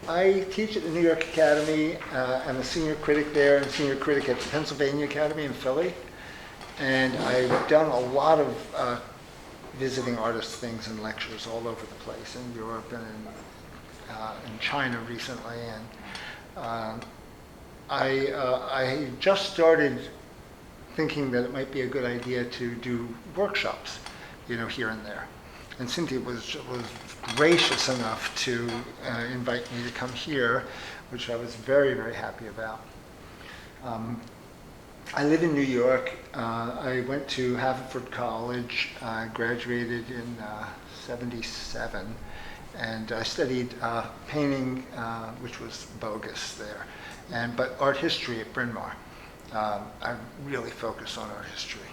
I teach at the New York Academy. I'm a senior critic there and senior critic at the Pennsylvania Academy in Philly. And I've done a lot of visiting artist things and lectures all over the place in Europe and in China recently. And I just started thinking that it might be a good idea to do workshops, here and there. And Cynthia was gracious enough to invite me to come here, which I was very, very happy about. I live in New York. I went to Haverford College. I graduated in '77, and I studied painting, which was bogus there, but art history at Bryn Mawr. I really focused on art history,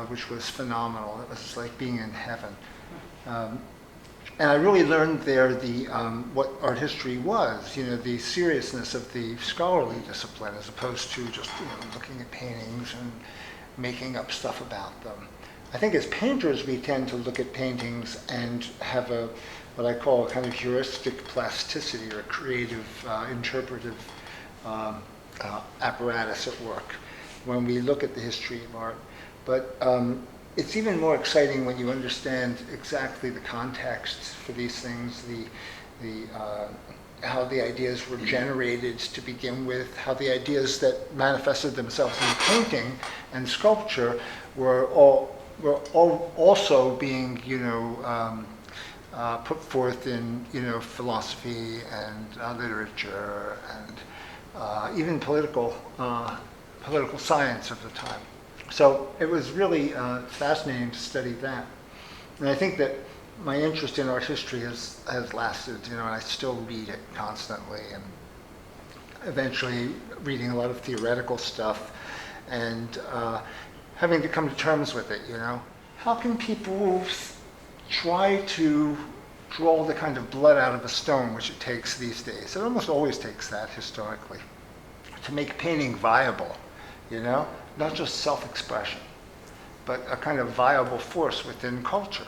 which was phenomenal. It was like being in heaven. And I really learned there what art history was, the seriousness of the scholarly discipline as opposed to just looking at paintings and making up stuff about them. I think as painters we tend to look at paintings and have what I call a kind of heuristic plasticity or creative interpretive apparatus at work when we look at the history of art. But it's even more exciting when you understand exactly the context for these things, how the ideas were generated to begin with, how the ideas that manifested themselves in painting and sculpture were also being, put forth in, philosophy and literature and even political science of the time. So it was really fascinating to study that. And I think that my interest in art history has lasted, and I still read it constantly, and eventually reading a lot of theoretical stuff and having to come to terms with it, How can people try to draw the kind of blood out of a stone which it takes these days? It almost always takes that historically to make painting viable, Not just self-expression, but a kind of viable force within culture.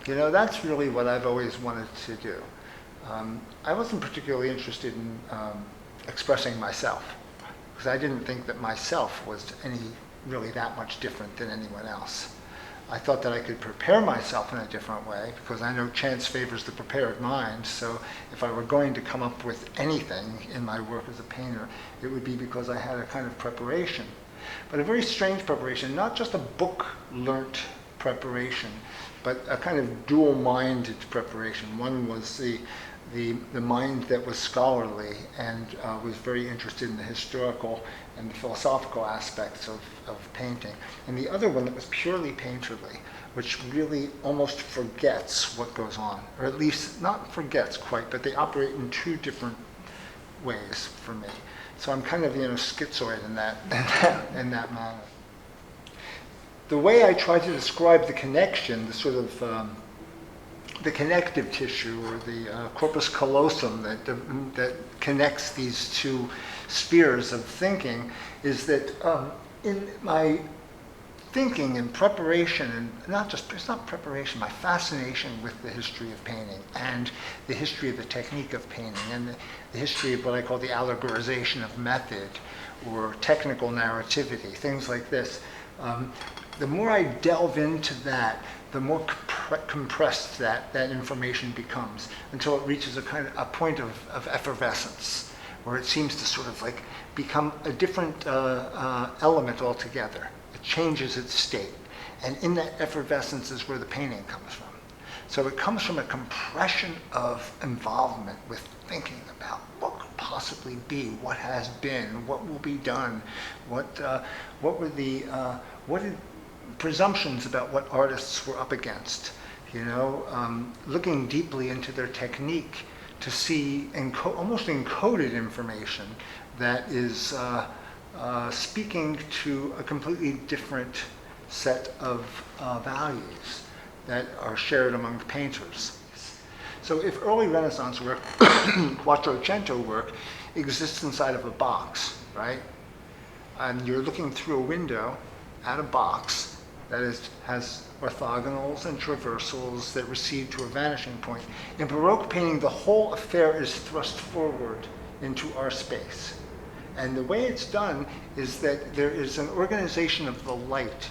That's really what I've always wanted to do. I wasn't particularly interested in expressing myself, because I didn't think that myself was really that much different than anyone else. I thought that I could prepare myself in a different way, because I know chance favors the prepared mind, so if I were going to come up with anything in my work as a painter, it would be because I had a kind of preparation. But a very strange preparation, not just a book-learnt preparation, but a kind of dual-minded preparation. One was the mind that was scholarly and was very interested in the historical and the philosophical aspects of painting. And the other one that was purely painterly, which really almost forgets what goes on, or at least not forgets quite, but they operate in two different ways for me. So I'm kind of, schizoid in that manner. The way I try to describe the connection, the sort of the connective tissue or the corpus callosum that connects these two spheres of thinking, is that in my thinking and preparation, and it's not preparation, my fascination with the history of painting and the history of the technique of painting and the history of what I call the allegorization of method or technical narrativity, things like this. The more I delve into that, the more compressed that information becomes until it reaches a point of effervescence, where it seems to sort of like become a different element altogether. It changes its state. And in that effervescence is where the painting comes from. So it comes from a compression of involvement with thinking about what could possibly be, what has been, what will be done, what did presumptions about what artists were up against, looking deeply into their technique to see almost encoded information that is speaking to a completely different set of values that are shared among painters. So if early Renaissance work, Quattrocento work, exists inside of a box, right? And you're looking through a window at a box that is, has orthogonals and traversals that recede to a vanishing point. In Baroque painting, the whole affair is thrust forward into our space. And the way it's done is that there is an organization of the light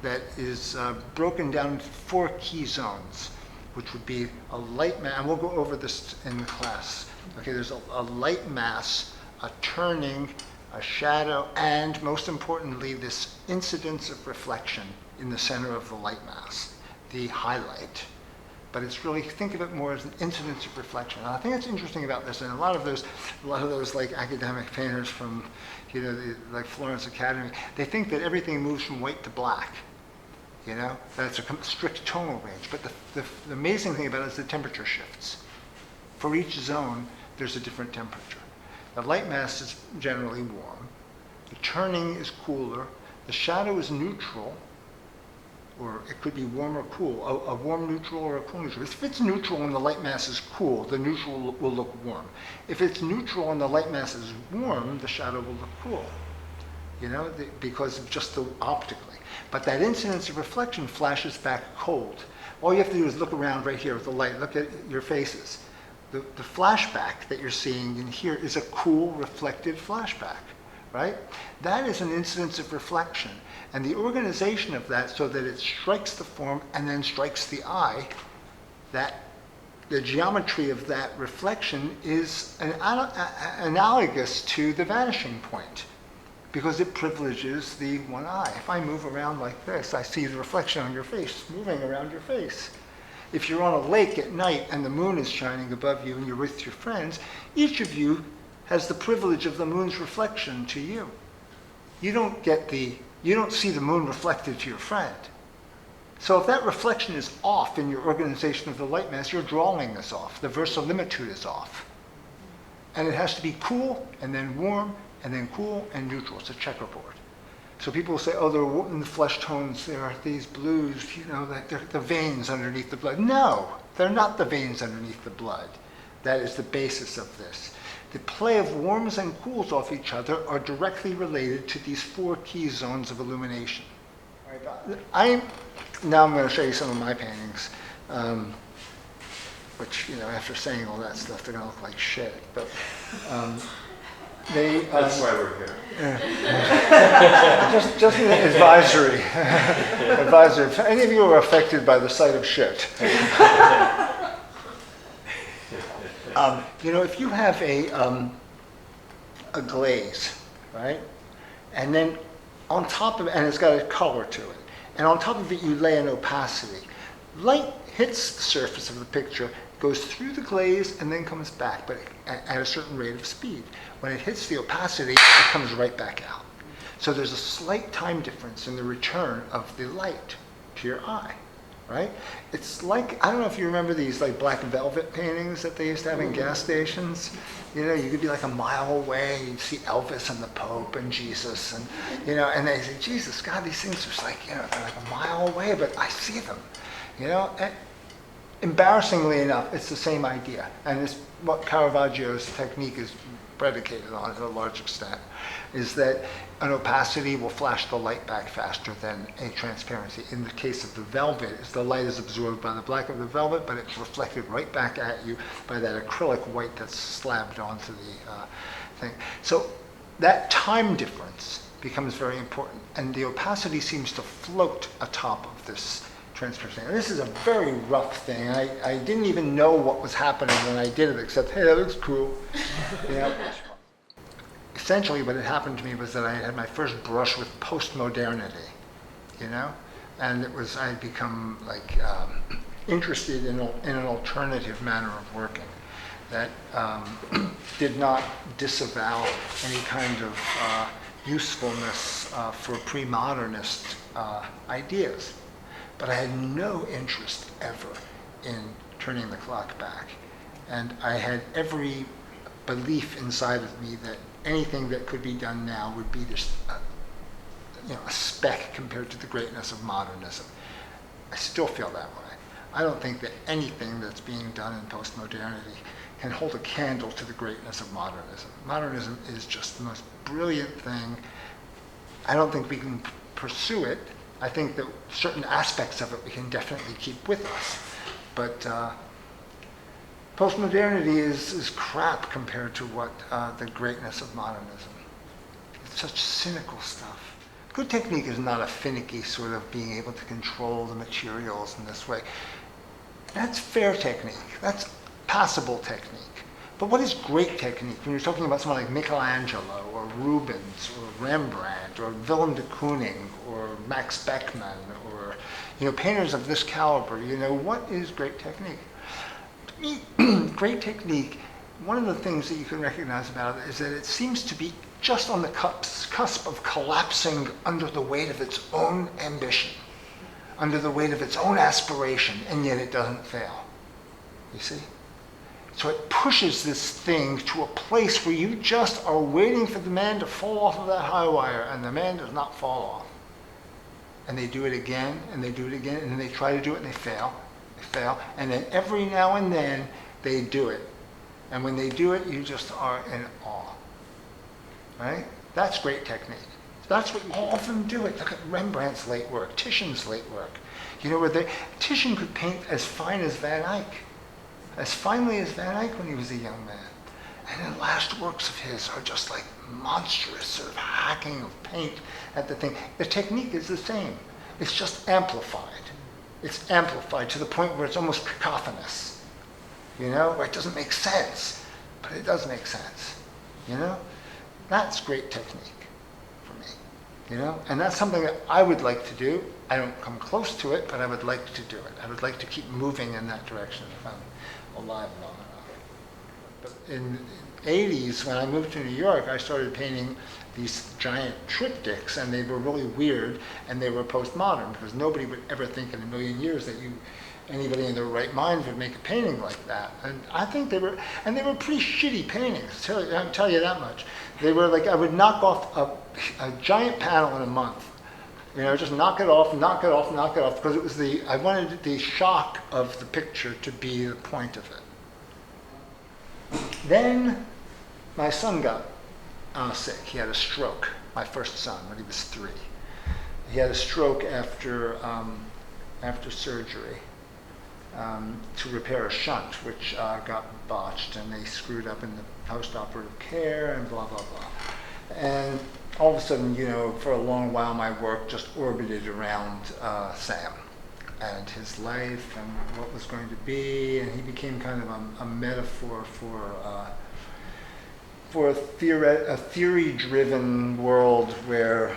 that is broken down into 4 key zones, which would be a light mass, and we'll go over this in the class. Okay, there's a light mass, a turning, a shadow, and most importantly, this incidence of reflection in the center of the light mass, the highlight. But it's really, think of it more as an incidence of reflection. And I think it's interesting about this, and a lot of those like academic painters from, like Florence Academy, they think that everything moves from white to black. That's a strict tonal range. But the amazing thing about it is the temperature shifts. For each zone, there's a different temperature. The light mass is generally warm. The turning is cooler. The shadow is neutral, or it could be warm or cool, a warm neutral or a cool neutral. If it's neutral and the light mass is cool, the neutral will look warm. If it's neutral and the light mass is warm, the shadow will look cool, because of just the optically. But that incidence of reflection flashes back cold. All you have to do is look around right here with the light. Look at your faces. The flashback that you're seeing in here is a cool, reflected flashback, right? That is an incidence of reflection. And the organization of that so that it strikes the form and then strikes the eye, that the geometry of that reflection is analogous to the vanishing point, because it privileges the one eye. If I move around like this, I see the reflection on your face moving around your face. If you're on a lake at night and the moon is shining above you and you're with your friends, each of you has the privilege of the moon's reflection to you. You don't see the moon reflected to your friend. So if that reflection is off in your organization of the light mass, your drawing is off. The verisimilitude is off. And it has to be cool and then warm and then cool and neutral. It's a checkerboard. So people will say, oh, they're in the flesh tones, there are these blues, that they're the veins underneath the blood. No, they're not the veins underneath the blood. That is the basis of this. The play of warms and cools off each other are directly related to these 4 key zones of illumination. Now I'm going to show you some of my paintings, which, after saying all that stuff, they're going to look like shit. But that's why we're here. Just an advisory. Advisory. If any of you are affected by the sight of shit. If you have a glaze, right, and then on top of it, and it's got a color to it, and on top of it you lay an opacity. Light hits the surface of the picture, goes through the glaze, and then comes back, but at a certain rate of speed. When it hits the opacity, it comes right back out. So there's a slight time difference in the return of the light to your eye, right? It's like, I don't know if you remember these like black velvet paintings that they used to have in gas stations. You could be like a mile away, you'd see Elvis and the Pope and Jesus, and and they say, Jesus, God, these things are like, they're like a mile away, but I see them, And embarrassingly enough, it's the same idea, and it's what Caravaggio's technique is predicated on to a large extent, is that an opacity will flash the light back faster than a transparency. In the case of the velvet, the light is absorbed by the black of the velvet, but it's reflected right back at you by that acrylic white that's slabbed onto the thing. So that time difference becomes very important, and the opacity seems to float atop of this transparency. And this is a very rough thing. I didn't even know what was happening when I did it, except, hey, that looks cool. Essentially, what had happened to me was that I had my first brush with post-modernity, and it was, I had become like interested in an alternative manner of working that did not disavow any kind of usefulness for pre-modernist ideas. But I had no interest ever in turning the clock back. And I had every belief inside of me that anything that could be done now would be just a speck compared to the greatness of modernism. I still feel that way. I don't think that anything that's being done in postmodernity can hold a candle to the greatness of modernism. Modernism is just the most brilliant thing. I don't think we can pursue it I think that certain aspects of it we can definitely keep with us. But postmodernity is crap compared to what the greatness of modernism. It's such cynical stuff. Good technique is not a finicky sort of being able to control the materials in this way. That's fair technique. That's passable technique. But what is great technique when you're talking about someone like Michelangelo or Rubens or Rembrandt or Willem de Kooning or Max Beckmann or painters of this caliber? What is great technique? To me, great technique, one of the things that you can recognize about it is that it seems to be just on the cusp of collapsing under the weight of its own ambition, under the weight of its own aspiration, and yet it doesn't fail. You see? So it pushes this thing to a place where you just are waiting for the man to fall off of that high wire, and the man does not fall off. And they do it again, and they do it again, and then they try to do it, and they fail, and then every now and then they do it. And when they do it, you just are in awe. Right? That's great technique. That's what you often do it. Look at Rembrandt's late work, Titian's late work. Where Titian could paint as fine as Van Eyck, as finely as Van Eyck when he was a young man. And the last works of his are just like monstrous sort of hacking of paint at the thing. The technique is the same. It's just amplified. It's amplified to the point where it's almost cacophonous. Where it doesn't make sense, but it does make sense. That's great technique for me. And that's something that I would like to do. I don't come close to it, but I would like to do it. I would like to keep moving in that direction if I'm alive long enough. But in the 80s, when I moved to New York, I started painting these giant triptychs, and they were really weird, and they were postmodern, because nobody would ever think in a million years that anybody in their right mind would make a painting like that. And I think they were pretty shitty paintings, I'll tell you that much. They were like, I would knock off a giant panel in a month. Just knock it off, because I wanted the shock of the picture to be the point of it. Then my son got sick. He had a stroke, my first son, when he was 3. He had a stroke after surgery to repair a shunt, which got botched, and they screwed up in the post-operative care and blah, blah, blah. And all of a sudden, for a long while, my work just orbited around Sam and his life and what was going to be, and he became kind of a metaphor for a theory-driven world where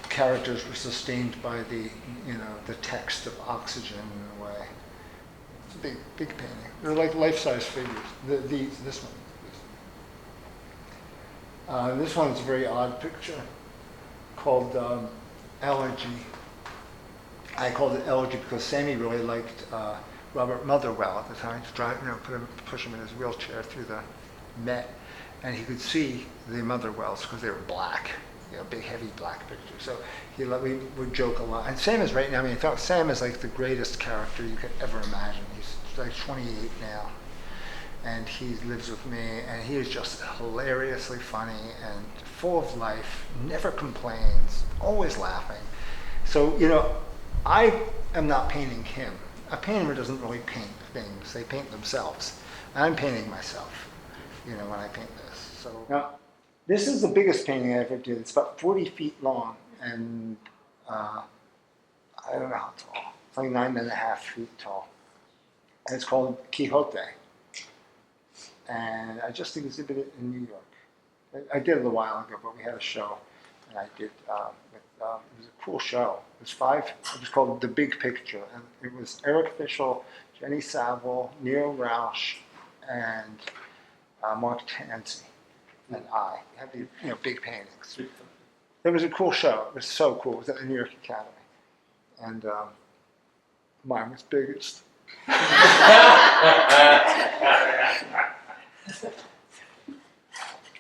characters were sustained by the text of oxygen in a way. It's a big painting. They're like life-size figures. This one. This one's a very odd picture called Elegy. I called it Elegy because Sammy really liked Robert Motherwell at the time to push him in his wheelchair through the Met, and he could see the Motherwells because they were black, big heavy black pictures. So we would joke a lot. And Sam is right now. I thought Sam is like the greatest character you could ever imagine. He's like 28 now. And he lives with me, and he is just hilariously funny and full of life, never complains, always laughing. So, I am not painting him. A painter doesn't really paint things, they paint themselves. I'm painting myself, when I paint this. So now, this is the biggest painting I ever did. It's about 40 feet long, and I don't know how tall. It's like 9.5 feet tall. And it's called Quixote. And I just exhibited it in New York. I did it a while ago, but we had a show, and I did. It was a cool show. It was called The Big Picture, and it was Eric Fischel, Jenny Saville, Neil Rausch, and Mark Tansey, and I had these big paintings. It was a cool show. It was so cool. It was at the New York Academy, and mine was biggest.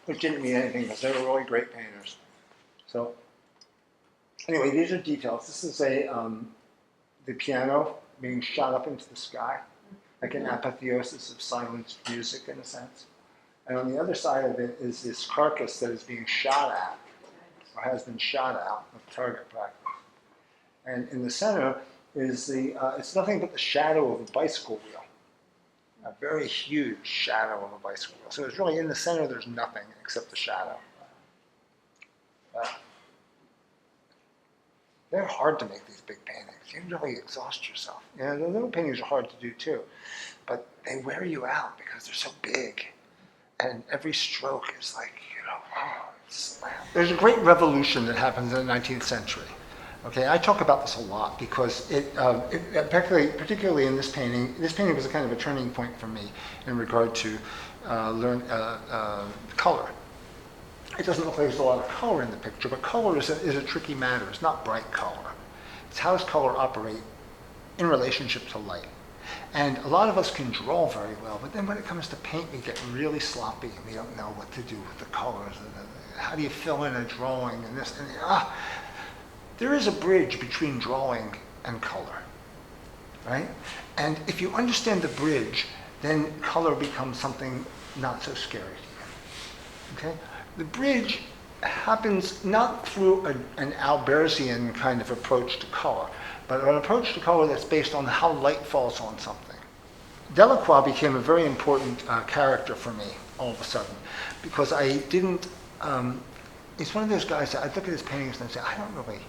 Which didn't mean anything because they were really great painters. So anyway, these are details. This is the piano being shot up into the sky, like an apotheosis of silenced music in a sense. And on the other side of it is this carcass that is being shot at. or has been shot out with target practice. And in the center is it's nothing but the shadow of a bicycle wheel, a very huge shadow of a bicycle wheel. So it's really in the center, there's nothing except the shadow. They're hard to make, these big paintings. You really exhaust yourself. You know, the little paintings are hard to do too, but they wear you out because they're so big. And every stroke is like, you know, slam. There's a great revolution that happens in the 19th century. Okay, I talk about this a lot because particularly in this painting was a kind of a turning point for me in regard to color. It doesn't look like there's a lot of color in the picture, but color is a tricky matter. It's not bright color. It's how does color operate in relationship to light. And a lot of us can draw very well, but then when it comes to paint, we get really sloppy and we don't know what to do with the colors. How do you fill in a drawing and this? And, there is a bridge between drawing and color, right? And if you understand the bridge, then color becomes something not so scary to you, okay? The bridge happens not through an Albertian kind of approach to color, but an approach to color that's based on how light falls on something. Delacroix became a very important character for me all of a sudden, because I didn't, he's one of those guys that I'd look at his paintings and I'd say, I don't really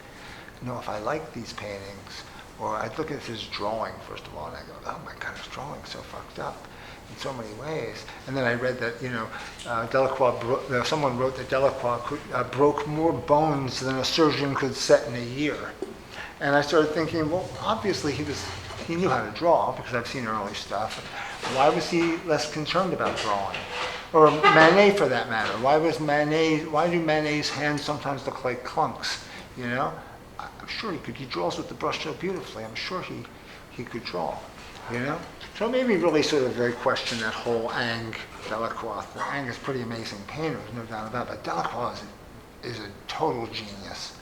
know if I like these paintings, or I'd look at his drawing first of all and I go, oh my God, his drawing's so fucked up in so many ways. And then I read that, you know, Delacroix, someone wrote that Delacroix broke more bones than a surgeon could set in a year. And I started thinking, well, obviously he knew how to draw, because I've seen early stuff. Why was he less concerned about drawing? Or Manet, for that matter. Why do Manet's hands sometimes look like clunks, you know? I'm sure he draws with the brush so beautifully. I'm sure he could draw, you know? So it made me really sort of very question that whole Delacroix. Ang is a pretty amazing painter, there's no doubt about it, but Delacroix is a total genius.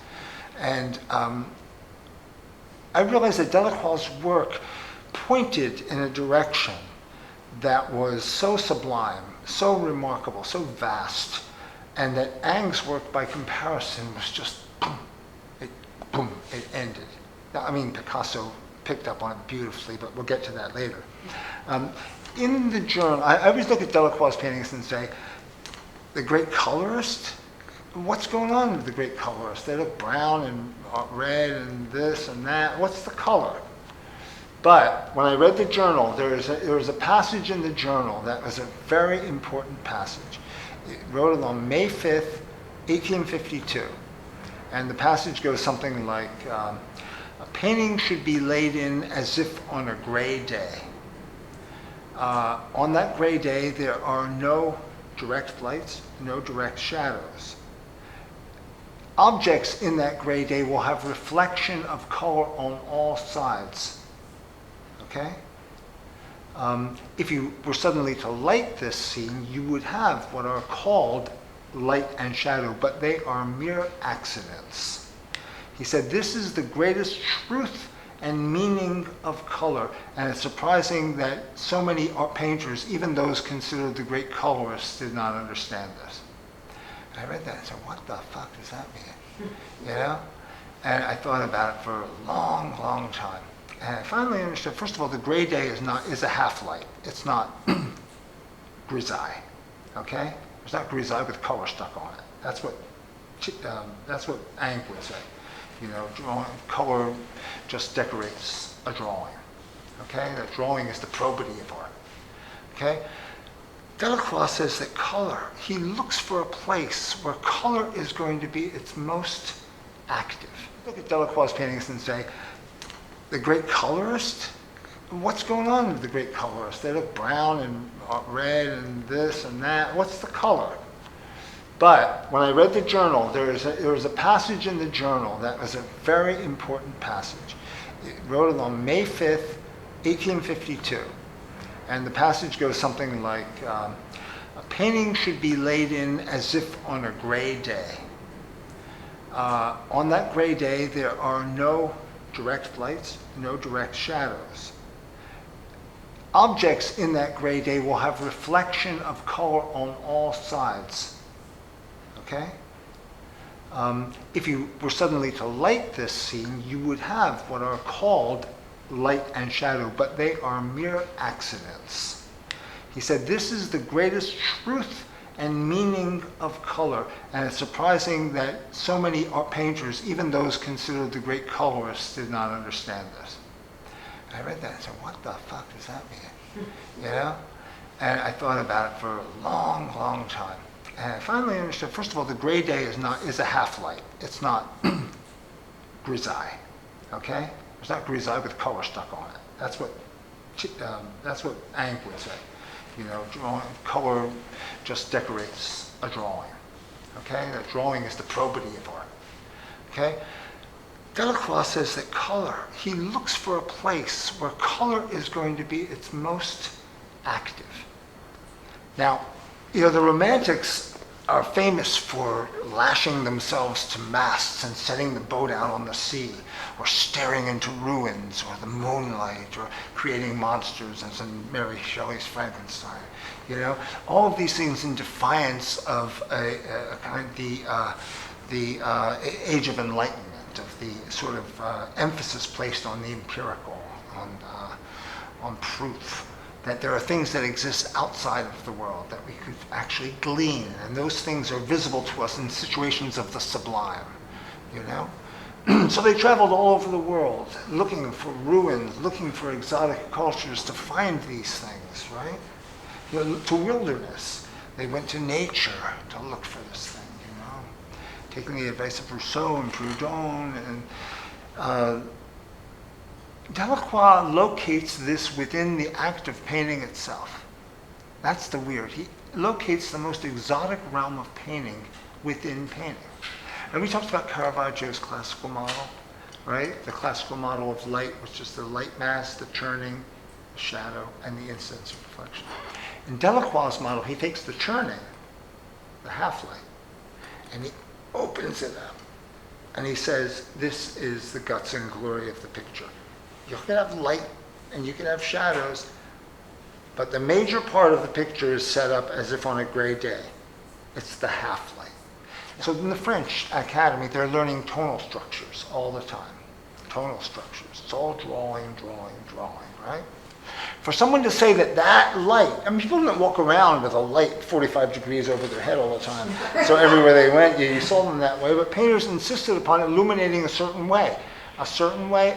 And I realized that Delacroix's work pointed in a direction that was so sublime, so remarkable, so vast, and that Ang's work by comparison was just boom, it ended. Now, I mean, Picasso picked up on it beautifully, but we'll get to that later. In the journal, I always look at Delacroix's paintings and say, the great colorist, what's going on with the great colorist? They look brown and red and this and that. What's the color? But when I read the journal, there was a passage in the journal that was a very important passage. It wrote it on May 5th, 1852. And the passage goes something like, a painting should be laid in as if on a gray day. On that gray day, there are no direct lights, no direct shadows. Objects in that gray day will have reflection of color on all sides, okay? If you were suddenly to light this scene, you would have what are called light and shadow, but they are mere accidents. He said, this is the greatest truth and meaning of color, and it's surprising that so many art painters, even those considered the great colorists, did not understand this. And I read that and said, what the fuck does that mean? You know? And I thought about it for a long, long time. And I finally understood, first of all, the gray day is a half light. It's not grisaille, okay? It's not grisaille with color stuck on it. That's what Ang would say. You know, color just decorates a drawing. Okay, that drawing is the probity of art. Okay, Delacroix says that color. He looks for a place where color is going to be its most active. Look at Delacroix's paintings and say, the great colorist. What's going on with the great colorists? They look brown and red and this and that. What's the color? But when I read the journal, there was a passage in the journal that was a very important passage. It wrote it on May 5th, 1852. And the passage goes something like, a painting should be laid in as if on a gray day. On that gray day, there are no direct lights, no direct shadows. Objects in that gray day will have reflection of color on all sides. Okay? If you were suddenly to light this scene, you would have what are called light and shadow, but they are mere accidents. He said, this is the greatest truth and meaning of color. And it's surprising that so many art painters, even those considered the great colorists, did not understand this. And I read that and said, what the fuck does that mean? You know? And I thought about it for a long, long time. And I finally understood, first of all, the gray day is a half light. It's not grisaille, okay? It's not grisaille with color stuck on it. That's what Ang would say. You know, color just decorates a drawing, okay? That drawing is the probity of art, okay? Delacroix says that color, he looks for a place where color is going to be its most active. Now, you know, the Romantics are famous for lashing themselves to masts and setting the boat out on the sea, or staring into ruins, or the moonlight, or creating monsters, as in Mary Shelley's Frankenstein. You know, all of these things in defiance of the Age of Enlightenment, of the sort of emphasis placed on the empirical, on proof. That there are things that exist outside of the world that we could actually glean, and those things are visible to us in situations of the sublime, you know? So they traveled all over the world, looking for ruins, looking for exotic cultures to find these things, right? You know, to wilderness. They went to nature to look for this thing, you know? Taking the advice of Rousseau and Proudhon, and Delacroix locates this within the act of painting itself. That's the weird. He locates the most exotic realm of painting within painting. And we talked about Caravaggio's classical model, right? The classical model of light, which is the light mass, the churning, the shadow, and the incidence of reflection. In Delacroix's model, he takes the churning, the half-light, and he opens it up. And he says, this is the guts and glory of the picture. You can have light and you can have shadows, but the major part of the picture is set up as if on a gray day. It's the half-light. So in the French Academy, they're learning tonal structures all the time. Tonal structures. It's all drawing, right? For someone to say that that light, I mean, people didn't walk around with a light 45 degrees over their head all the time. So everywhere they went, you saw them that way, but painters insisted upon illuminating a certain way. A certain way.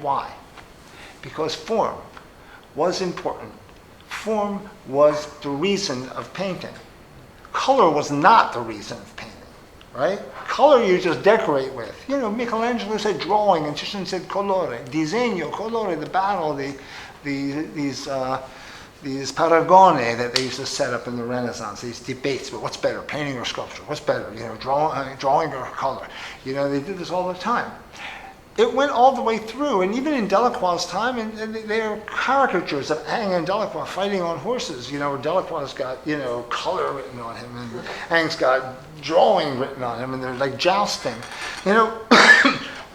Why? Because form was important. Form was the reason of painting. Color was not the reason of painting, right? Color you just decorate with. You know, Michelangelo said drawing, and Titian said colore, disegno, colore, the battle, these paragone that they used to set up in the Renaissance, these debates, but what's better, painting or sculpture? What's better, you know, drawing or color? You know, they did this all the time. It went all the way through, and even in Delacroix's time, and there are caricatures of Ang and Delacroix fighting on horses. You know, Delacroix's got, you know, color written on him, and Ang's got drawing written on him, and they're like jousting. You know,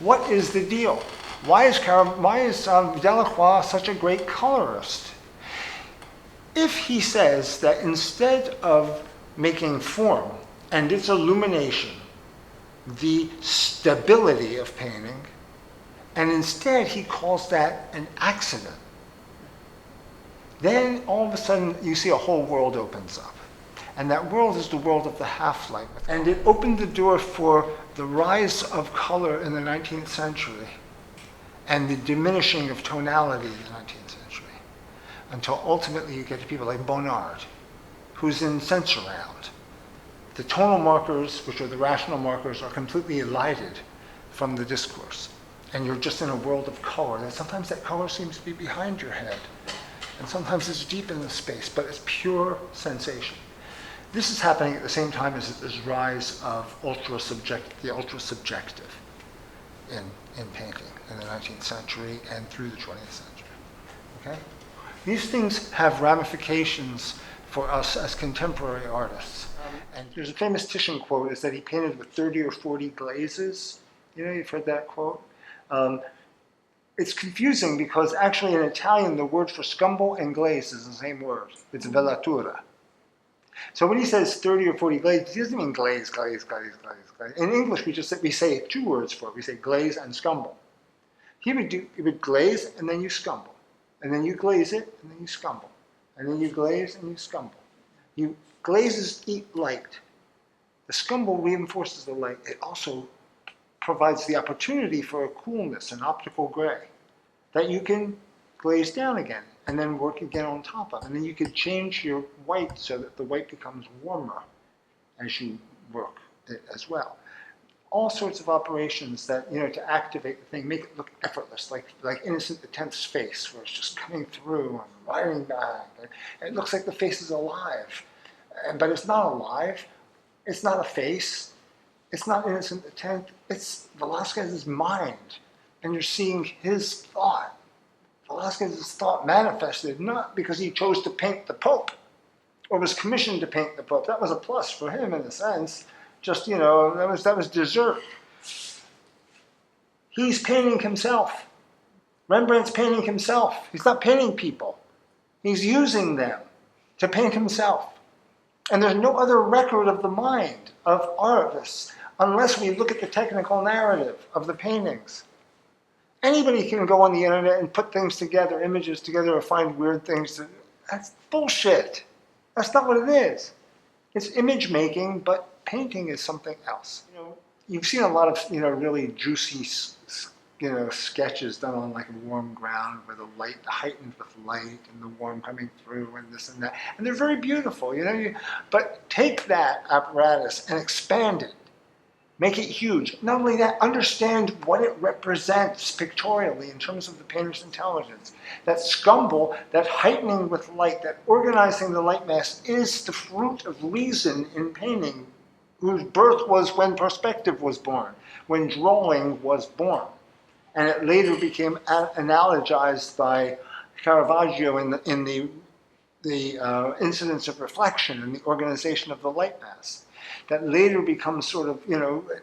what is the deal? Why is Delacroix such a great colorist? If he says that instead of making form and its illumination the stability of painting, and instead he calls that an accident, then all of a sudden you see a whole world opens up. And that world is the world of the half-light. And it opened the door for the rise of color in the 19th century and the diminishing of tonality in the 19th century, until ultimately you get to people like Bonnard, who's in Sensurround. The tonal markers, which are the rational markers, are completely elided from the discourse. And you're just in a world of color. And sometimes that color seems to be behind your head. And sometimes it's deep in the space, but it's pure sensation. This is happening at the same time as this rise of the ultra-subjective in painting in the 19th century and through the 20th century. Okay? These things have ramifications for us as contemporary artists. And there's a famous Titian quote, is that he painted with 30 or 40 glazes. You know, you've heard that quote? It's confusing because actually in Italian the word for scumble and glaze is the same word. It's velatura. So when he says 30 or 40 glazes, he doesn't mean glaze. In English, we say two words for it. We say glaze and scumble. He would glaze and then you scumble. And then you glaze it and then you scumble. And then you glaze and you scumble. Glazes eat light. The scumble reinforces the light. It also provides the opportunity for a coolness, an optical gray, that you can glaze down again and then work again on top of. And then you can change your white so that the white becomes warmer as you work it as well. All sorts of operations that, to activate the thing, make it look effortless, like Innocent X face, where it's just coming through and wiring back. And it looks like the face is alive, but it's not alive. It's not a face. It's not Innocent X. It's Velázquez's mind, and you're seeing his thought. Velázquez's thought manifested not because he chose to paint the Pope or was commissioned to paint the Pope. That was a plus for him in a sense. Just, that was dessert. He's painting himself. Rembrandt's painting himself. He's not painting people. He's using them to paint himself. And there's no other record of the mind of artists unless we look at the technical narrative of the paintings. Anybody can go on the internet and put things together, images together, or find weird things. That's bullshit. That's not what it is. It's image making, but painting is something else. You've seen a lot of, really juicy, sketches done on like a warm ground where the light heightened with light and the warm coming through and this and that. And they're very beautiful, But take that apparatus and expand it. Make it huge. Not only that, understand what it represents pictorially in terms of the painter's intelligence. That scumble, that heightening with light, that organizing the light mass is the fruit of reason in painting, whose birth was when perspective was born, when drawing was born. And it later became analogized by Caravaggio in the incidence of reflection and the organization of the light mass. That later becomes sort of,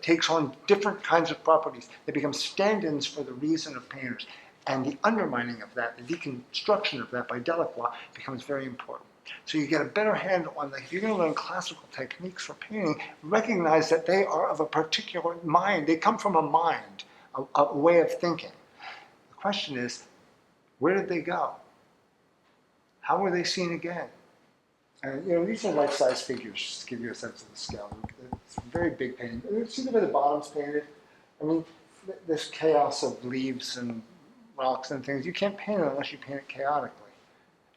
takes on different kinds of properties. They become stand-ins for the reason of painters. And the undermining of that, the deconstruction of that by Delacroix becomes very important. So you get a better handle on that. If you're going to learn classical techniques for painting, recognize that they are of a particular mind. They come from a mind, a way of thinking. The question is, where did they go? How were they seen again? And these are life-size figures, just to give you a sense of the scale. It's a very big painting. See the way the bottom's painted? I mean, this chaos of leaves and rocks and things, you can't paint it unless you paint it chaotically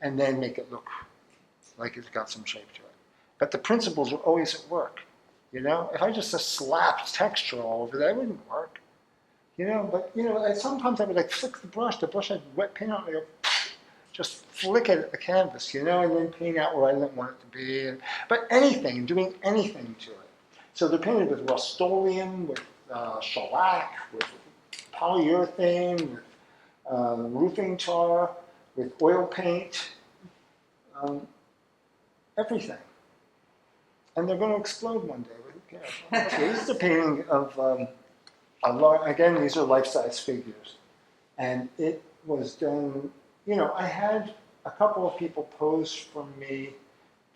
and then make it look like it's got some shape to it. But the principles are always at work. If I just slapped texture all over that, it wouldn't work. But sometimes I would flick the brush had wet paint on it, just flick it at the canvas, and then paint out where I didn't want it to be. But doing anything to it. So they're painted with Rust-Oleum, with shellac, with polyurethane, with roofing tar, with oil paint, everything. And they're going to explode one day, but who cares? Okay, this is a painting of, again, these are life-size figures. And it was done, I had a couple of people pose for me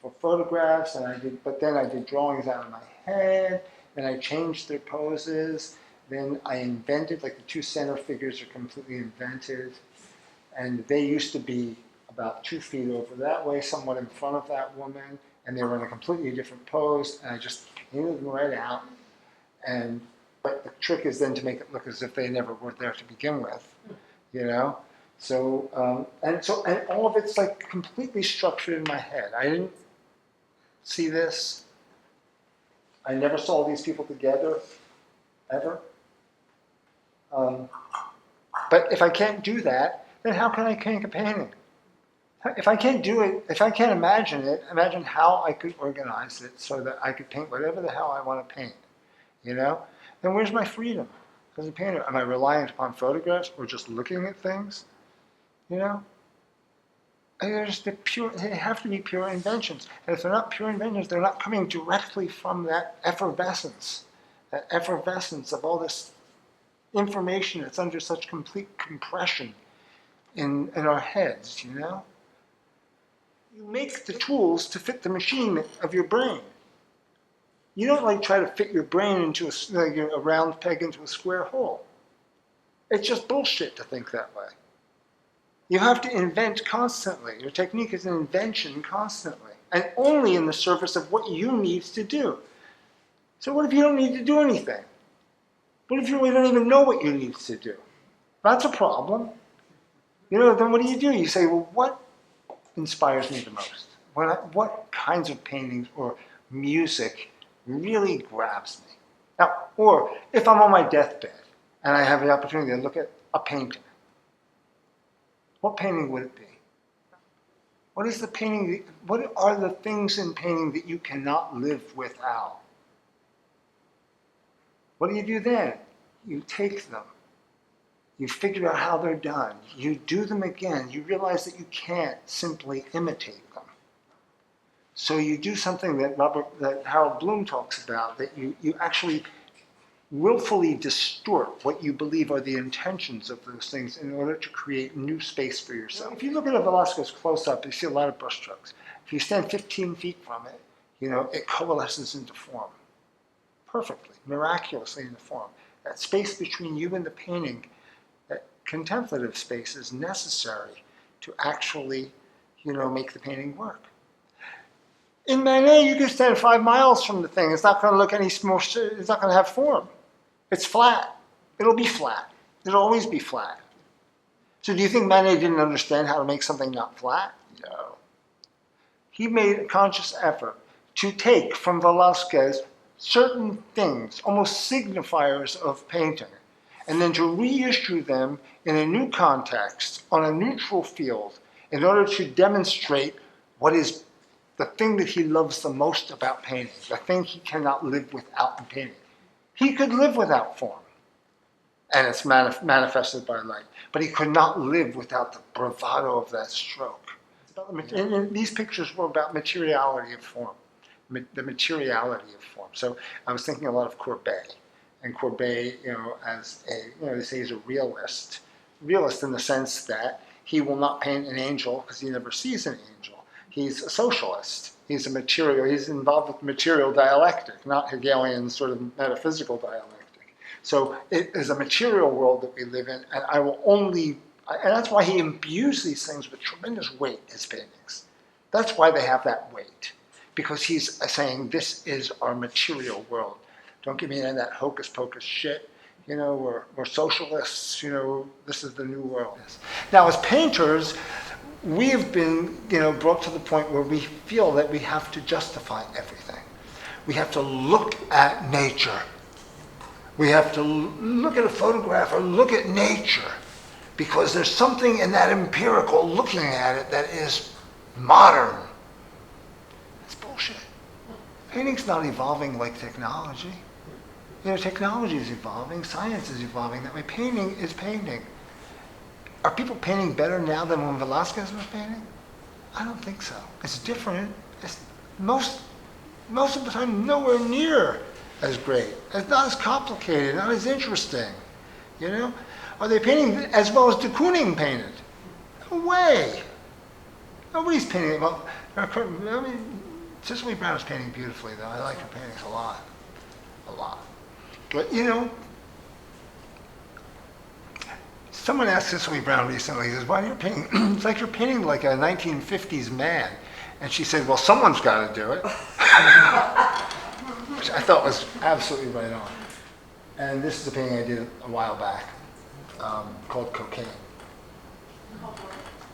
for photographs, but then I did drawings out of my head, then I changed their poses, then I invented, the two center figures are completely invented, and they used to be about 2 feet over that way, somewhat in front of that woman, and they were in a completely different pose, and I just painted them right out. But the trick is then to make it look as if they never were there to begin with, So, and all of it's completely structured in my head. I didn't see this. I never saw these people together, ever. But if I can't do that, then how can I paint a painting? If I can't do it, if I can't imagine it, imagine how I could organize it so that I could paint whatever the hell I want to paint, Then where's my freedom as a painter? Am I reliant upon photographs or just looking at things? They have to be pure inventions. And if they're not pure inventions, they're not coming directly from that effervescence of all this information that's under such complete compression in our heads, You make the tools to fit the machine of your brain. You don't like try to fit your brain into a round peg into a square hole. It's just bullshit to think that way. You have to invent constantly. Your technique is an invention constantly, and only in the service of what you need to do. So what if you don't need to do anything? What if you really don't even know what you need to do? That's a problem. Then what do? You say, well, what inspires me the most? What kinds of paintings or music really grabs me? Now, or if I'm on my deathbed and I have the opportunity to look at a painting, what painting would it be? What is the painting? What are the things in painting that you cannot live without? What do then? You take them. You figure out how they're done. You do them again. You realize that you can't simply imitate them. So you do something that Harold Bloom talks about, that you actually willfully distort what you believe are the intentions of those things in order to create new space for yourself. If you look at a Velasquez close-up, you see a lot of brushstrokes. If you stand 15 feet from it, it coalesces into form. Perfectly, miraculously into form. That space between you and the painting, that contemplative space, is necessary to actually, make the painting work. In Manet, you can stand 5 miles from the thing. It's not going to look any more, it's not going to have form. It's flat. It'll be flat. It'll always be flat. So do you think Manet didn't understand how to make something not flat? No. He made a conscious effort to take from Velasquez certain things, almost signifiers of painting, and then to reissue them in a new context, on a neutral field, in order to demonstrate what is the thing that he loves the most about painting, the thing he cannot live without in painting. He could live without form, and it's manifested by light, but he could not live without the bravado of that stroke. And these pictures were about materiality of form, the materiality of form. So I was thinking a lot of Courbet, and Courbet, as they say he's a realist in the sense that he will not paint an angel because he never sees an angel. He's a socialist. He's involved with material dialectic, not Hegelian sort of metaphysical dialectic. So it is a material world that we live in, and and that's why he imbues these things with tremendous weight, his paintings. That's why they have that weight, because he's saying this is our material world. Don't give me any of that hocus pocus shit. We're socialists. This is the new world. Now, as painters, we have been, brought to the point where we feel that we have to justify everything. We have to look at nature. We have to look at a photograph or look at nature, because there's something in that empirical looking at it that is modern. It's bullshit. Painting's not evolving like technology. Technology is evolving, science is evolving. That way, painting is painting. Are people painting better now than when Velasquez was painting? I don't think so. It's different. It's most of the time nowhere near as great. It's not as complicated, not as interesting. Are they painting as well as de Kooning painted? No way. Nobody's painting well. Cicely Brown is painting beautifully, though. I like her paintings a lot. But someone asked Cicely Brown recently, he says, why are you painting? It's like you're painting like a 1950s man. And she said, well, someone's got to do it. Which I thought was absolutely right on. And this is a painting I did a while back called Cocaine.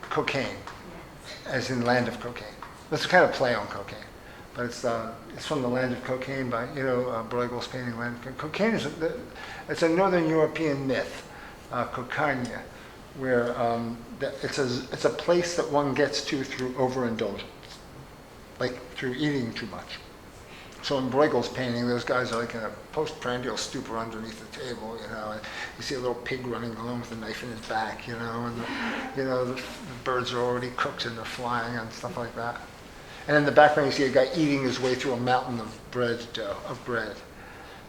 Cocaine, as in Land of Cocaine. It's a kind of play on cocaine. But it's from the Land of Cocaine by, Bruegel's painting Land of Cocaine. Cocaine is it's a Northern European myth. Cocaine, where it's a place that one gets to through overindulgence, like through eating too much. So in Bruegel's painting, those guys are like in a postprandial stupor underneath the table, and you see a little pig running along with a knife in his back, and the birds are already cooked and they're flying and stuff like that. And in the background, you see a guy eating his way through a mountain of bread.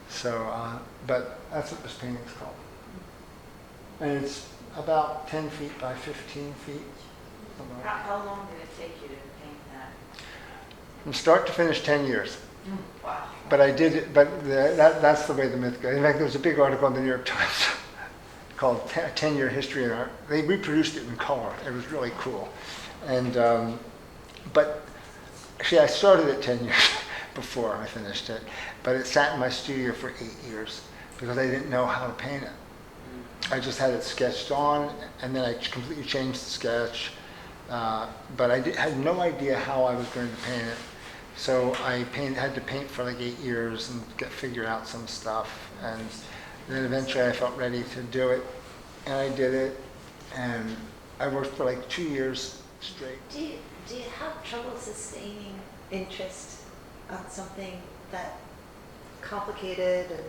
So, but that's what this painting is called. And it's about 10 feet by 15 feet. How long did it take you to paint From start to finish, 10 years. Wow. But I did it, but that's the way the myth goes. In fact, there was a big article in the New York Times called 10-Year History in Art. They reproduced it in color. It was really cool. And, but actually I started it 10 years before I finished it, but it sat in my studio for 8 years because I didn't know how to paint it. I just had it sketched on, and then I completely changed the sketch, but I had no idea how I was going to paint it. So I had to paint for like 8 years and figure out some stuff, and then eventually I felt ready to do it, and I did it, and I worked for like 2 years straight. Do you have trouble sustaining interest on something that complicated and?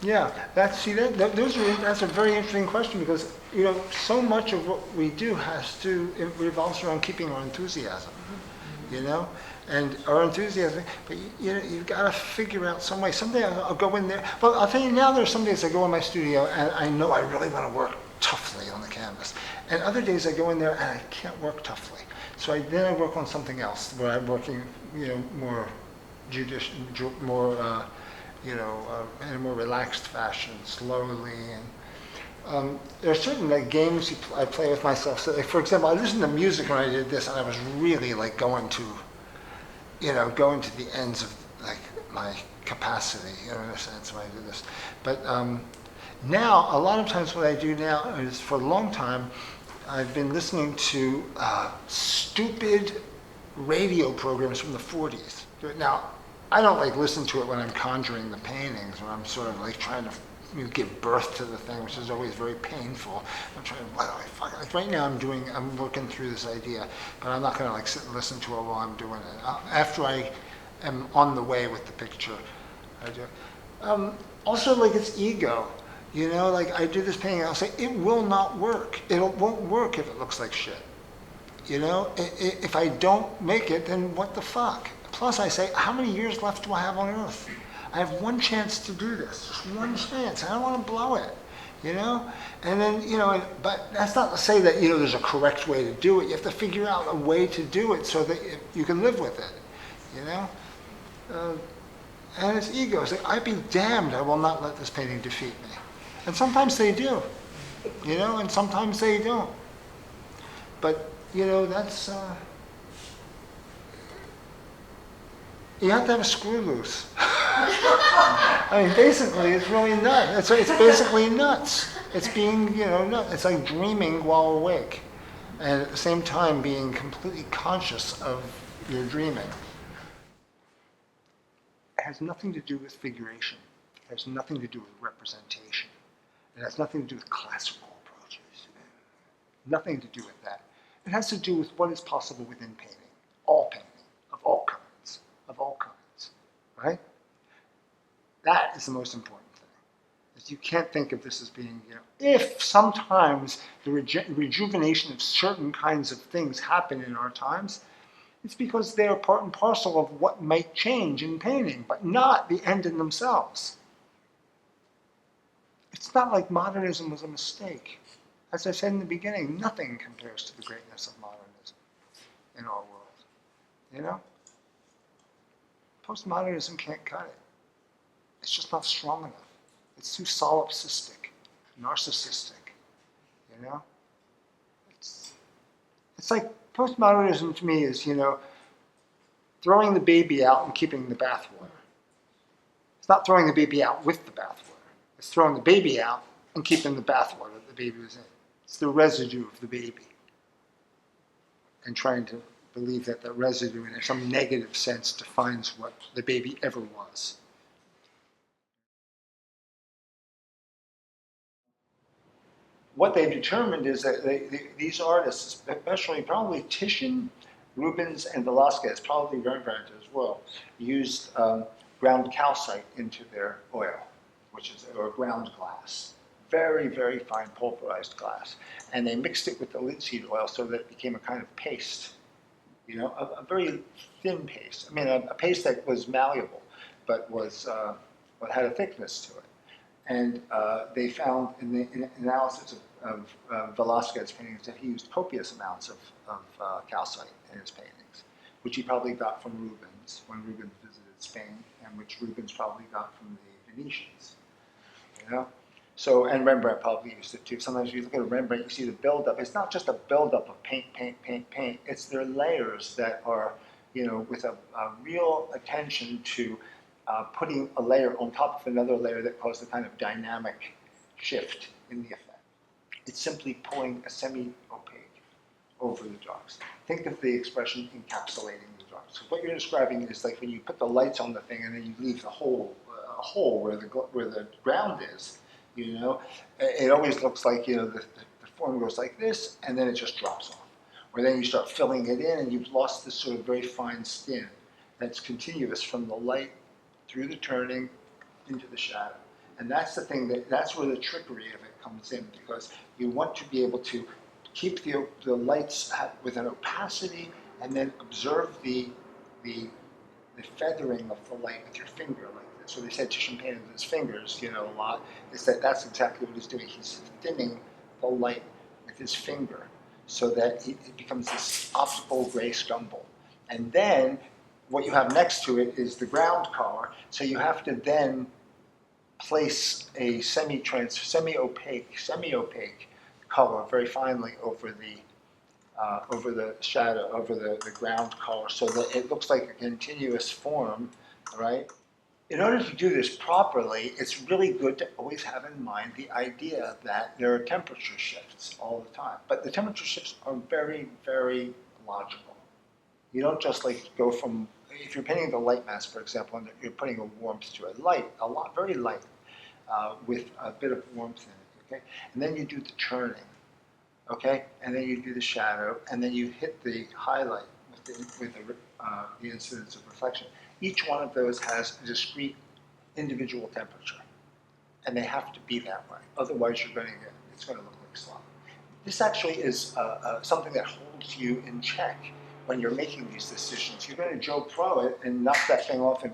Yeah, that's a very interesting question, because so much of what we do it revolves around keeping our enthusiasm, and our enthusiasm. But you've got to figure out some way. Someday I'll go in there. Well, I'll tell you now. There's some days I go in my studio and I know I really want to work toughly on the canvas, and other days I go in there and I can't work toughly. So then I work on something else where I'm working, more more. In a more relaxed fashion, slowly. And there are certain games I play with myself. So, for example, I listened to music when I did this, and I was really going to the ends of my capacity, in a sense, when I did this. But now, a lot of times, what I do now is, for a long time, I've been listening to stupid radio programs from the 40s. Now, I don't listen to it when I'm conjuring the paintings, when I'm sort of trying to give birth to the thing, which is always very painful. I'm trying to, right now I'm working through this idea, but I'm not going to sit and listen to it while I'm doing it. After I am on the way with the picture, I do. Also, it's ego. I do this painting, I'll say, it will not work. It won't work if it looks like shit. If I don't make it, then what the fuck? Plus, I say, how many years left do I have on Earth? I have one chance to do this, just one chance. I don't want to blow it, And then, but that's not to say that, there's a correct way to do it. You have to figure out a way to do it so that you can live with it, And it's ego. It's I'd be damned, I will not let this painting defeat me. And sometimes they do, and sometimes they don't. But, that's... You have to have a screw loose. I mean, basically, it's really nuts. It's basically nuts. It's being, nuts. It's like dreaming while awake, and at the same time being completely conscious of your dreaming. It has nothing to do with figuration. It has nothing to do with representation. It has nothing to do with classical approaches. Nothing to do with that. It has to do with what is possible within painting. All painting, of all kinds. Of all kinds, right? That is the most important thing. Is you can't think of this as being, if sometimes the rejuvenation of certain kinds of things happen in our times, it's because they are part and parcel of what might change in painting, but not the end in themselves. It's not like modernism was a mistake. As I said in the beginning, nothing compares to the greatness of modernism in our world, Postmodernism can't cut it. It's just not strong enough. It's too solipsistic, narcissistic, It's like postmodernism to me is, throwing the baby out and keeping the bathwater. It's not throwing the baby out with the bathwater. It's throwing the baby out and keeping the bathwater that the baby was in. It's the residue of the baby. And trying to believe that the residue in some negative sense defines what the baby ever was. What they've determined is that these artists, especially probably Titian, Rubens, and Velázquez, probably Rembrandt as well, used ground calcite into their oil, or ground glass. Very, very fine pulverized glass. And they mixed it with the linseed oil so that it became a kind of paste. A very thin paste. I mean, a paste that was malleable, but had a thickness to it. And they found in the analysis of Velázquez's paintings that he used copious amounts of calcite in his paintings. which he probably got from Rubens when Rubens visited Spain, and which Rubens probably got from the Venetians. You know? So, and Rembrandt probably used it too. Sometimes if you look at a Rembrandt, you see the buildup. It's not just a buildup of paint, paint, paint, paint. It's their layers that are, with a real attention to putting a layer on top of another layer that causes a kind of dynamic shift in the effect. It's simply pulling a semi-opaque over the darks. Think of the expression encapsulating the darks. So what you're describing is like when you put the lights on the thing and then you leave the hole where the ground is. It always looks like the form goes like this and then it just drops off. Or then you start filling it in and you've lost this sort of very fine skin that's continuous from the light through the turning into the shadow. And that's the thing that's where the trickery of it comes in, because you want to be able to keep the lights with an opacity and then observe the feathering of the light with your finger like this. So they said Titian painted with his fingers, a lot, is that's exactly what he's doing. He's thinning the light with his finger so that it becomes this optical gray scumble. And then what you have next to it is the ground color, so you have to then place a semi-opaque color very finely over the shadow, over the ground color, so that it looks like a continuous form, right? In order to do this properly, it's really good to always have in mind the idea that there are temperature shifts all the time. But the temperature shifts are very, very logical. You don't just go from, if you're painting the light mass, for example, and you're putting a warmth to it, very light, with a bit of warmth in it, okay? And then you do the turning, okay? And then you do the shadow, and then you hit the highlight with the incidence of reflection. Each one of those has a discrete individual temperature, and they have to be that way. Otherwise, it's going to look like slop. This actually is something that holds you in check when you're making these decisions. You're going to Joe Pro it and knock that thing off in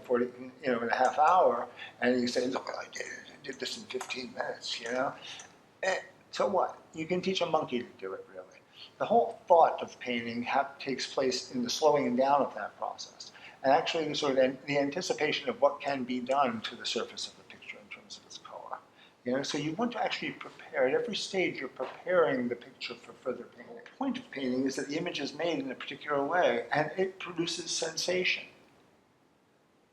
a half hour, and you say, "Look what I did this in 15 minutes." So what? You can teach a monkey to do it, really. The whole thought of painting takes place in the slowing down of that process, and actually the anticipation of what can be done to the surface of the picture in terms of its color. So you want to actually prepare. At every stage, you're preparing the picture for further painting. The point of painting is that the image is made in a particular way, and it produces sensation,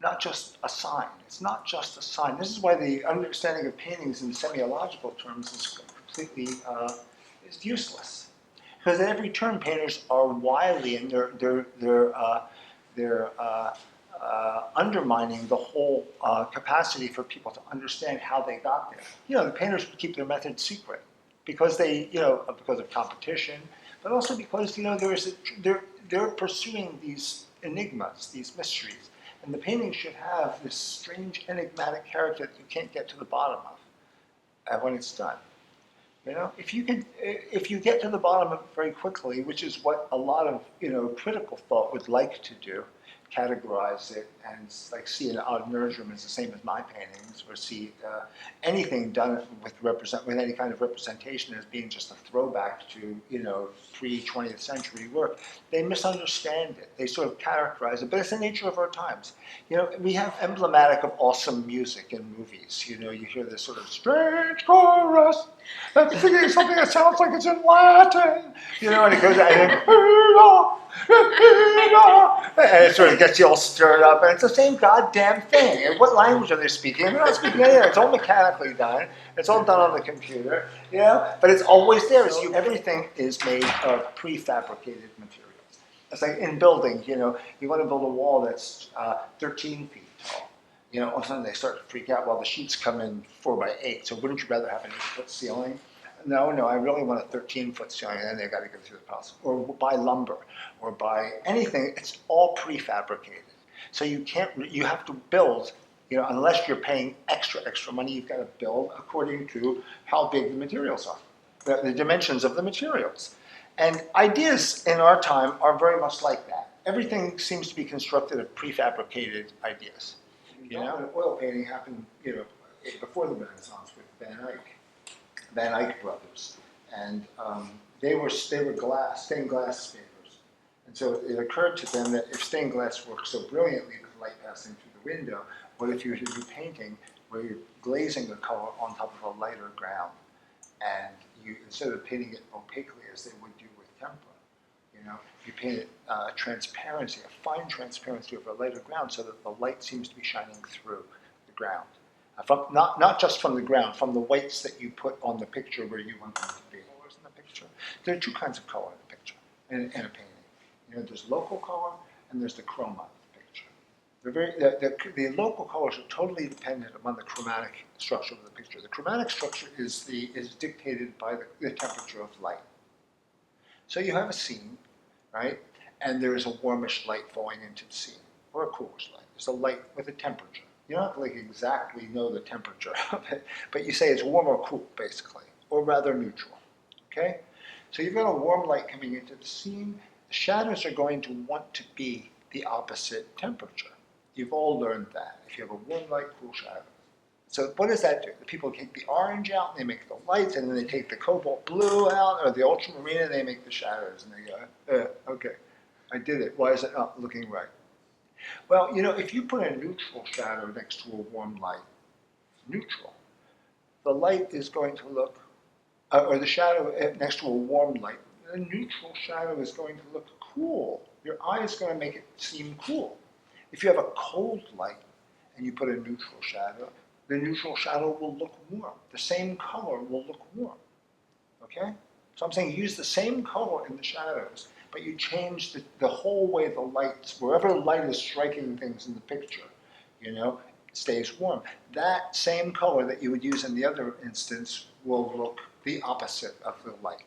not just a sign. It's not just a sign. This is why the understanding of paintings in semiological terms is completely is useless. Because at every turn, painters are wily, and they're undermining the whole capacity for people to understand how they got there. The painters would keep their method secret because because of competition, but also because they're pursuing these enigmas, these mysteries, and the painting should have this strange enigmatic character that you can't get to the bottom of when it's done. If you get to the bottom of it very quickly, which is what a lot of critical thought would like to do, categorize it and see an ad mergem as the same as my paintings, or see anything done with any kind of representation as being just a throwback to pre-20th century work. They misunderstand it. They sort of characterize it, but it's the nature of our times. We have emblematic of awesome music in movies. You hear this sort of strange chorus that's singing something that sounds like it's in Latin. And it goes and it sort of gets you all stirred up, and it's the same goddamn thing. And what language are they speaking? They're not speaking anything. It's all mechanically done. It's all done on the computer, but it's always there. Everything is made of prefabricated materials. It's like in building, you want to build a wall that's 13 feet tall. All of a sudden they start to freak out. Well, the sheets come in 4 by 8, so wouldn't you rather have an 8-foot ceiling? No, I really want a 13-foot ceiling, and then they've got to go through the process. Or buy lumber, or buy anything. It's all prefabricated. So you have to build, unless you're paying extra money, you've got to build according to how big the materials are, the dimensions of the materials. And ideas in our time are very much like that. Everything seems to be constructed of prefabricated ideas. Oil painting happened, before the Renaissance with Van Eyck brothers, and they were stained glass papers, And so it occurred to them that if stained glass works so brilliantly with light passing through the window, what if you were to do painting where you're glazing the color on top of a lighter ground, and you, instead of painting it opaquely as they would do with tempera, you paint it transparency, a fine transparency over a lighter ground so that the light seems to be shining through the ground. Not just from the ground, from the whites that you put on the picture where you want them to be. Colors in the picture. There are two kinds of color in the picture, in a painting. There's local color and there's the chroma of the picture. The local colors are totally dependent upon the chromatic structure of the picture. The chromatic structure is dictated by the temperature of light. So you have a scene, right? And there is a warmish light falling into the scene, or a coolish light. There's a light with a temperature. You don't have to exactly know the temperature of it, but you say it's warm or cool, basically, or rather neutral, okay? So you've got a warm light coming into the scene. The shadows are going to want to be the opposite temperature. You've all learned that. If you have a warm light, cool shadow. So what does that do? The people take the orange out, and they make the lights, and then they take the cobalt blue out, or the ultramarine, and they make the shadows. And they go, okay, I did it. Why is it not looking right? Well, if you put a neutral shadow next to a warm light, neutral, the light is going to look, or the shadow next to a warm light, the neutral shadow is going to look cool. Your eye is going to make it seem cool. If you have a cold light and you put a neutral shadow, the neutral shadow will look warm. The same color will look warm, okay? So I'm saying use the same color in the shadows, but you change the whole way the lights, wherever light is striking things in the picture, stays warm. That same color that you would use in the other instance will look the opposite of the light.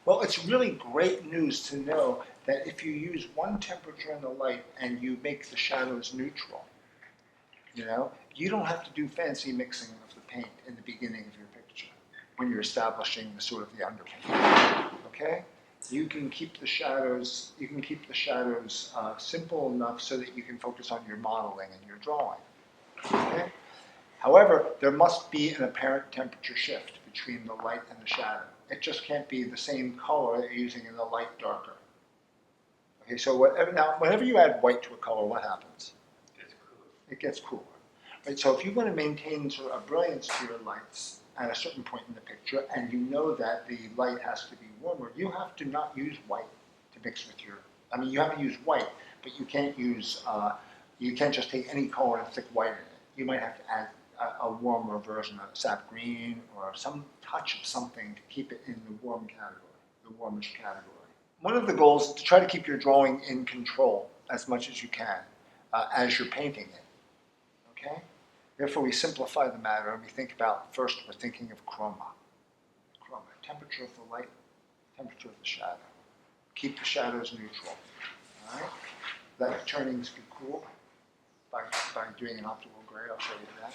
Well, it's really great news to know that if you use one temperature in the light and you make the shadows neutral, you don't have to do fancy mixing of the paint in the beginning of your picture when you're establishing the sort of the underpainting. Okay? You can keep the shadows. Simple enough so that you can focus on your modeling and your drawing. Okay? However, there must be an apparent temperature shift between the light and the shadow. It just can't be the same color that you're using in the light darker. Okay, so whenever you add white to a color, what happens? It gets cooler. Right, so if you want to maintain sort of a brilliance to your lights at a certain point in the picture, and you know that the light has to be warmer, you have to not use white to mix with your. You have to use white, but you can't use. You can't just take any color and stick white in it. You might have to add a warmer version of sap green or some touch of something to keep it in the warm category, the warmish category. One of the goals is to try to keep your drawing in control as much as you can as you're painting it. Okay? Therefore, we simplify the matter and we think about, first, we're thinking of chroma. Chroma, temperature of the light, temperature of the shadow. Keep the shadows neutral. All right? Let turnings be cool by doing an optical gray. I'll show you that.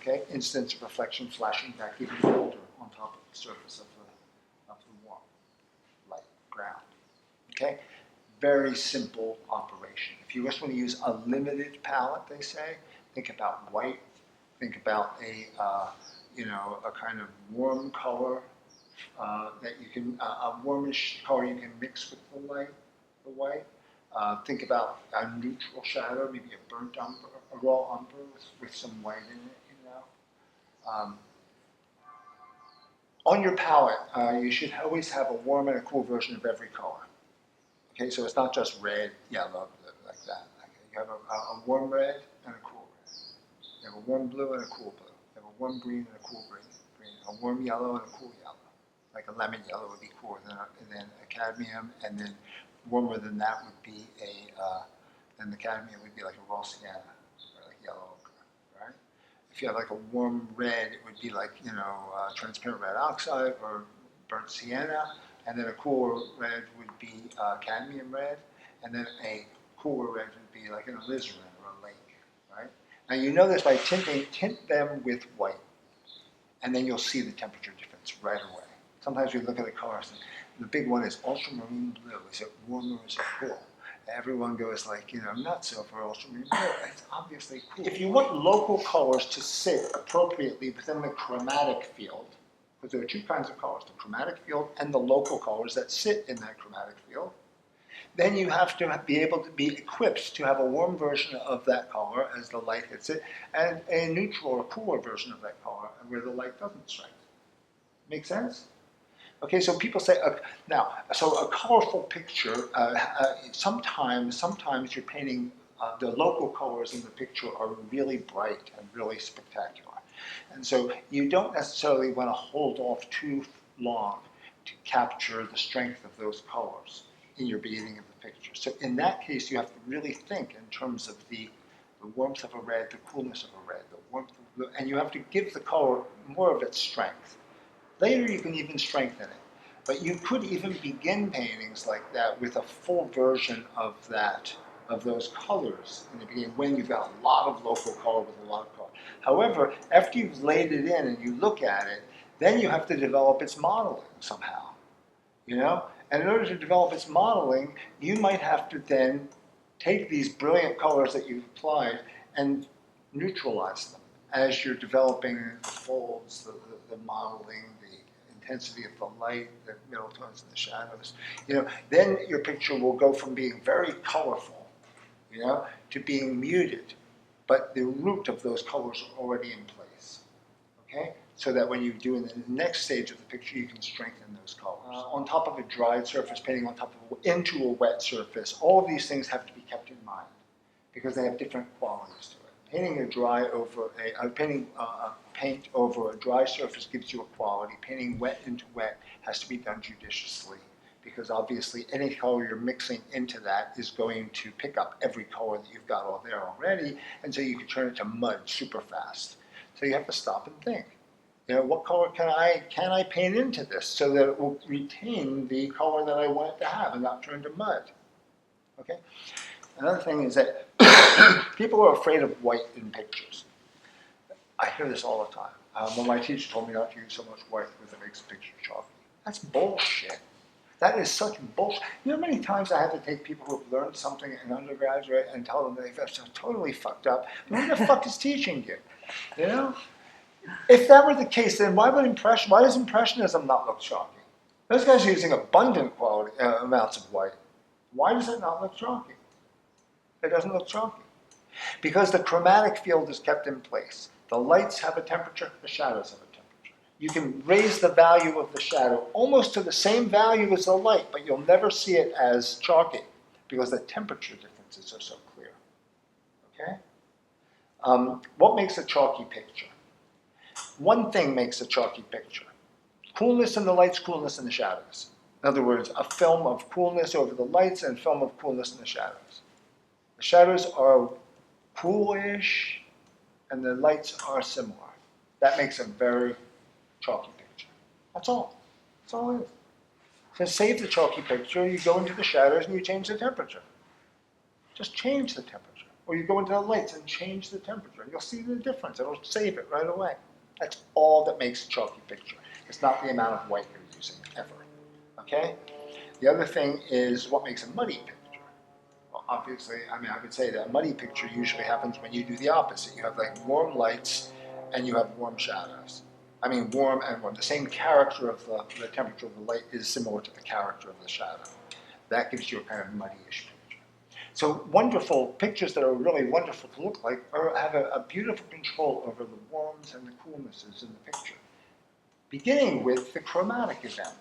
Okay? Instance of reflection flashing back even bolder on top of the surface of the warm light ground. Okay? Very simple operation. If you just want to use a limited palette, they say, think about white. Think about a kind of warm color that you can a warmish color you can mix with the white. Think about a neutral shadow, maybe a burnt umber, a raw umber with some white in it. On your palette, you should always have a warm and a cool version of every color. Okay, so it's not just red, yellow, like that. You have a warm red and a cool red. You have a warm blue and a cool blue. You have a warm green and a cool green. A warm yellow and a cool yellow. Like a lemon yellow would be cooler than a cadmium, and then warmer than that would be then the cadmium would be like a raw sienna, or like yellow ochre, right? If you have like a warm red, it would be like, transparent red oxide or burnt sienna. And then a cooler red would be cadmium red, and then a cooler red would be like an alizarin or a lake, right? Now you know this by tinting, tint them with white, and then you'll see the temperature difference right away. Sometimes we look at the colors, and the big one is ultramarine blue. Is it warm or is it cool? Everyone goes like, not so for ultramarine blue. It's obviously cool. If you want local colors to sit appropriately within the chromatic field, because there are two kinds of colors, the chromatic field and the local colors that sit in that chromatic field, then you have to be able to be equipped to have a warm version of that color as the light hits it, and a neutral or cooler version of that color where the light doesn't strike. Make sense? Okay, so people say, so a colorful picture, sometimes you're painting, the local colors in the picture are really bright and really spectacular. And so you don't necessarily want to hold off too long to capture the strength of those colors in your beginning of the picture. So in that case, you have to really think in terms of the warmth of a red, the coolness of a red, the warmth of the, and you have to give the color more of its strength. Later you can even strengthen it. But you could even begin paintings like that with a full version of those colors in the beginning when you've got a lot of local color with a lot of color. However, after you've laid it in and you look at it, then you have to develop its modeling somehow, you know? And in order to develop its modeling, you might have to then take these brilliant colors that you've applied and neutralize them as you're developing the folds, the modeling, the intensity of the light, the middle tones and the shadows. You know, then your picture will go from being very colorful, you know, to being muted, but the root of those colors are already in place, okay? So that when you do in the next stage of the picture, you can strengthen those colors. On top of a dried surface, painting on top of into a wet surface, all of these things have to be kept in mind because they have different qualities to it. Painting paint over a dry surface gives you a quality. Painting wet into wet has to be done judiciously because obviously any color you're mixing into that is going to pick up every color that you've got all there already, and so you can turn it to mud super fast. So you have to stop and think. You know, what color can I paint into this so that it will retain the color that I want it to have and not turn to mud? Okay. Another thing is that people are afraid of white in pictures. I hear this all the time. When my teacher told me not to use so much white because it makes the picture chalky. That's bullshit. That is such bullshit. You know how many times I have to take people who've learned something in undergraduate and tell them they've totally fucked up. Who the fuck is teaching you? You know? If that were the case, then why does Impressionism not look chalky? Those guys are using abundant amounts of white. Why does it not look chalky? It doesn't look chalky. Because the chromatic field is kept in place. The lights have a temperature, the shadows have a temperature. You can raise the value of the shadow almost to the same value as the light, but you'll never see it as chalky because the temperature differences are so clear. Okay? What makes a chalky picture? One thing makes a chalky picture. Coolness in the lights, coolness in the shadows. In other words, a film of coolness over the lights and a film of coolness in the shadows. The shadows are coolish and the lights are similar. That makes a very chalky picture. That's all. That's all it is. To save the chalky picture, you go into the shadows and you change the temperature. Just change the temperature. Or you go into the lights and change the temperature. You'll see the difference. It'll save it right away. That's all that makes a chalky picture. It's not the amount of white you're using, ever. Okay? The other thing is what makes a muddy picture. Well, obviously, I would say that a muddy picture usually happens when you do the opposite. You have like warm lights and you have warm shadows. I mean, warm and warm. The same character of the temperature of the light is similar to the character of the shadow. That gives you a kind of muddy-ish picture. So wonderful pictures that are really wonderful to look like have a beautiful control over the warms and the coolnesses in the picture, beginning with the chromatic event,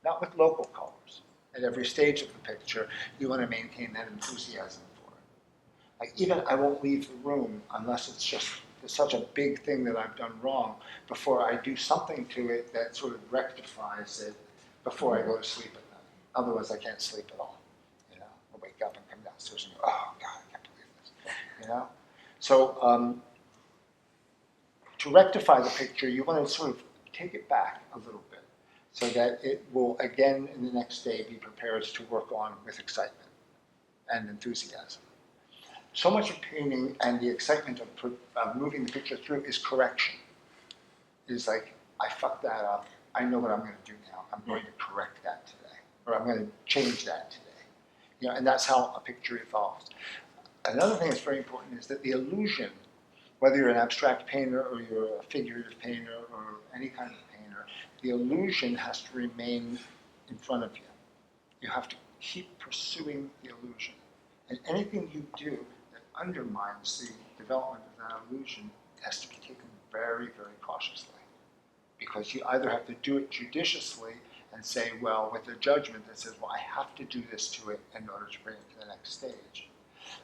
not with local colors. At every stage of the picture, you want to maintain that enthusiasm for it. Like even I won't leave the room unless it's just such a big thing that I've done wrong before I do something to it that sort of rectifies it before I go to sleep at night. Otherwise, I can't sleep at all. I'll wake up and come downstairs and go, oh God, I can't believe this. So to rectify the picture, you want to sort of take it back a little bit so that it will again in the next day be prepared to work on with excitement and enthusiasm. So much of painting and the excitement of moving the picture through is correction. It's like, I fucked that up. I know what I'm going to do now. I'm going to correct that today. Or I'm going to change that today. And that's how a picture evolves. Another thing that's very important is that the illusion, whether you're an abstract painter or you're a figurative painter or any kind of painter, the illusion has to remain in front of you. You have to keep pursuing the illusion. And anything you do that undermines the development of that illusion has to be taken very, very cautiously. Because you either have to do it judiciously and say, well, with a judgment that says, well, I have to do this to it in order to bring it to the next stage.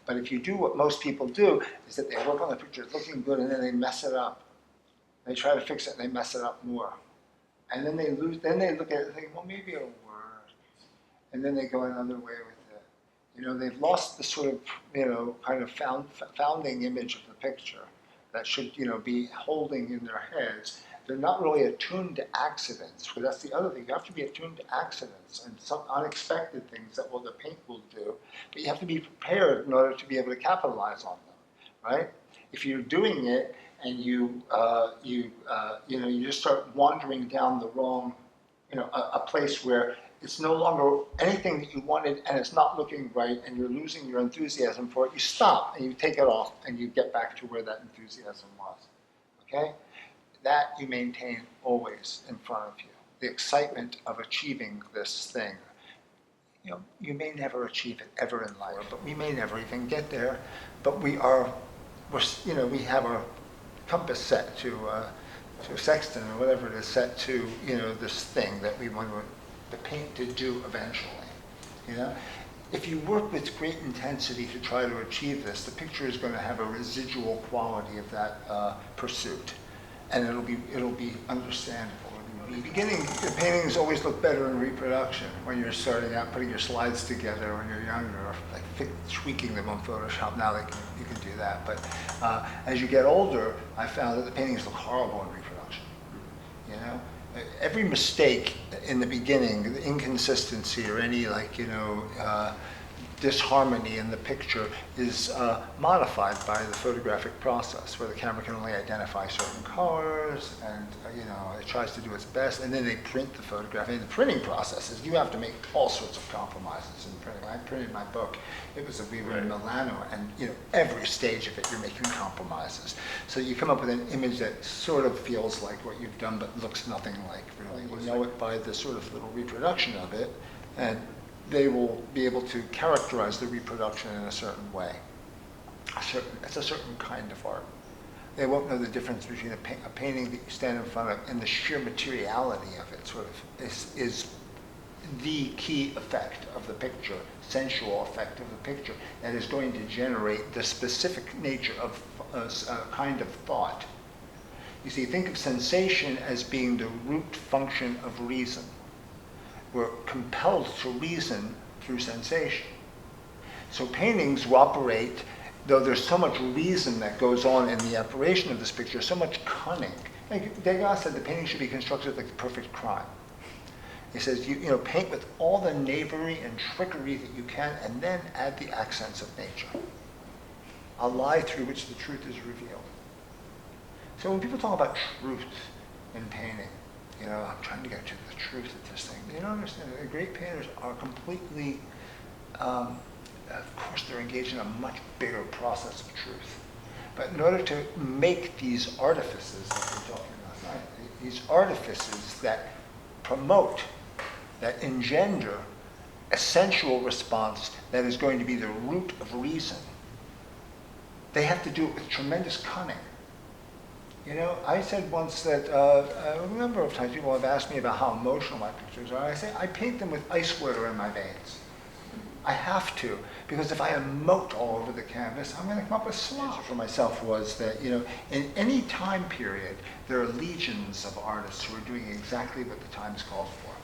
But if you do what most people do, is that they work on the picture, it's looking good, and then they mess it up. They try to fix it, and they mess it up more. And then they lose. Then they look at it and think, well, maybe it'll work. And then they go another way with it. You know, they've lost the sort of, kind of founding image of the picture that should, be holding in their heads. They're not really attuned to accidents, because that's the other thing. You have to be attuned to accidents and some unexpected things that the paint will do, but you have to be prepared in order to be able to capitalize on them, right? If you're doing it and you just start wandering down the wrong, a place where it's no longer anything that you wanted and it's not looking right and you're losing your enthusiasm for it, you stop and you take it off and you get back to where that enthusiasm was, okay? That you maintain always in front of you. The excitement of achieving this thing. You may never achieve it ever in life, but we may never even get there. But we have our compass set to a sextant or whatever it is set to, this thing that we want the paint to do eventually. If you work with great intensity to try to achieve this, the picture is going to have a residual quality of that pursuit. And it'll be understandable. In the beginning, the paintings always look better in reproduction when you're starting out putting your slides together when you're younger, or like tweaking them on Photoshop. Now you can do that. But as you get older, I found that the paintings look horrible in reproduction. Every mistake in the beginning, the inconsistency or any disharmony in the picture is modified by the photographic process, where the camera can only identify certain colors, and it tries to do its best, and then they print the photograph. And the printing process is you have to make all sorts of compromises in printing. When I printed my book, we were in Milano, and every stage of it you're making compromises. So you come up with an image that sort of feels like what you've done, but looks nothing like really. You know it by the sort of little reproduction of it, and they will be able to characterize the reproduction in a certain way. It's a certain kind of art. They won't know the difference between a painting that you stand in front of and the sheer materiality of it. Sort of is the key effect of the picture, sensual effect of the picture, that is going to generate the specific nature of a kind of thought. You see, think of sensation as being the root function of reason. We're compelled to reason through sensation. So paintings will operate, though there's so much reason that goes on in the operation of this picture, so much cunning. Like Degas said, the painting should be constructed like the perfect crime. He says, paint with all the knavery and trickery that you can, and then add the accents of nature. A lie through which the truth is revealed. So when people talk about truth in painting, I'm trying to get to the truth of this thing. They don't understand that the great painters are completely, of course, they're engaged in a much bigger process of truth. But in order to make these artifices that we're talking about, these artifices that promote, that engender a sensual response that is going to be the root of reason, they have to do it with tremendous cunning. I said once that a number of times people have asked me about how emotional my pictures are. I say I paint them with ice water in my veins. I have to, because if I emote all over the canvas, I'm going to come up with slop. For myself was that, in any time period, there are legions of artists who are doing exactly what the times calls for.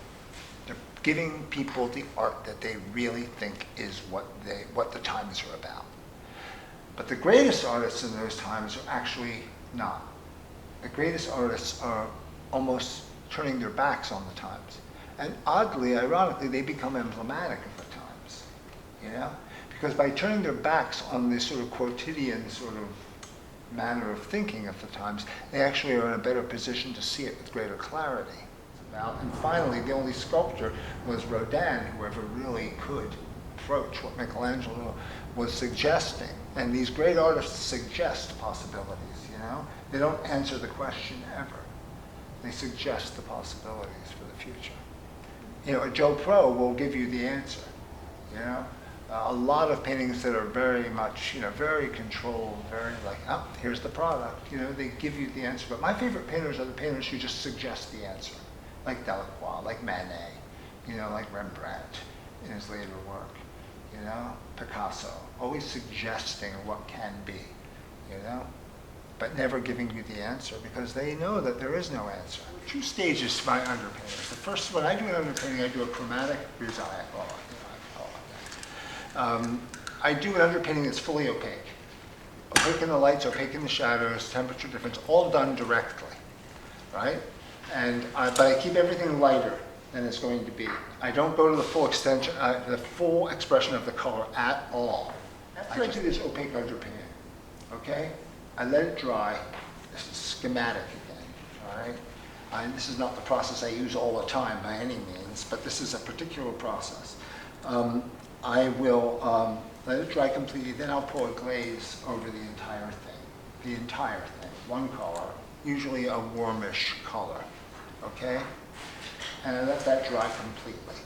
They're giving people the art that they really think is what the times are about. But the greatest artists in those times are actually not. The greatest artists are almost turning their backs on the times. And oddly, ironically, they become emblematic of the times, Because by turning their backs on this sort of quotidian sort of manner of thinking of the times, they actually are in a better position to see it with greater clarity. And finally, the only sculptor was Rodin, who ever really could approach what Michelangelo was suggesting. And these great artists suggest possibilities, They don't answer the question ever. They suggest the possibilities for the future. A Joe Pro will give you the answer. you know. A lot of paintings that are very much, very controlled, very like, oh, here's the product, they give you the answer. But my favorite painters are the painters who just suggest the answer, like Delacroix, like Manet, like Rembrandt in his later work, Picasso, always suggesting what can be, but never giving you the answer because they know that there is no answer. Two stages to my underpaintings. The first, when I do an underpainting, I do a chromatic grisaille. I do an underpainting that's fully opaque. Opaque in the lights, opaque in the shadows, temperature difference, all done directly, right? But I keep everything lighter than it's going to be. I don't go to the full extension, the full expression of the color at all. After I do this opaque underpainting, okay? I let it dry. This is schematic again, all right? This is not the process I use all the time by any means, but this is a particular process. I will let it dry completely, then I'll pour a glaze over the entire thing, one color, usually a warmish color, okay? And I let that dry completely.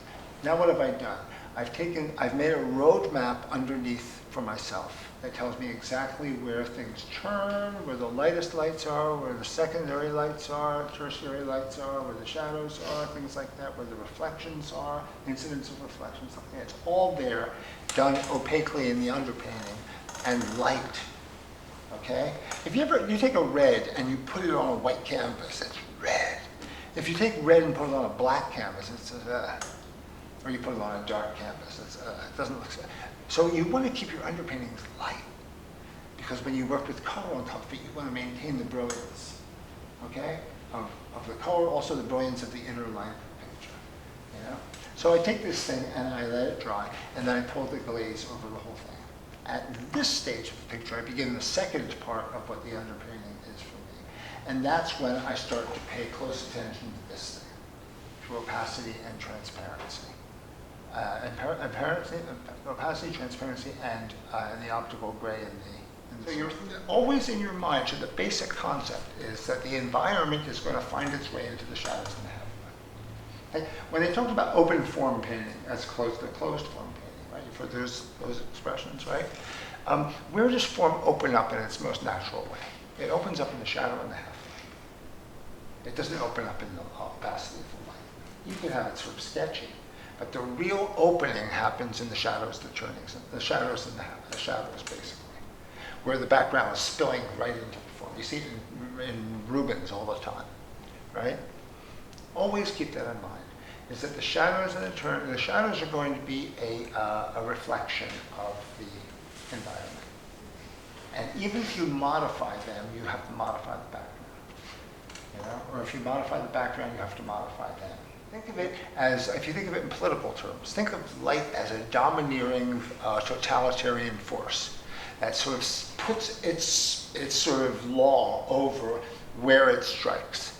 Now what have I done? I've made a roadmap underneath for myself that tells me exactly where things turn, where the lightest lights are, where the secondary lights are, tertiary lights are, where the shadows are, things like that, where the reflections are, incidents of reflections, something. It's all there, done opaquely in the underpainting and light. Okay? If you take a red and you put it on a white canvas, it's red. If you take red and put it on a black canvas, or you put it on a dark canvas, it doesn't look so. So you want to keep your underpaintings light, because when you work with color on top of it, you want to maintain the brilliance, okay, of the color, also the brilliance of the inner line of the picture, So I take this thing and I let it dry, and then I pour the glaze over the whole thing. At this stage of the picture, I begin the second part of what the underpainting is for me, and that's when I start to pay close attention to this thing, to opacity and transparency. Opacity, transparency, and the optical gray so you're always in your mind, so the basic concept is that the environment is going to find its way into the shadows and the half-light. Okay? When they talked about open form painting as the closed form painting, right? For those expressions, right? Where does form open up in its most natural way? It opens up in the shadow and the half-light. It doesn't open up in the opacity of the light. You can have it sort of sketchy. But the real opening happens in the shadows, the shadows and the shadows, basically, where the background is spilling right into the form. You see it in Rubens all the time, right? Always keep that in mind, is that the shadows and the shadows are going to be a reflection of the environment. And even if you modify them, you have to modify the background, Or if you modify the background, you have to modify them. Think of it as, if you think of it in political terms, think of light as a domineering totalitarian force that sort of puts its sort of law over where it strikes.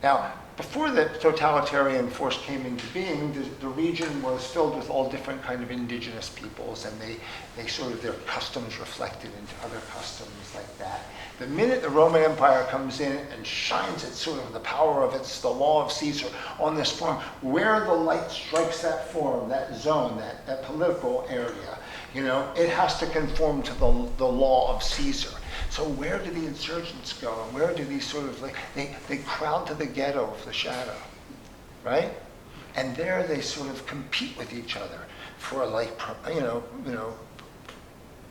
Now, before the totalitarian force came into being, the region was filled with all different kind of indigenous peoples, and they sort of, their customs reflected into other customs like that. The minute the Roman Empire comes in and shines its sort of the power of the law of Caesar on this form, where the light strikes that form, that zone, that political area, it has to conform to the law of Caesar. So where do the insurgents go? And where do these sort of, they crowd to the ghetto of the shadow, right? And there they sort of compete with each other for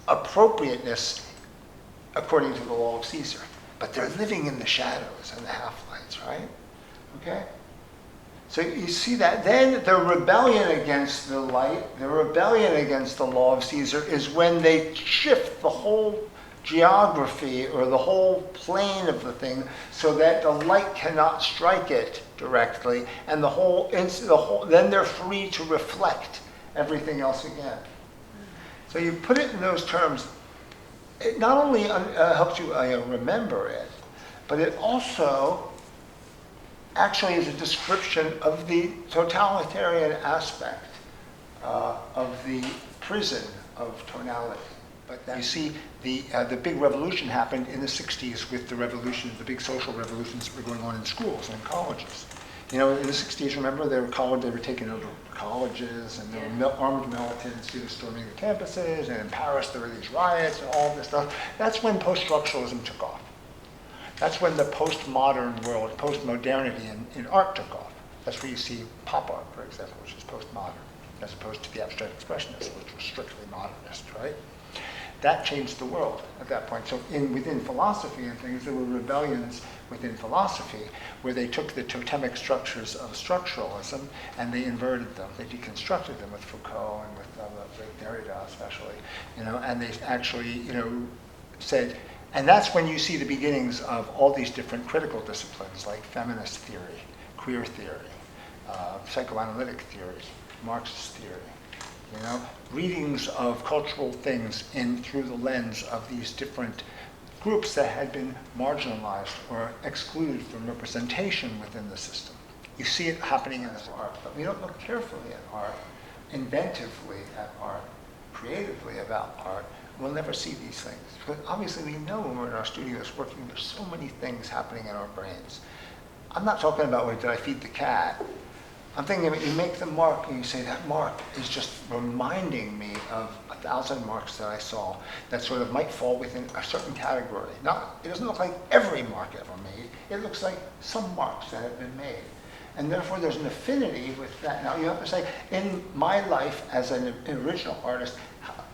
appropriateness according to the law of Caesar. But they're living in the shadows and the half-lights, right? Okay? So you see that. Then the rebellion against the light, the rebellion against the law of Caesar is when they shift the whole geography or the whole plane of the thing so that the light cannot strike it directly, and then they're free to reflect everything else again. So you put it in those terms, it not only helps you remember it, but it also actually is a description of the totalitarian aspect of the prison of tonality. But you see, the big revolution happened in the 60s with the big social revolutions that were going on in schools and colleges. You know, in the 60s, remember, they were taking over colleges, and there were armed militants who were storming the campuses, and in Paris there were these riots and all this stuff. That's when post-structuralism took off. That's when the postmodern world, post-modernity in art took off. That's where you see pop art, for example, which is postmodern, as opposed to the abstract expressionists, which was strictly modernist, right? That changed the world at that point. So within philosophy and things, there were rebellions within philosophy where they took the totemic structures of structuralism and they inverted them. They deconstructed them with Foucault and with Derrida especially, you know, and they actually, you know, said, and that's when you see the beginnings of all these different critical disciplines like feminist theory, queer theory, psychoanalytic theories, Marxist theory, you know, readings of cultural things through the lens of these different groups that had been marginalized or excluded from representation within the system. You see it happening in this art, but we don't look carefully at art, inventively at art, creatively about art. We'll never see these things. But obviously we know when we're in our studios working, there's so many things happening in our brains. I'm not talking about, did I feed the cat? I'm thinking you make the mark and you say, that mark is just reminding me of 1,000 marks that I saw that sort of might fall within a certain category. It doesn't look like every mark ever made. It looks like some marks that have been made. And therefore there's an affinity with that. Now you have to say, in my life as an original artist,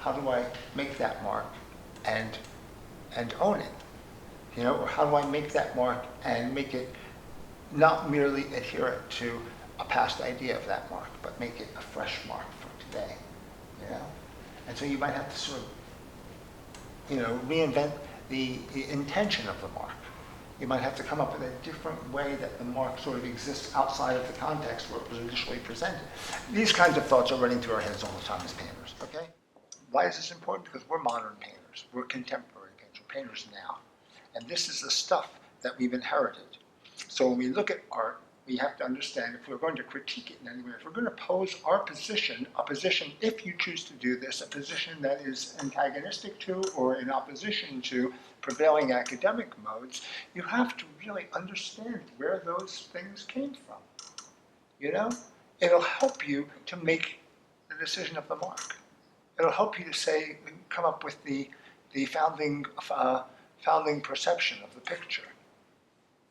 how do I make that mark and own it? You know, or how do I make that mark and make it not merely adherent to a past idea of that mark, but make it a fresh mark for today, you know? And so you might have to sort of, you know, reinvent the intention of the mark. You might have to come up with a different way that the mark sort of exists outside of the context where it was initially presented. These kinds of thoughts are running through our heads all the time as painters, okay? Why is this important? Because we're modern painters. We're contemporary painters. We're painters now. And this is the stuff that we've inherited. So when we look at art, we have to understand if we're going to critique it in any way, if we're going to pose our position, a position, if you choose to do this, a position that is antagonistic to or in opposition to prevailing academic modes, you have to really understand where those things came from. You know? It'll help you to make the decision of the mark. It'll help you to say, come up with the founding perception of the picture.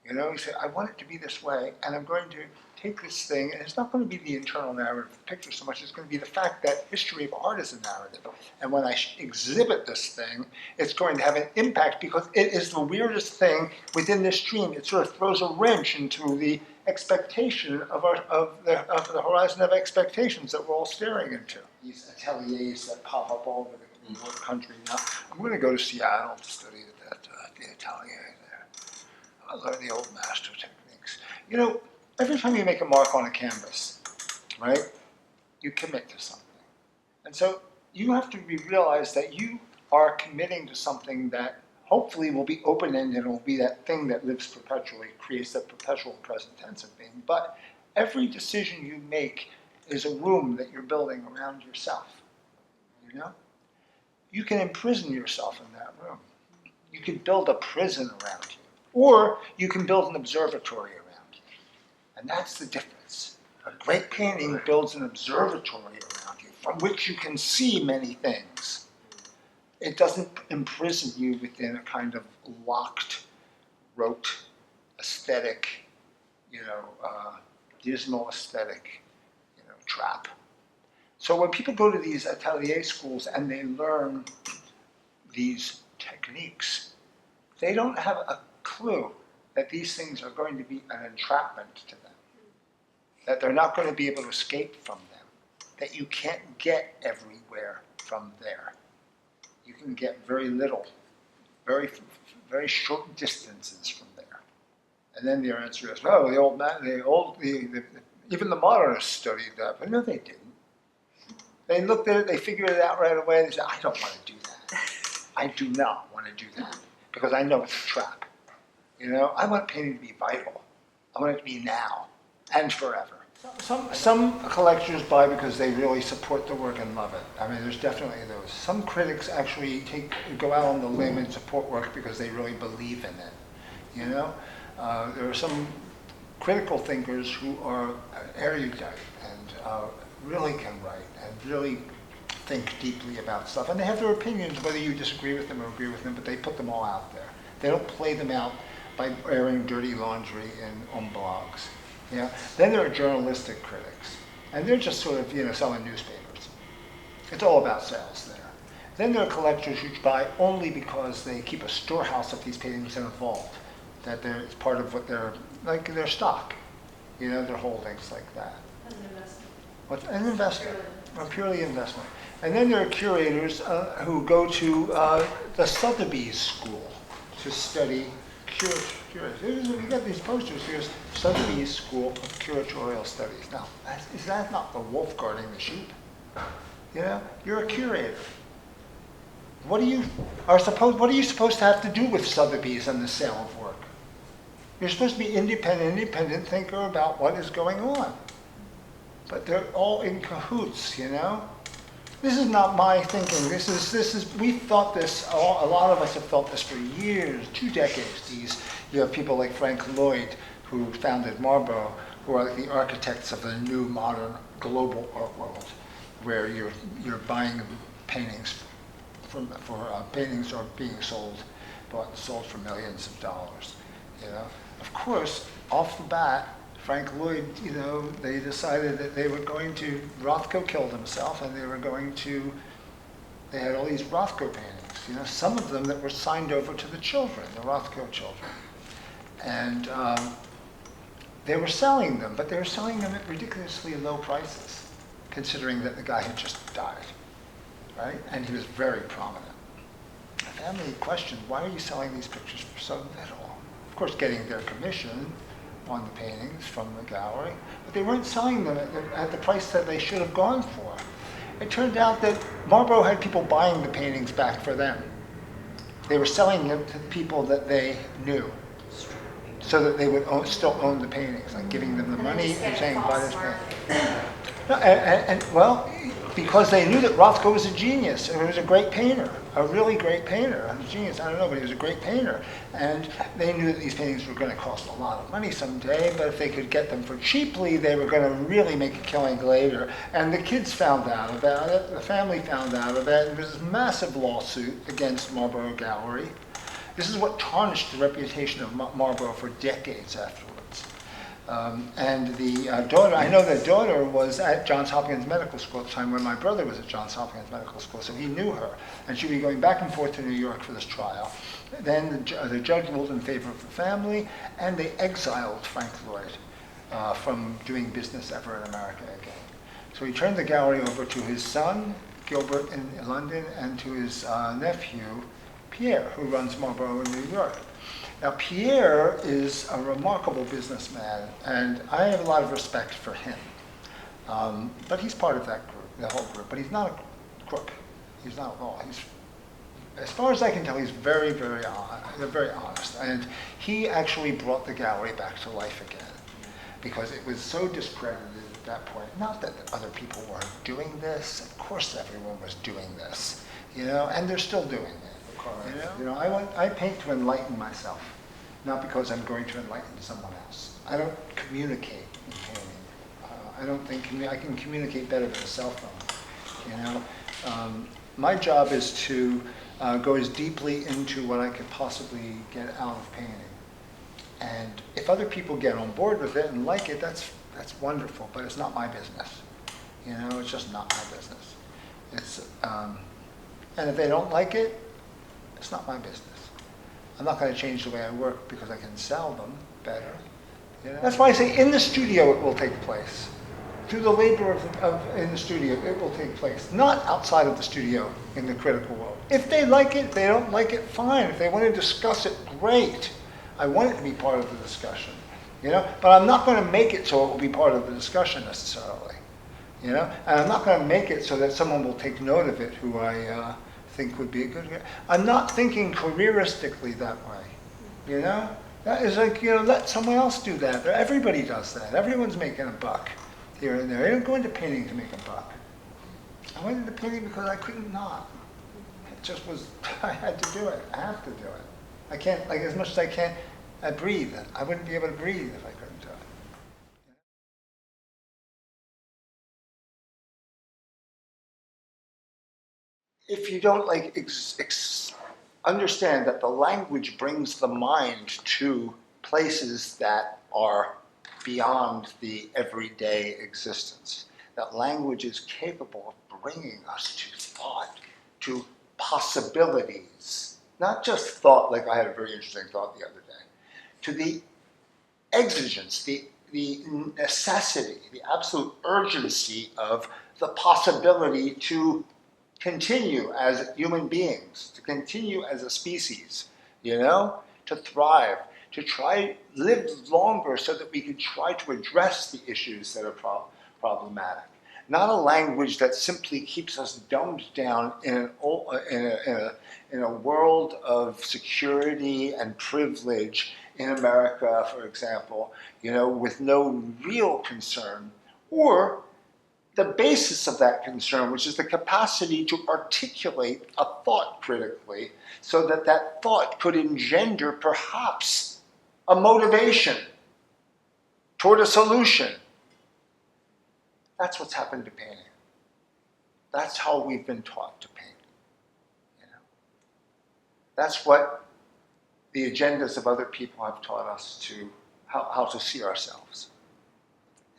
You know, you say, I want it to be this way, and I'm going to take this thing, and it's not going to be the internal narrative of the picture so much, it's going to be the fact that history of art is a narrative. And when I exhibit this thing, it's going to have an impact because it is the weirdest thing within this stream. It sort of throws a wrench into the expectation of the horizon of expectations that we're all staring into. These ateliers that pop up all over the country now. I'm going to go to Seattle to study the atelier there. I learn the old master techniques. You know, every time you make a mark on a canvas, right, you commit to something. And so you have to realize that you are committing to something that hopefully will be open-ended and will be that thing that lives perpetually, creates that perpetual present tense of being. But every decision you make is a room that you're building around yourself, you know? You can imprison yourself in that room. You can build a prison around you. Or you can build an observatory around you. And that's the difference. A great painting builds an observatory around you from which you can see many things. It doesn't imprison you within a kind of locked, rote, aesthetic, you know, dismal aesthetic, you know, trap. So when people go to these atelier schools and they learn these techniques, they don't have a clue that these things are going to be an entrapment to them, that they're not going to be able to escape from them, that you can't get everywhere from there. You can get very little, very short distances from there. And then the answer is, no, even the modernists studied that, but no, they didn't. They looked at it, they figured it out right away, they said, I don't want to do that. I do not want to do that, because I know it's a trap. You know, I want painting to be vital. I want it to be now and forever. Some collectors buy because they really support the work and love it. I mean, there's definitely those. Some critics actually go out on the limb and support work because they really believe in it. You know, there are some critical thinkers who are erudite and really can write and really think deeply about stuff. And they have their opinions, whether you disagree with them or agree with them, but they put them all out there. They don't play them out by airing dirty laundry on blogs. Then there are journalistic critics, and they're just sort of selling newspapers. It's all about sales there. Then there are collectors who buy only because they keep a storehouse of these paintings in a vault, that it's part of what like their stock, their holdings like that. An investment. What's an investment? Or purely investment. And then there are curators who go to the Sotheby's school to study curators. We got these posters. Here's Sotheby's School of Curatorial Studies. Now, is that not the wolf guarding the sheep? You're a curator. What are you supposed to have to do with Sotheby's and the sale of work? You're supposed to be independent thinker about what is going on. But they're all in cahoots, This is not my thinking. We've thought this, a lot of us have thought this for years, 2 decades. You have people like Frank Lloyd, who founded Marlborough, who are like the architects of the new modern global art world, where you're buying paintings paintings are being bought and sold for millions of dollars. Of course, off the bat, Frank Lloyd, they decided that they were going to, Rothko killed himself, and they had all these Rothko paintings, some of them that were signed over to the children, the Rothko children. And they were selling them, but they were selling them at ridiculously low prices, considering that the guy had just died, right? And he was very prominent. The family questioned, why are you selling these pictures for so little? Of course, getting their commission on the paintings from the gallery, but they weren't selling them at the price that they should have gone for. It turned out that Marlborough had people buying the paintings back for them. They were selling them to people that they knew, so that they would still own the paintings, like giving them the money and saying, buy this painting. No, because they knew that Rothko was a genius, and he was a great painter, a really great painter. A genius, I don't know, but he was a great painter. And they knew that these paintings were going to cost a lot of money someday, but if they could get them for cheaply, they were going to really make a killing later. And the kids found out about it, the family found out about it, and there was this massive lawsuit against Marlborough Gallery. This is what tarnished the reputation of Marlborough for decades afterwards. And the daughter, I know the daughter was at Johns Hopkins Medical School at the time when my brother was at Johns Hopkins Medical School, so he knew her. And she'd be going back and forth to New York for this trial. Then the judge ruled in favor of the family, and they exiled Frank Lloyd from doing business ever in America again. So he turned the gallery over to his son, Gilbert, in London, and to his nephew, Pierre, who runs Marlborough in New York. Now, Pierre is a remarkable businessman, and I have a lot of respect for him. But he's part of that group, the whole group. But he's not a crook. He's not at all. As far as I can tell, he's very, very honest. And he actually brought the gallery back to life again, because it was so discredited at that point. Not that other people weren't doing this. Of course, everyone was doing this, and they're still doing it. I paint to enlighten myself, not because I'm going to enlighten someone else. I don't communicate in painting. I don't think I can communicate better with a cell phone. My job is to go as deeply into what I could possibly get out of painting. And if other people get on board with it and like it, that's wonderful. But it's not my business. It's just not my business. It's and if they don't like it, it's not my business. I'm not going to change the way I work because I can sell them better. That's why I say in the studio it will take place. Through the labor in the studio, it will take place. Not outside of the studio in the critical world. If they like it, if they don't like it, fine. If they want to discuss it, great. I want it to be part of the discussion. But I'm not going to make it so it will be part of the discussion necessarily. And I'm not going to make it so that someone will take note of it who I think would be a good guy. I'm not thinking careeristically that way, That is like, let someone else do that. Everybody does that. Everyone's making a buck here and there. I didn't go into painting to make a buck. I went into painting because I couldn't not. It just was, I had to do it. I have to do it. I can't, as much as I can, I breathe. I wouldn't be able to breathe if I couldn't do it. if you don't like understand that the language brings the mind to places that are beyond the everyday existence, that language is capable of bringing us to thought, to possibilities, not just thought, like I had a very interesting thought the other day, to the exigence, the necessity, the absolute urgency of the possibility to continue as human beings, to continue as a species, to thrive, to try live longer so that we can try to address the issues that are problematic. Not a language that simply keeps us dumbed down in a world of security and privilege in America, for example, with no real concern, or the basis of that concern, which is the capacity to articulate a thought critically so that that thought could engender perhaps a motivation toward a solution. That's what's happened to painting. That's how we've been taught to paint. That's what the agendas of other people have taught us to, how to see ourselves.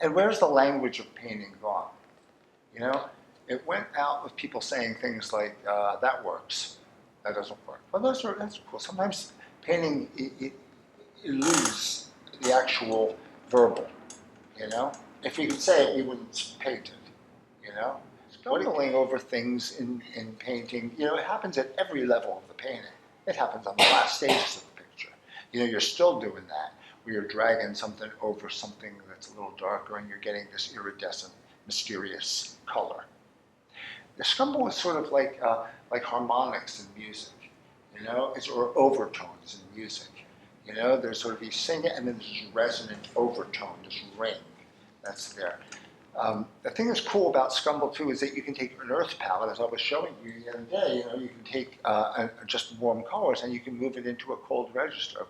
And where's the language of painting gone? It went out with people saying things like, that works, that doesn't work. Well, that's cool. Sometimes painting eludes the actual verbal, If we could say it, we wouldn't paint it, Stumbling over things in painting, it happens at every level of the painting. It happens on the last stages of the picture. You're still doing that, where you're dragging something over something that's a little darker and you're getting this iridescent, mysterious color. The stumble is sort of like harmonics in music, or overtones in music. There's sort of you sing it and then there's this resonant overtone, this ring that's there. The thing that's cool about Scumble too is that you can take an earth palette, as I was showing you the other day. You can take just warm colors and you can move it into a cool register,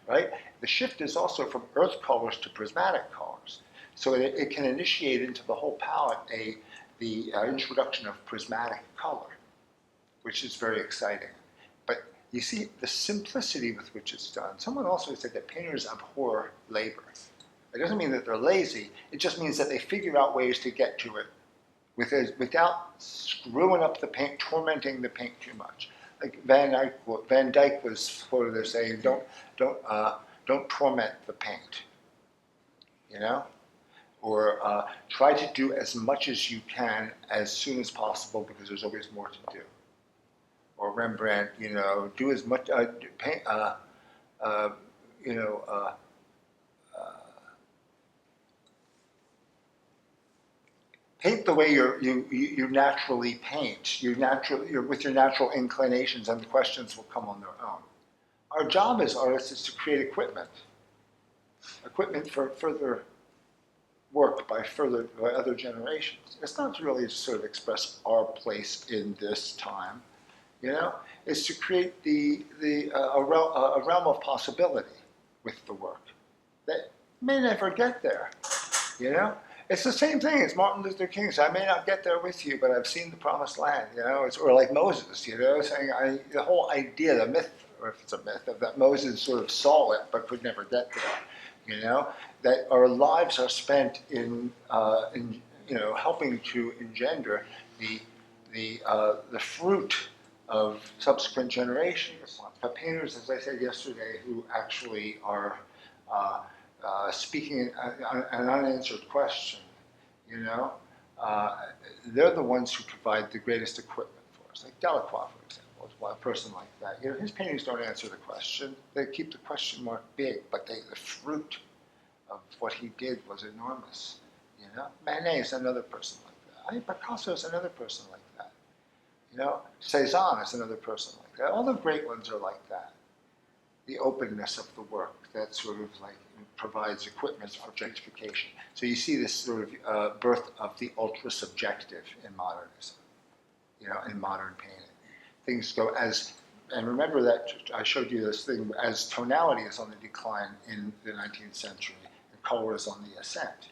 right? The shift is also from earth colors to prismatic colors, so it can initiate into the whole palette the introduction of prismatic color, which is very exciting. But you see the simplicity with which it's done. Someone also said that painters abhor labor. It doesn't mean that they're lazy. It just means that they figure out ways to get to it without screwing up the paint, tormenting the paint too much. Like Van Dyck was quoted as saying, "Don't torment the paint," or try to do as much as you can as soon as possible because there's always more to do. Or Rembrandt, do as much paint. Paint the way you naturally paint. You're with your natural inclinations, and the questions will come on their own. Our job as artists is to create equipment for further work by other generations. It's not really to sort of express our place in this time, It's to create a realm of possibility with the work that may never get there, It's the same thing as Martin Luther King said, I may not get there with you, but I've seen the promised land, or like Moses, saying the whole idea, the myth, or if it's a myth, of that Moses sort of saw it but could never get there, that our lives are spent in helping to engender the fruit of subsequent generations. But painters, as I said yesterday, who actually are speaking an unanswered question, they're the ones who provide the greatest equipment for us. Like Delacroix, for example, is a person like that. His paintings don't answer the question. They keep the question mark big, but the fruit of what he did was enormous. Manet is another person like that. Picasso is another person like that. Cezanne is another person like that. All the great ones are like that. The openness of the work that sort of like provides equipment for objectification. So you see this sort of birth of the ultra-subjective in modernism, in modern painting. Things go and remember that I showed you this thing, as tonality is on the decline in the 19th century, and color is on the ascent.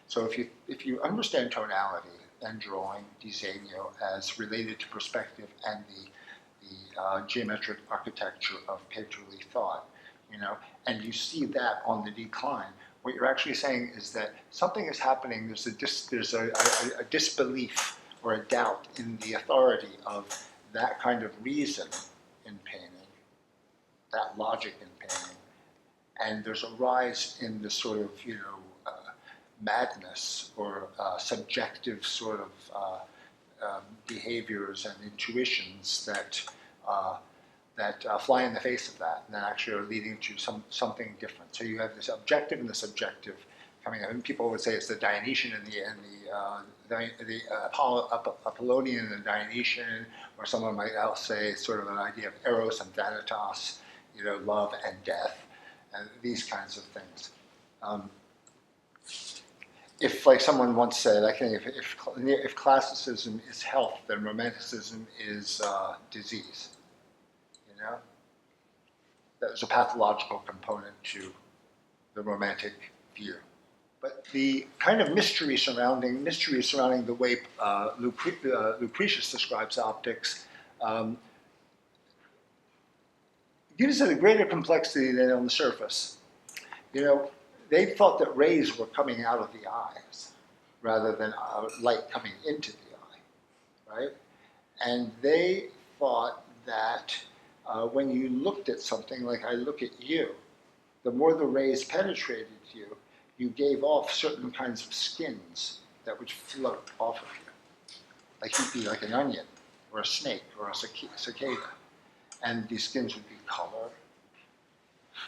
So if you understand tonality, and drawing, Desiderio, as related to perspective and the geometric architecture of painterly thought, and you see that on the decline. What you're actually saying is that something is happening, there's a disbelief or a doubt in the authority of that kind of reason in painting, that logic in painting, and there's a rise in the sort of, madness or subjective sort of behaviors and intuitions that fly in the face of that, and that actually are leading to something different. So you have this objective and the subjective coming up. And people would say it's the Dionysian and the Apollonian and the Dionysian, or someone might else say sort of an idea of eros and thanatos, love and death, and these kinds of things. If, like someone once said, I think if classicism is health, then romanticism is disease. That was a pathological component to the romantic view. But the kind of mystery surrounding the way Lucretius describes optics gives it a greater complexity than on the surface. They thought that rays were coming out of the eyes rather than light coming into the eye, right? And they thought that when you looked at something, like I look at you, the more the rays penetrated you, you gave off certain kinds of skins that would float off of you. Like you'd be like an onion, or a snake, or a cicada. And these skins would be color,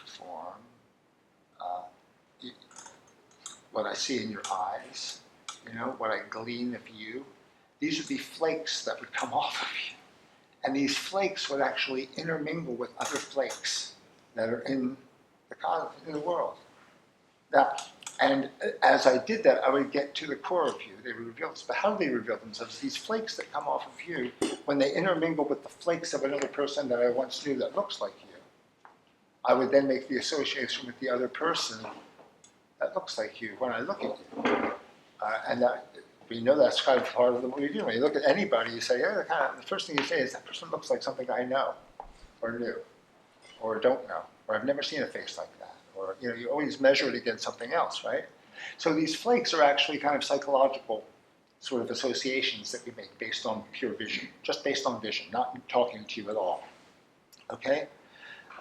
form, what I see in your eyes, what I glean of you. These would be flakes that would come off of you. And these flakes would actually intermingle with other flakes that are in the world. Now, and as I did that, I would get to the core of you. They would reveal this. But how do they reveal themselves? These flakes that come off of you, when they intermingle with the flakes of another person that I once knew that looks like you, I would then make the association with the other person that looks like you when I look at you. And we know that's kind of part of what we do. When you look at anybody, you say, the first thing you say is, that person looks like something I know, or knew, or don't know, or I've never seen a face like that. Or, you always measure it against something else, right? So these flakes are actually kind of psychological sort of associations that we make based on pure vision, just based on vision, not talking to you at all, okay?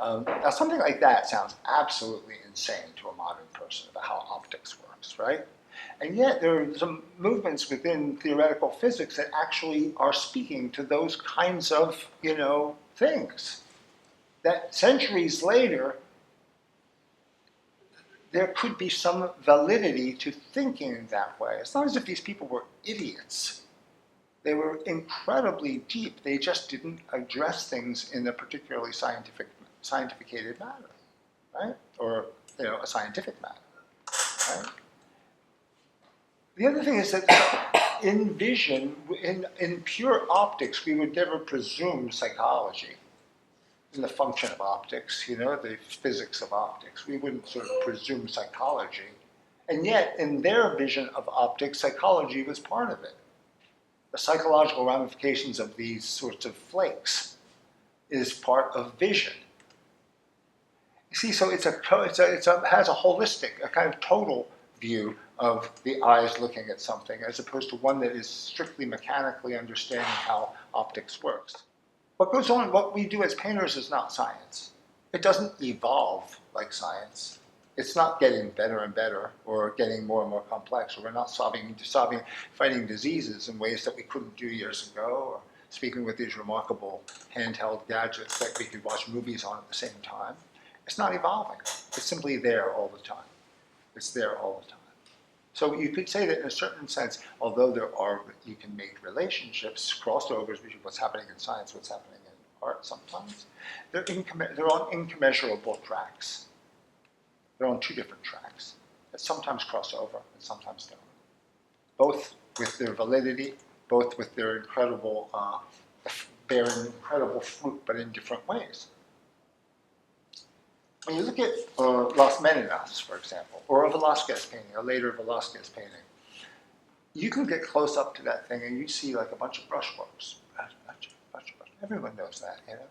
Now something like that sounds absolutely insane to a modern person about how optics works, right? And yet there are some movements within theoretical physics that actually are speaking to those kinds of, things. That centuries later, there could be some validity to thinking that way. It's not as if these people were idiots. They were incredibly deep. They just didn't address things in a particularly scientificated manner, right? Or, a scientific manner, right? The other thing is that in vision, in pure optics, we would never presume psychology in the function of optics, the physics of optics. We wouldn't sort of presume psychology. And yet, in their vision of optics, psychology was part of it. The psychological ramifications of these sorts of flakes is part of vision. You see, so it has a holistic, a kind of total view of the eyes looking at something, as opposed to one that is strictly mechanically understanding how optics works. What goes on, what we do as painters is not science. It doesn't evolve like science. It's not getting better and better, or getting more and more complex, or we're not fighting diseases in ways that we couldn't do years ago, or speaking with these remarkable handheld gadgets that we could watch movies on at the same time. It's not evolving. It's simply there all the time. It's there all the time. So you could say that in a certain sense, although you can make relationships, crossovers between what's happening in science, what's happening in art sometimes, they're on incommensurable tracks. They're on two different tracks that sometimes cross over and sometimes don't. Both with their validity, both with their incredible, bearing incredible fruit, but in different ways. When you look at Las Meninas, for example, or a Velázquez painting, a later Velázquez painting, you can get close up to that thing and you see like a bunch of brushworks. Everyone knows that, you know?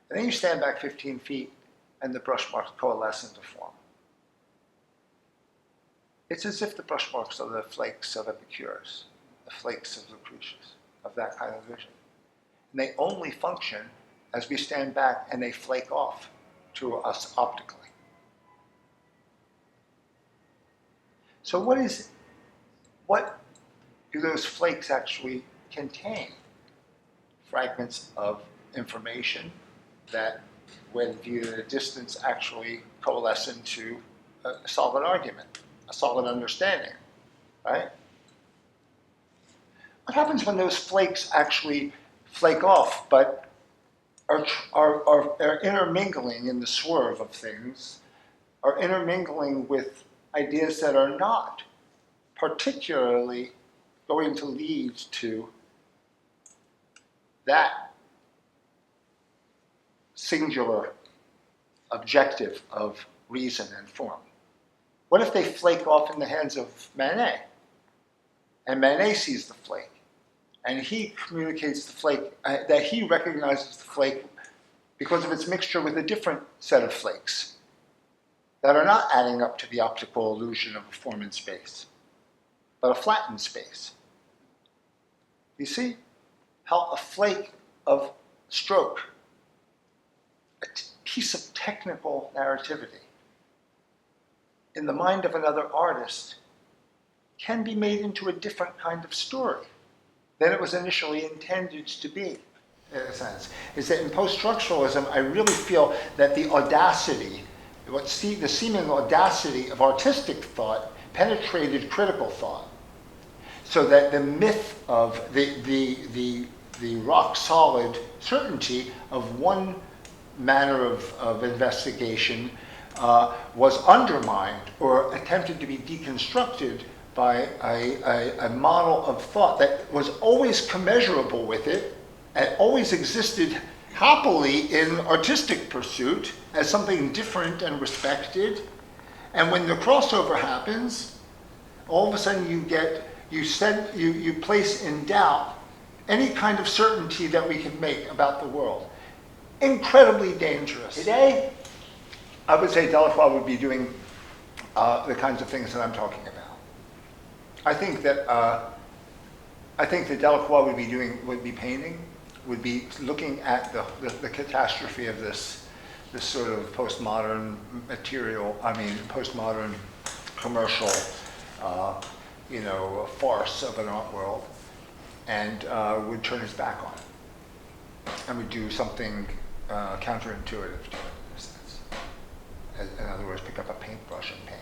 And then you stand back 15 feet and the brush marks coalesce into form. It's as if the brush marks are the flakes of Epicurus, the flakes of Lucretius, of that kind of vision. And they only function as we stand back and they flake off to us optically. So what do those flakes actually contain? Fragments of information that, when viewed at a distance, actually coalesce into a solid argument, a solid understanding, right? What happens when those flakes actually flake off, but are intermingling in the swerve of things, are intermingling with ideas that are not particularly going to lead to that singular objective of reason and form? What if they flake off in the hands of Manet? And Manet sees the flake, and he communicates the flake, that he recognizes the flake because of its mixture with a different set of flakes that are not adding up to the optical illusion of a form in space, but a flattened space. You see how a flake of stroke, a piece of technical narrativity, in the mind of another artist, can be made into a different kind of story than it was initially intended to be, in a sense. Is that in post-structuralism, I really feel that the audacity, the seeming audacity of artistic thought penetrated critical thought. So that the myth of the rock-solid certainty of one manner of investigation was undermined or attempted to be deconstructed by a model of thought that was always commensurable with it and always existed happily in artistic pursuit as something different and respected. And when the crossover happens, all of a sudden you place in doubt any kind of certainty that we can make about the world. Incredibly dangerous. Today, I would say Delacroix would be doing the kinds of things that I'm talking about. I think that Delacroix would be painting, would be looking at the catastrophe of this sort of postmodern postmodern commercial, farce of an art world, and would turn his back on it, and would do something counterintuitive to it, in a sense. In other words, pick up a paintbrush and paint.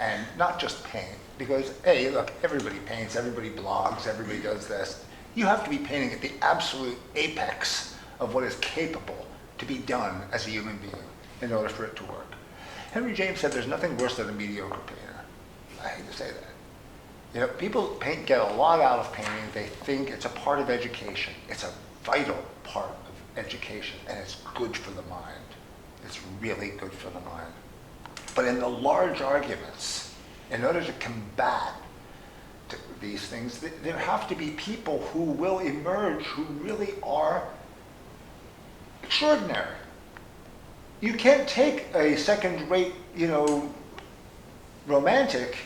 And not just paint, because, hey, look, everybody paints, everybody blogs, everybody does this. You have to be painting at the absolute apex of what is capable to be done as a human being in order for it to work. Henry James said there's nothing worse than a mediocre painter. I hate to say that. People get a lot out of painting. They think it's a part of education. It's a vital part of education, and it's good for the mind. It's really good for the mind. But in the large arguments, in order to combat these things, there have to be people who will emerge who really are extraordinary. You can't take a second-rate, romantic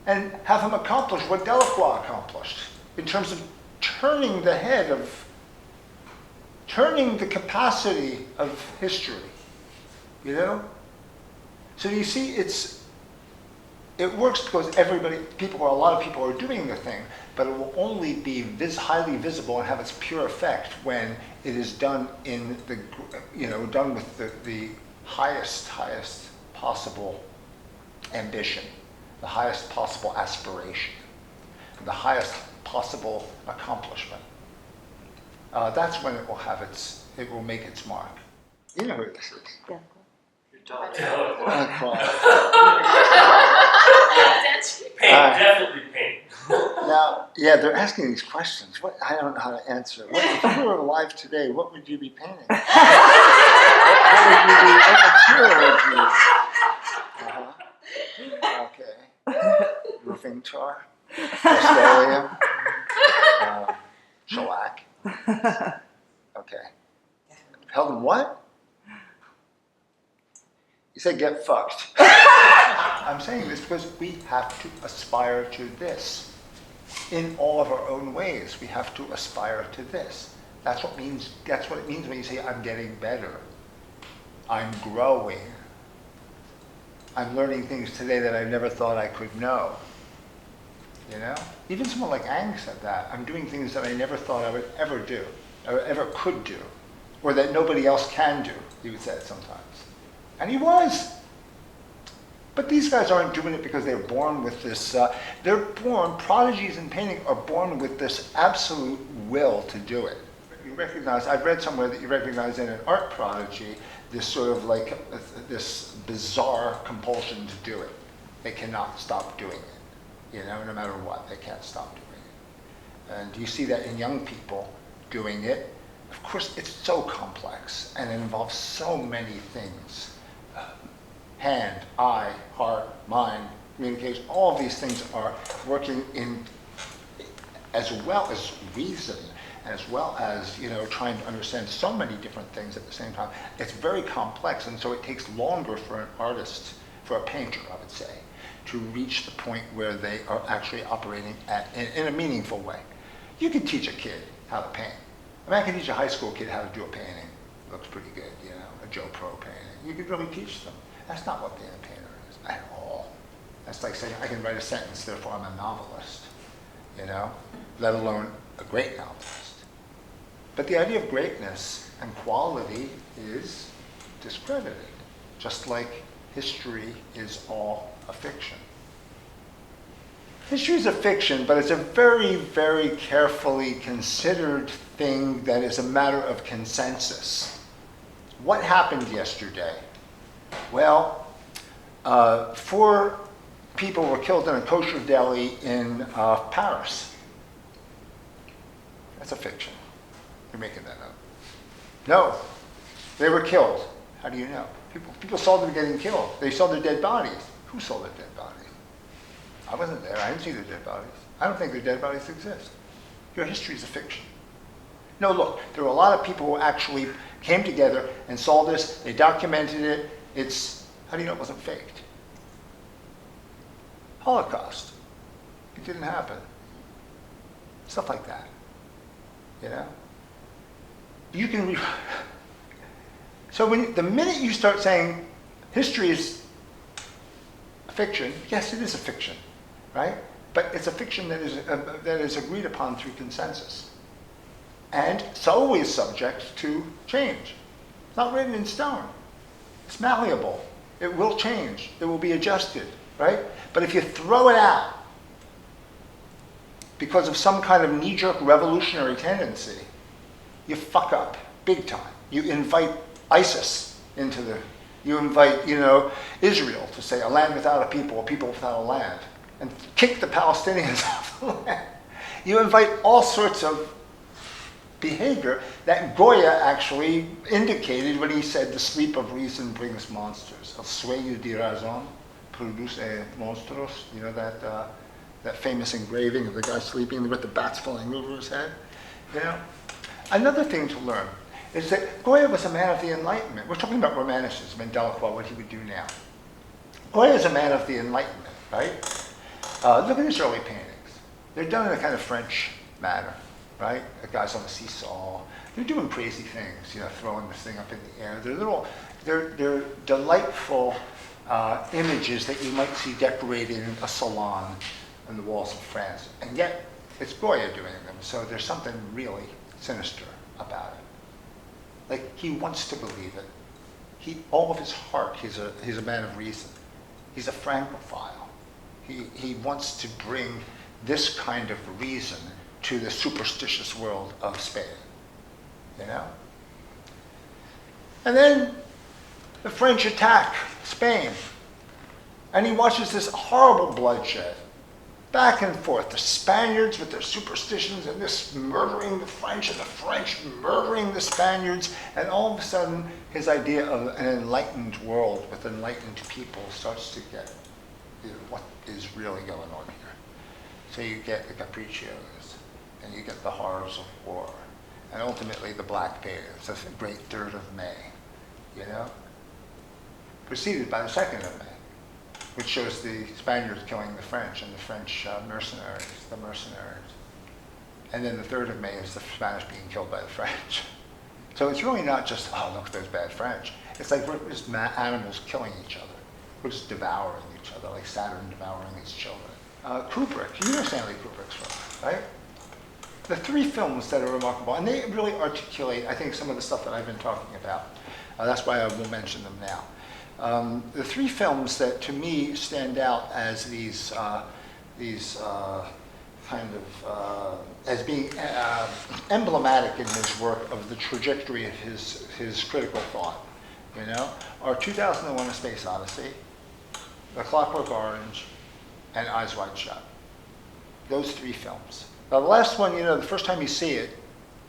and have him accomplish what Delacroix accomplished in terms of turning the capacity of history, So you see, it works because a lot of people are doing the thing, but it will only be highly visible and have its pure effect when it is done done with the highest possible ambition, the highest possible aspiration, the highest possible accomplishment. That's when it will make its mark. You know who this is? Yeah. Paint, definitely paint. Now, yeah, they're asking these questions. I don't know how to answer. If you were alive today, what would you be painting? What material would you use? Okay. Roofing tar? Australia. Shellac. Okay. Held in what? You said get fucked. I'm saying this because we have to aspire to this. In all of our own ways, we have to aspire to this. That's what it means when you say I'm getting better. I'm growing. I'm learning things today that I never thought I could know. You know? Even someone like Ang said that. I'm doing things that I never thought I would ever do, or ever could do, or that nobody else can do, he would say it sometimes. And he was. But these guys aren't doing it because they're born with this, prodigies in painting are born with this absolute will to do it. You recognize, I've read somewhere that you recognize in an art prodigy this sort of like, this bizarre compulsion to do it. They cannot stop doing it. You know, no matter what, they can't stop doing it. And you see that in young people doing it. Of course, it's so complex and it involves so many things. Hand, eye, heart, mind, communication, all of these things are working in, as well as reason, as well as, you know, trying to understand so many different things at the same time. It's very complex, and so it takes longer for an artist, for a painter, I would say, to reach the point where they are actually operating in a meaningful way. You can teach a kid how to paint. I mean, I can teach a high school kid how to do a painting. It looks pretty good, you know, a Joe Pro painting. You could really teach them. That's not what being a painter is at all. That's like saying I can write a sentence, therefore I'm a novelist, you know, let alone a great novelist. But the idea of greatness and quality is discredited, just like history is all a fiction. History is a fiction, but it's a very, very carefully considered thing that is a matter of consensus. What happened yesterday? Well, 4 people were killed in a kosher deli in Paris. That's a fiction. You're making that up. No, they were killed. How do you know? People saw them getting killed. They saw their dead bodies. Who saw their dead bodies? I wasn't there. I didn't see their dead bodies. I don't think their dead bodies exist. Your history is a fiction. No, look, there were a lot of people who actually came together and saw this. They documented it. How do you know it wasn't faked? Holocaust. It didn't happen. Stuff like that. You know? You can So the minute you start saying history is a fiction, yes, it is a fiction, right? But it's a fiction that is agreed upon through consensus. And it's always subject to change. It's not written in stone. It's malleable. It will change. It will be adjusted, right? But if you throw it out because of some kind of knee-jerk revolutionary tendency, you fuck up big time. You invite ISIS into you invite, you know, Israel to say a land without a people without a land, and kick the Palestinians off the land. You invite all sorts of behavior that Goya actually indicated when he said the sleep of reason brings monsters. El sueño de razón produce monstruos. You know that famous engraving of the guy sleeping with the bats flying over his head? You know? Another thing to learn is that Goya was a man of the Enlightenment. We're talking about Romanticism and Delacroix, what he would do now. Goya is a man of the Enlightenment, right? Look at his early paintings. They're done in a kind of French manner, right? The guys on the seesaw. They're doing crazy things, you know, throwing this thing up in the air. They're delightful images that you might see decorated in a salon on the walls of France. And yet, it's Goya doing them, so there's something really sinister about it. Like, he wants to believe it. All of his heart, he's a man of reason. He's a Francophile. He wants to bring this kind of reason to the superstitious world of Spain, you know? And then the French attack Spain, and he watches this horrible bloodshed, back and forth. The Spaniards with their superstitions and this murdering the French and the French murdering the Spaniards, and all of a sudden his idea of an enlightened world with enlightened people starts to get, you know, what is really going on here. So you get the capriccios, and you get the horrors of war, and ultimately the Black Days, the great 3rd of May, you know? Preceded by the 2nd of May, which shows the Spaniards killing the French and the French mercenaries, the mercenaries. And then the 3rd of May is the Spanish being killed by the French. So it's really not just, oh, look, there's bad French. It's like we're just animals killing each other. We're just devouring each other, like Saturn devouring its children. Kubrick, you know Stanley Kubrick's film, right? The 3 films that are remarkable, and they really articulate, I think, some of the stuff that I've been talking about. That's why I will mention them now. The 3 films that, to me, stand out as these kind of as being emblematic in his work of the trajectory of his critical thought, you know, are 2001: A Space Odyssey, The Clockwork Orange, and Eyes Wide Shut. Those 3 films. Now, the last one, you know, the first time you see it,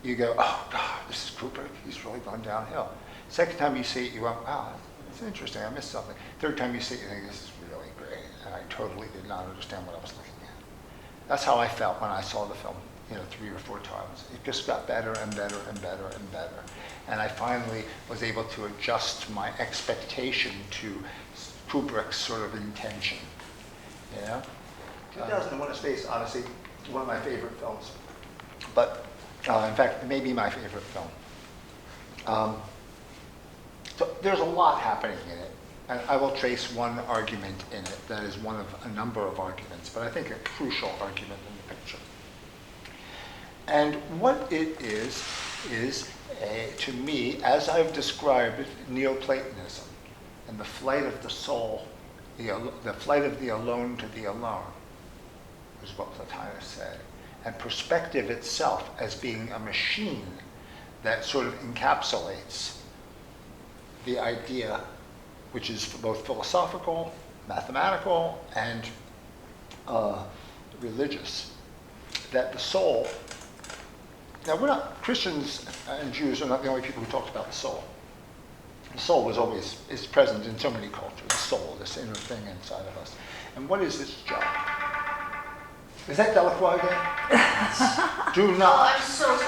you go, oh, God, this is Kubrick. He's really gone downhill. Second time you see it, you go, wow, it's interesting. I missed something. Third time you see it, you think, this is really great. And I totally did not understand what I was looking at. That's how I felt when I saw the film, you know, 3 or 4 times. It just got better and better and better and better. And I finally was able to adjust my expectation to Kubrick's sort of intention, you know? 2001: A Space Odyssey, one of my favorite films. But, in fact, maybe my favorite film. So there's a lot happening in it. And I will trace one argument in it that is one of a number of arguments, but I think a crucial argument in the picture. And what it is to me, as I've described it, Neoplatonism and the flight of the soul, the flight of the alone to the alone, is what Plotinus said. And perspective itself as being a machine that sort of encapsulates the idea, which is both philosophical, mathematical, and religious, that the soul, now we're not, Christians and Jews are not the only people who talked about the soul. The soul is present in so many cultures, the soul, this inner thing inside of us. And what is its job? Is that Delacroix again? Do not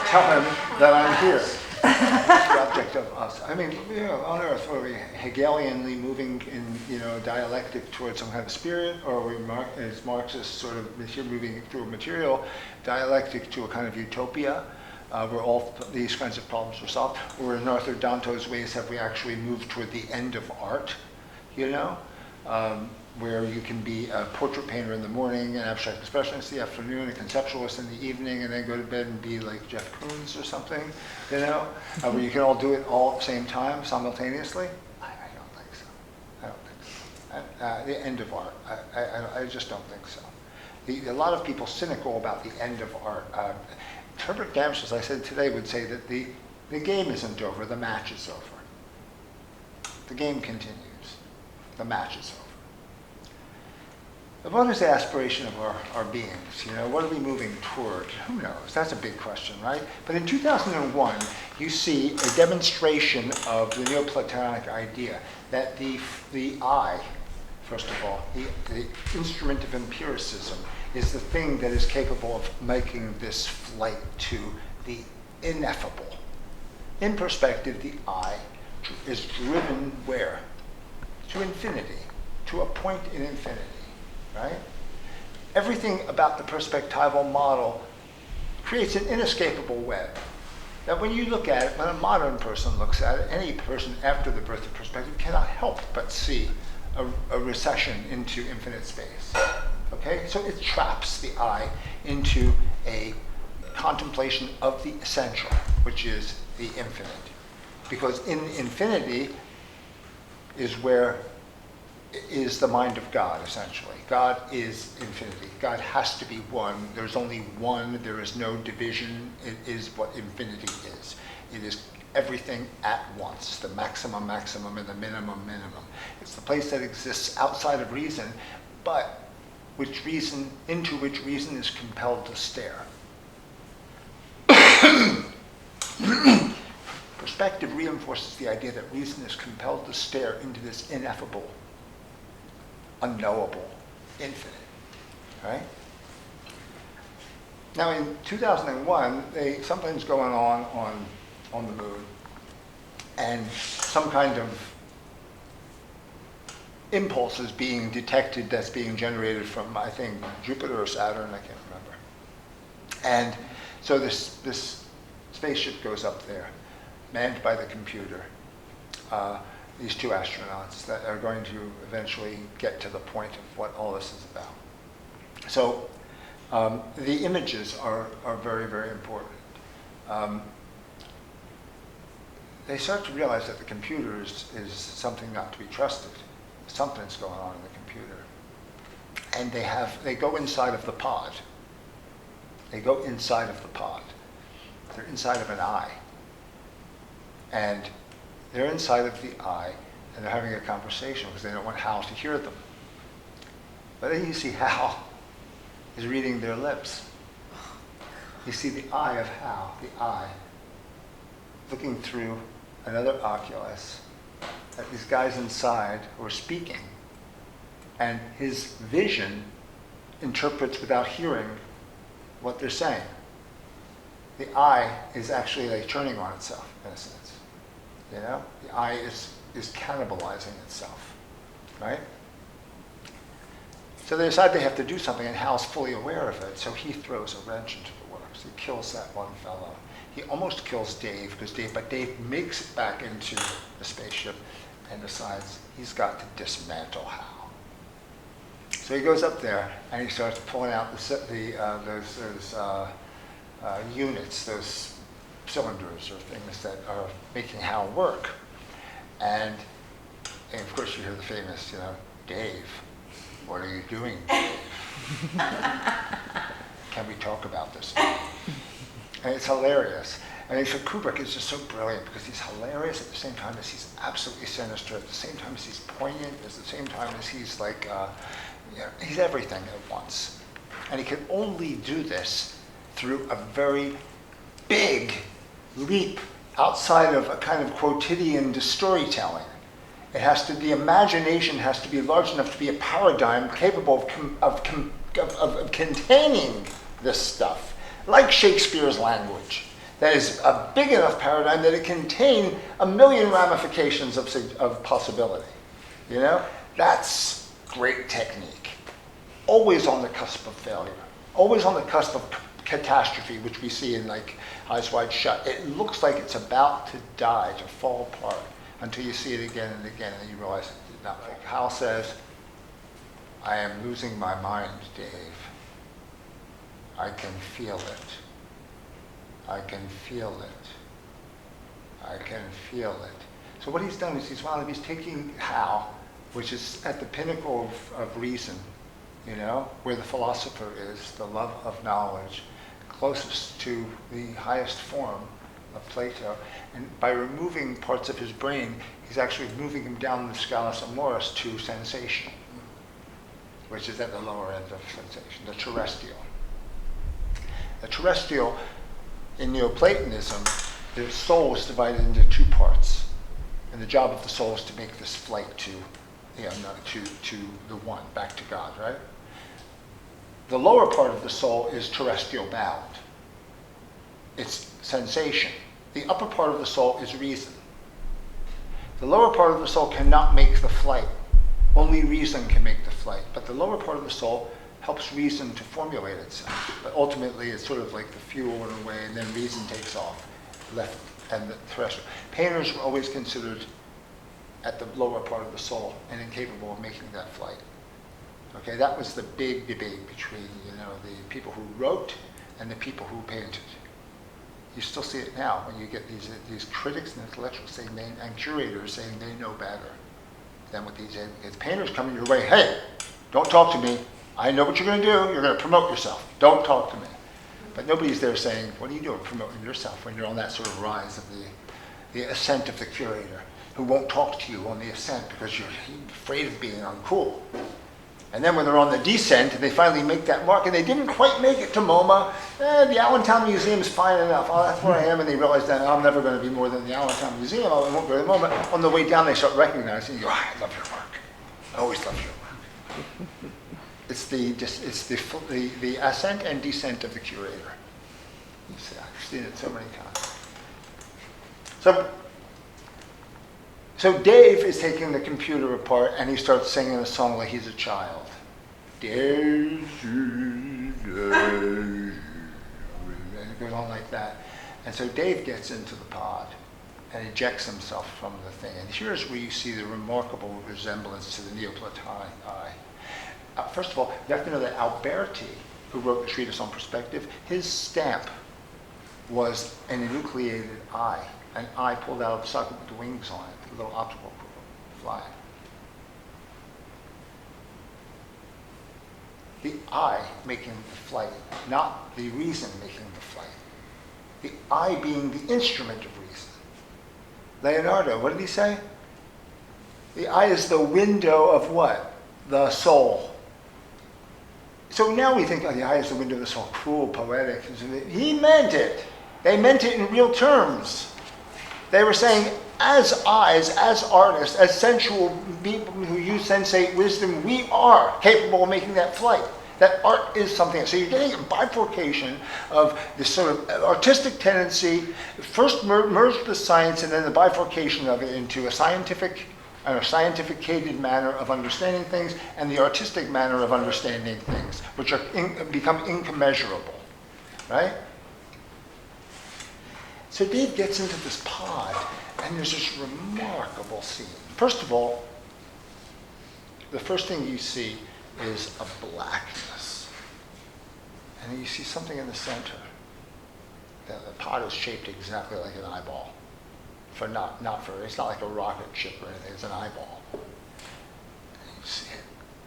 tell him that I'm here. The object of us. I mean, you know, on Earth, are we Hegelianly moving in, you know, dialectic towards some kind of spirit, or are we, as Marxists, sort of moving through a material dialectic to a kind of utopia, where all these kinds of problems are solved? Or in Arthur Danto's ways, have we actually moved toward the end of art, you know? Where you can be a portrait painter in the morning, an abstract expressionist in the afternoon, a conceptualist in the evening, and then go to bed and be like Jeff Koons or something, you know, where you can all do it all at the same time, simultaneously? I don't think so. I don't think so. The end of art, I just don't think so. A lot of people cynical about the end of art. Herbert Gamsch, as I said today, would say that the game isn't over, the match is over. The game continues. The match is over. What is the aspiration of our beings? You know, what are we moving toward? Who knows? That's a big question, right? But in 2001, you see a demonstration of the Neoplatonic idea that the I, first of all, the instrument of empiricism, is the thing that is capable of making this flight to the ineffable. In perspective, the I is driven where? To infinity, to a point in infinity. Right? Everything about the perspectival model creates an inescapable web. That when you look at it, when a modern person looks at it, any person after the birth of perspective cannot help but see a recession into infinite space. Okay? So it traps the I into a contemplation of the essential, which is the infinite. Because in infinity is where is the mind of God, essentially. God is infinity. God has to be one. There's only one. There is no division. It is what infinity is. It is everything at once, the maximum maximum and the minimum minimum. It's the place that exists outside of reason, but into which reason is compelled to stare. Perspective reinforces the idea that reason is compelled to stare into this ineffable, unknowable, infinite, right? Now in 2001, something's going on the moon, and some kind of impulse is being detected that's being generated from, I think, Jupiter or Saturn, I can't remember. And so this spaceship goes up there, manned by the computer. These two astronauts that are going to eventually get to the point of what all this is about. So the images are very, very important. They start to realize that the computer is something not to be trusted. Something's going on in the computer. And they go inside of the pod. They go inside of the pod. They're inside of an eye. And they're inside of the eye, and they're having a conversation because they don't want Hal to hear them. But then you see Hal is reading their lips. You see the eye of Hal, the eye, looking through another oculus at these guys inside who are speaking. And his vision interprets without hearing what they're saying. The eye is actually like turning on itself, in a sense. You know? The eye is cannibalizing itself, right? So they decide they have to do something, and Hal's fully aware of it, so he throws a wrench into the works. He kills that one fellow. He almost kills Dave, but Dave makes it back into the spaceship and decides he's got to dismantle Hal. So he goes up there and he starts pulling out those units, those cylinders or things that are making Hal work. And of course you hear the famous, Dave, what are you doing, Dave? Can we talk about this? And it's hilarious. And so Kubrick is just so brilliant because he's hilarious at the same time as he's absolutely sinister, at the same time as he's poignant, at the same time as he's like, he's everything at once. And he can only do this through a very big leap outside of a kind of quotidian storytelling. The imagination has to be large enough to be a paradigm capable of containing this stuff, like Shakespeare's language. That is a big enough paradigm that it contain a million ramifications of possibility. That's great technique. Always on the cusp of failure. Always on the cusp of catastrophe, which we see in like Eyes Wide Shut. It looks like it's about to die, to fall apart, until you see it again and again, and you realize it did not. Like Hal says, I am losing my mind, Dave. I can feel it. I can feel it. I can feel it. So what he's done is he's taking Hal, which is at the pinnacle of reason, where the philosopher is, the love of knowledge, closest to the highest form of Plato. And by removing parts of his brain, he's actually moving him down the scalus amoris to sensation, which is at the lower end of sensation, the terrestrial. The terrestrial, in Neoplatonism, the soul is divided into two parts. And the job of the soul is to make this flight to the one, back to God, right? The lower part of the soul is terrestrial bound. It's sensation. The upper part of the soul is reason. The lower part of the soul cannot make the flight. Only reason can make the flight. But the lower part of the soul helps reason to formulate itself. But ultimately, it's sort of like the fuel in a way, and then reason takes off, left and the terrestrial. Painters were always considered at the lower part of the soul and incapable of making that flight. Okay, that was the big debate between the people who wrote and the people who painted. You still see it now when you get these critics and intellectuals saying and curators saying they know better than what these painters coming your way. Hey, don't talk to me. I know what you're going to do. You're going to promote yourself. Don't talk to me. But nobody's there saying, what are you doing promoting yourself when you're on that sort of rise of the ascent of the curator who won't talk to you on the ascent because you're afraid of being uncool. And then when they're on the descent and they finally make that mark and they didn't quite make it to MoMA, the Allentown Museum is fine enough. Oh, that's where I am. And they realize that I'm never going to be more than the Allentown Museum. I won't go to MoMA. On the way down, they start recognizing you. I love your work. I always love your work. It's the ascent and descent of the curator. You see, I've seen it so many times. So Dave is taking the computer apart and he starts singing a song like he's a child. Dave, and it goes on like that. And so Dave gets into the pod and ejects himself from the thing. And here's where you see the remarkable resemblance to the Neoplatonic eye. First of all, you have to know that Alberti, who wrote the treatise on perspective, his stamp was an enucleated eye, an eye pulled out of the socket with the wings on it, a little optical fly. The eye making the flight, not the reason making the flight. The eye being the instrument of reason. Leonardo, what did he say? The eye is the window of what? The soul. So now we think, oh, the eye is the window of the soul. Cruel, poetic. He meant it. They meant it in real terms. They were saying, as eyes, as artists, as sensual people who use sensate wisdom, we are capable of making that flight. That art is something. So you're getting a bifurcation of this sort of artistic tendency, first merged with science, and then the bifurcation of it into a scientificated manner of understanding things, and the artistic manner of understanding things, which are become incommensurable, right? So Dave gets into this pod, and there's this remarkable scene. First of all, the first thing you see is a blackness. And then you see something in the center. The pod is shaped exactly like an eyeball. It's not like a rocket ship or anything, it's an eyeball. And you see it.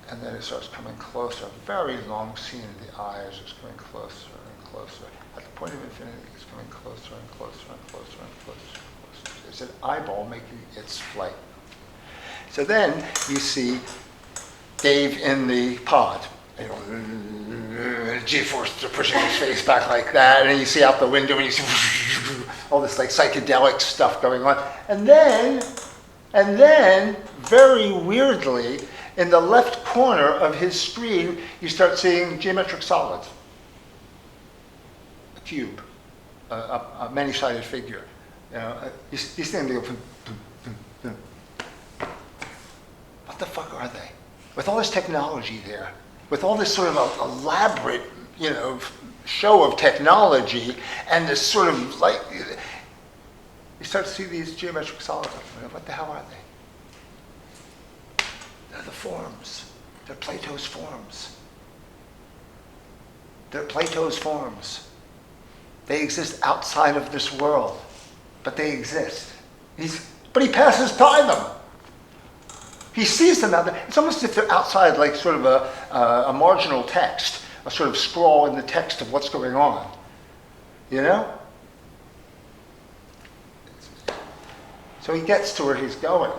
And then it starts coming closer. A very long scene of the eye is just coming closer and closer. At the point of infinity, it's coming closer and closer and closer and closer and closer. It's an eyeball making its flight. So then you see Dave in the pod. You know, G-force pushing his face back like that, and then you see out the window and you see all this like psychedelic stuff going on. And then, very weirdly, in the left corner of his screen, you start seeing geometric solids. A cube, a many-sided figure. You know, you see them go, what the fuck are they? With all this technology there, with all this sort of elaborate, you know, show of technology, and this sort of like, you start to see these geometric solids. What the hell are they? They're the forms. They're Plato's forms. They're Plato's forms. They exist outside of this world, but they exist. But he passes by them. He sees them out there. It's almost as if they're outside, like sort of a marginal text, a sort of scrawl in the text of what's going on. You know? So he gets to where he's going,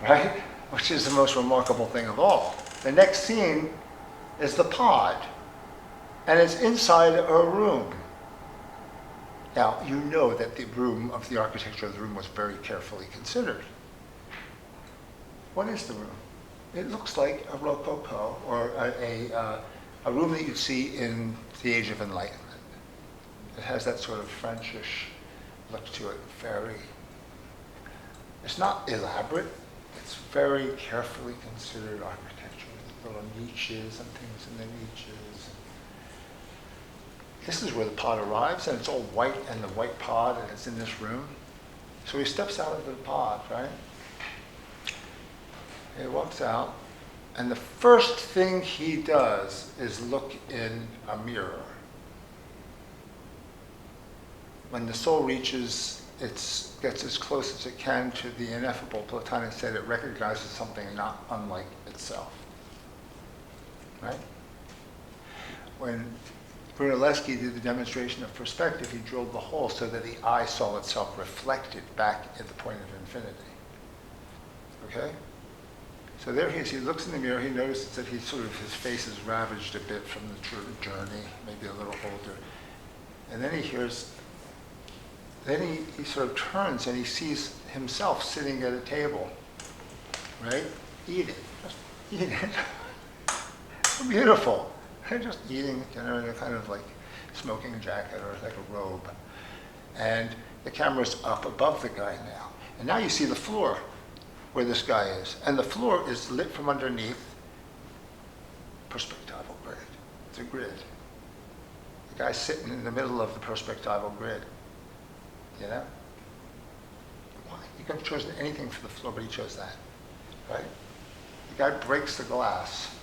right? Which is the most remarkable thing of all. The next scene is the pod, and it's inside a room. Now, you know that the architecture of the room was very carefully considered. What is the room? It looks like a Rococo, or a room that you'd see in the Age of Enlightenment. It has that sort of Frenchish look to it. It's not elaborate. It's very carefully considered architecture. Little niches and things in the niches. This is where the pod arrives, and it's all white, and the white pod, and it's in this room. So he steps out of the pod, right? He walks out, and the first thing he does is look in a mirror. When the soul gets as close as it can to the ineffable, Plotinus said it recognizes something not unlike itself. Right? When Brunelleschi did the demonstration of perspective, he drilled the hole so that the eye saw itself reflected back at the point of infinity. Okay? So there he is. He looks in the mirror. He notices that his face is ravaged a bit from the journey, maybe a little older. And then he sort of turns and he sees himself sitting at a table, right? Eating. Just eating. Beautiful. They're just eating dinner in a kind of like smoking jacket or like a robe. And the camera's up above the guy now. And now you see the floor where this guy is. And the floor is lit from underneath perspectival grid. It's a grid. The guy's sitting in the middle of the perspectival grid. You know? Why? He could have chosen anything for the floor, but he chose that. Right? The guy breaks the glass,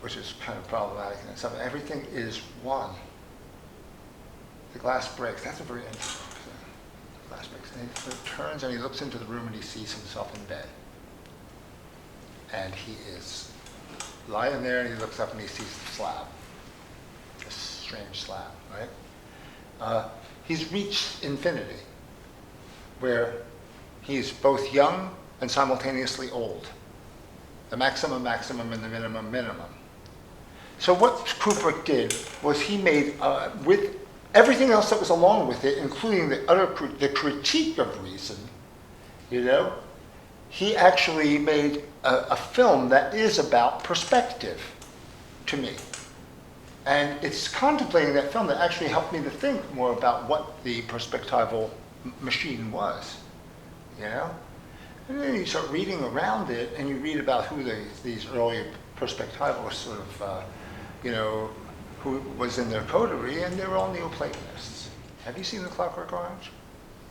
which is kind of problematic in itself. Everything is one. The glass breaks. That's a very interesting thing. The glass breaks. And he turns and he looks into the room and he sees himself in bed. And he is lying there and he looks up and he sees the slab. This strange slab, right? He's reached infinity, where he's both young and simultaneously old. The maximum and the minimum. So what Kubrick did was he made, with everything else that was along with it, including the critique of reason, you know, he actually made a film that is about perspective to me. And it's contemplating that film that actually helped me to think more about what the perspectival machine was, you know? And then you start reading around it, and you read about who these early perspectivalists sort of, you know, who was in their coterie, and they were all neoplatonists. Have you seen The Clockwork Orange?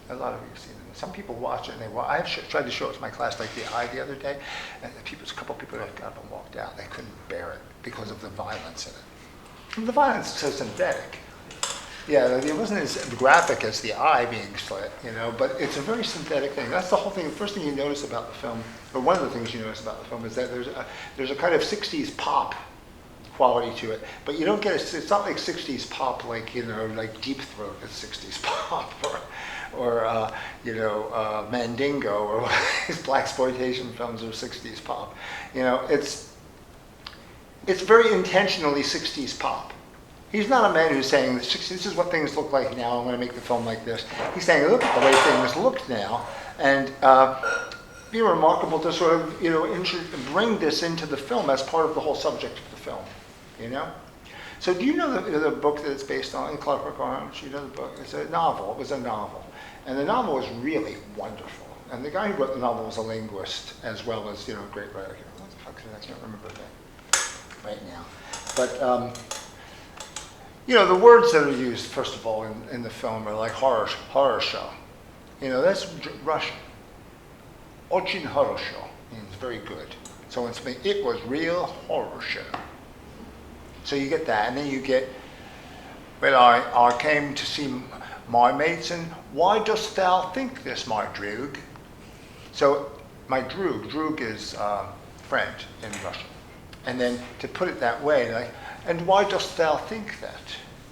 A lot of you have seen it. Some people watch it, and I tried to show it to my class, like The Eye, the other day, and a couple people that got up and walked out. They couldn't bear it because of the violence in it. And the violence is so synthetic. Yeah, it wasn't as graphic as the eye being slit, you know, but it's a very synthetic thing. That's the whole thing. The first thing you notice about the film, or one of the things you notice about the film, is that there's a kind of 60s pop quality to it, but you don't get it's not like 60s pop like, you know, like Deep Throat is 60s pop, or you know, Mandingo, or these blaxploitation films are 60s pop. You know, it's very intentionally 60s pop. He's not a man who's saying, this is what things look like now, I'm going to make the film like this. He's saying, look at the way things look now, and be remarkable to sort of, you know, bring this into the film as part of the whole subject of the film, you know? So do you know the book that it's based on, Clockwork Orange? You know the book? It's a novel. It was a novel. And the novel was really wonderful. And the guy who wrote the novel was a linguist, as well as, you know, a great writer. What the fuck is it? I can't remember the name right now. But, you know, the words that are used, first of all, in the film are like horror show. You know, that's Russian. Очень хорошо means very good. So it was real horror show. So you get that, and then you get, well, I came to see my mates, and why dost thou think this, my droog? So my droog is friend in Russian. And then to put it that way, like, and why dost thou think that?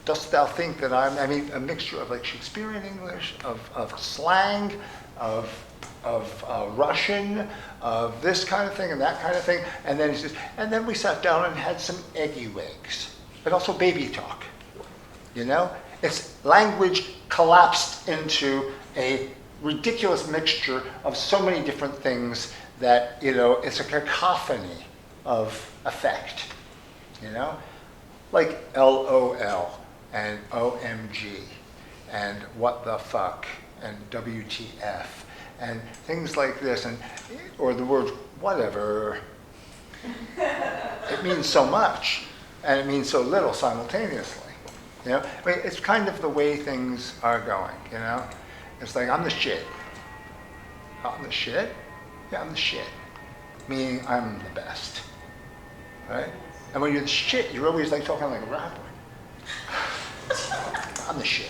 Dost thou think that I mean, a mixture of like Shakespearean English, of slang, of Russian, of this kind of thing and that kind of thing. And then he says, and then we sat down and had some eggy wigs, but also baby talk. You know? It's language collapsed into a ridiculous mixture of so many different things that, you know, it's a cacophony of effect, you know? Like LOL and OMG and what the fuck and WTF and things like this, and or the word whatever. It means so much and it means so little simultaneously. You know, I mean, it's kind of the way things are going, you know? It's like, I'm the shit. I'm the shit? Yeah, I'm the shit. Meaning I'm the best, right? And when you're the shit, you're always like talking like a rapper. I'm the shit.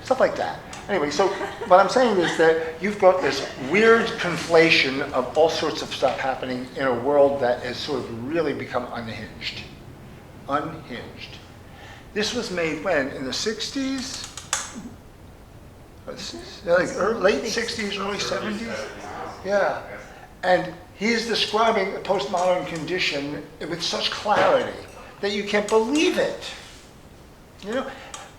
Stuff like that. Anyway, so what I'm saying is that you've got this weird conflation of all sorts of stuff happening in a world that has sort of really become unhinged. Unhinged. This was made when? In the 60s? Like late 60s, early 70s? Yeah. And he's describing a postmodern condition with such clarity that you can't believe it. You know?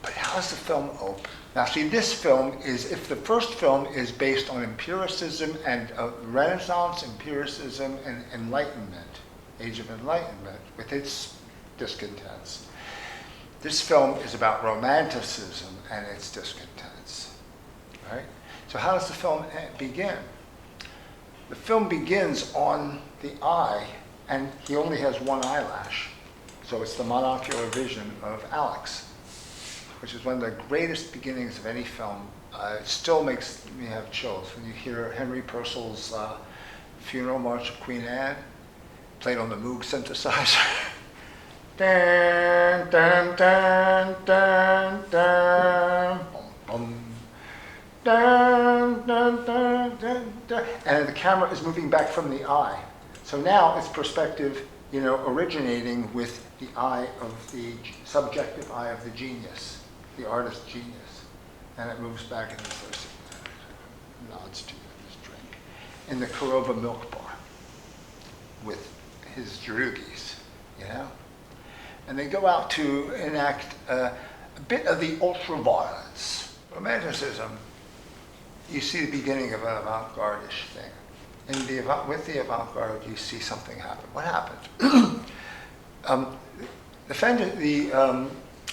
But how does the film open? Now see, this film is, if the first film is based on empiricism and Renaissance empiricism and Enlightenment, Age of Enlightenment, with its discontents. This film is about romanticism and its discontents, right? So how does the film begin? The film begins on the eye, and he only has one eyelash. So it's the monocular vision of Alex, which is one of the greatest beginnings of any film. It still makes me have chills when you hear Henry Purcell's Funeral March of Queen Anne, played on the Moog synthesizer. Dun, dun, dun, dun, dun, bum, bum. Dun, dun, dun, dun, dun. And the camera is moving back from the eye. So now it's perspective, originating with the eye of the subjective eye of the genius, the artist's genius. And it moves back and nods to his drink. In the Korova milk bar with his drugis, And they go out to enact a bit of the ultra-violence. Romanticism, you see the beginning of an avant-garde-ish thing. With the avant-garde, you see something happen. What happened?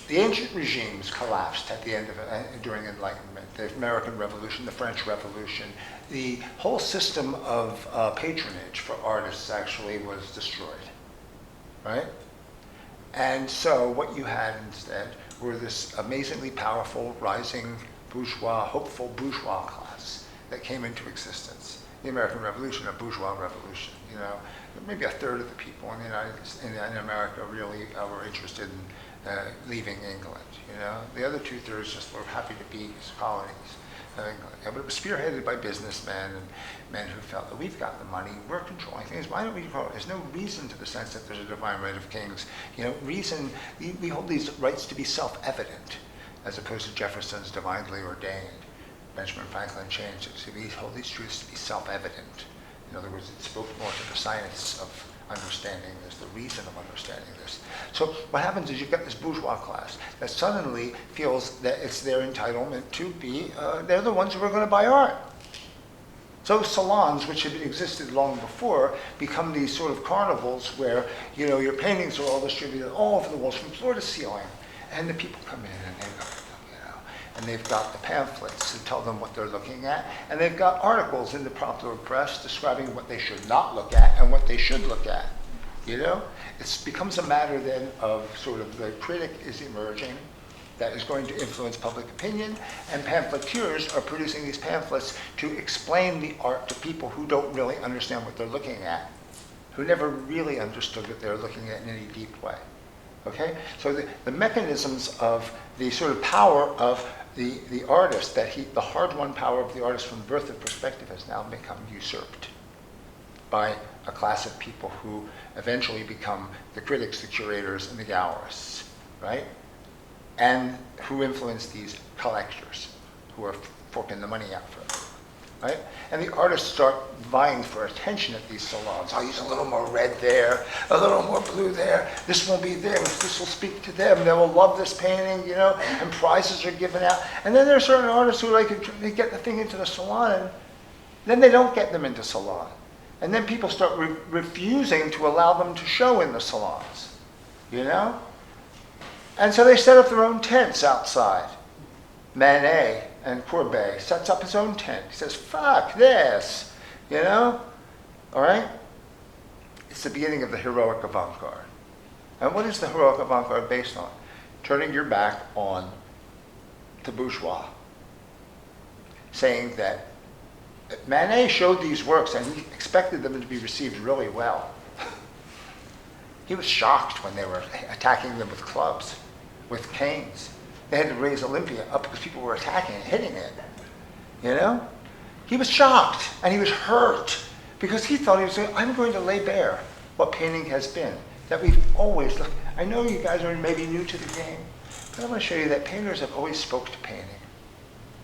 The ancient regimes collapsed at the end of during Enlightenment. The American Revolution, the French Revolution. The whole system of patronage for artists actually was destroyed, right? And so what you had instead were this amazingly powerful, rising bourgeois, hopeful bourgeois class that came into existence. The American Revolution, a bourgeois revolution, Maybe a third of the people in America really were interested in leaving England, The other 2/3 just were happy to be colonies of England. But it was spearheaded by businessmen and men who felt that we've got the money, we're controlling things. Why don't we control it? There's no reason to the sense that there's a divine right of kings. We hold these rights to be self-evident, as opposed to Jefferson's divinely ordained. Benjamin Franklin changed it. So we hold these truths to be self-evident. In other words, it spoke more to the science of understanding this, the reason of understanding this. So what happens is you've got this bourgeois class that suddenly feels that it's their entitlement to be, they're the ones who are going to buy art. So salons, which had existed long before, become these sort of carnivals where, your paintings are all distributed all over the walls from floor to ceiling. And the people come in and they look at them, and they've got the pamphlets that tell them what they're looking at, and they've got articles in the popular press describing what they should not look at and what they should look at. It becomes a matter then of sort of the critic is emerging that is going to influence public opinion, and pamphleteers are producing these pamphlets to explain the art to people who don't really understand what they're looking at, who never really understood what they're looking at in any deep way. Okay? So the mechanisms of the sort of power of the artist, the hard-won power of the artist from the birth of perspective has now become usurped by a class of people who eventually become the critics, the curators, and the gallerists, right? And who influence these collectors who are forking the money out for it, right? And the artists start vying for attention at these salons. I'll use a little more red there, a little more blue there. This will be there. This will speak to them. They will love this painting, and prizes are given out. And then there are certain artists who they get the thing into the salon, and then they don't get them into salon. And then people start refusing to allow them to show in the salons, And so they set up their own tents outside. Manet and Courbet sets up his own tent. He says, fuck this, All right? It's the beginning of the heroic avant-garde. And what is the heroic avant-garde based on? Turning your back on the bourgeois. Saying that Manet showed these works and he expected them to be received really well. He was shocked when they were attacking them with clubs, with canes. They had to raise Olympia up because people were attacking and hitting it. He was shocked and he was hurt because he thought I'm going to lay bare what painting has been. That we've always looked. I know you guys are maybe new to the game, but I want to show you that painters have always spoke to painting.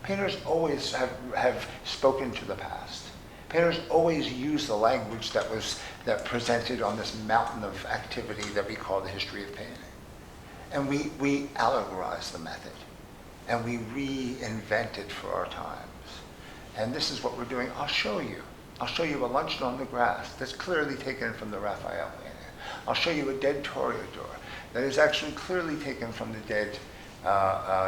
Painters always have spoken to the past. Painters always use the language that presented on this mountain of activity that we call the history of painting. And we allegorize the method, and we reinvent it for our times. And this is what we're doing. I'll show you a luncheon on the grass that's clearly taken from the Raphael painting. I'll show you a dead toreador that is actually clearly taken from the dead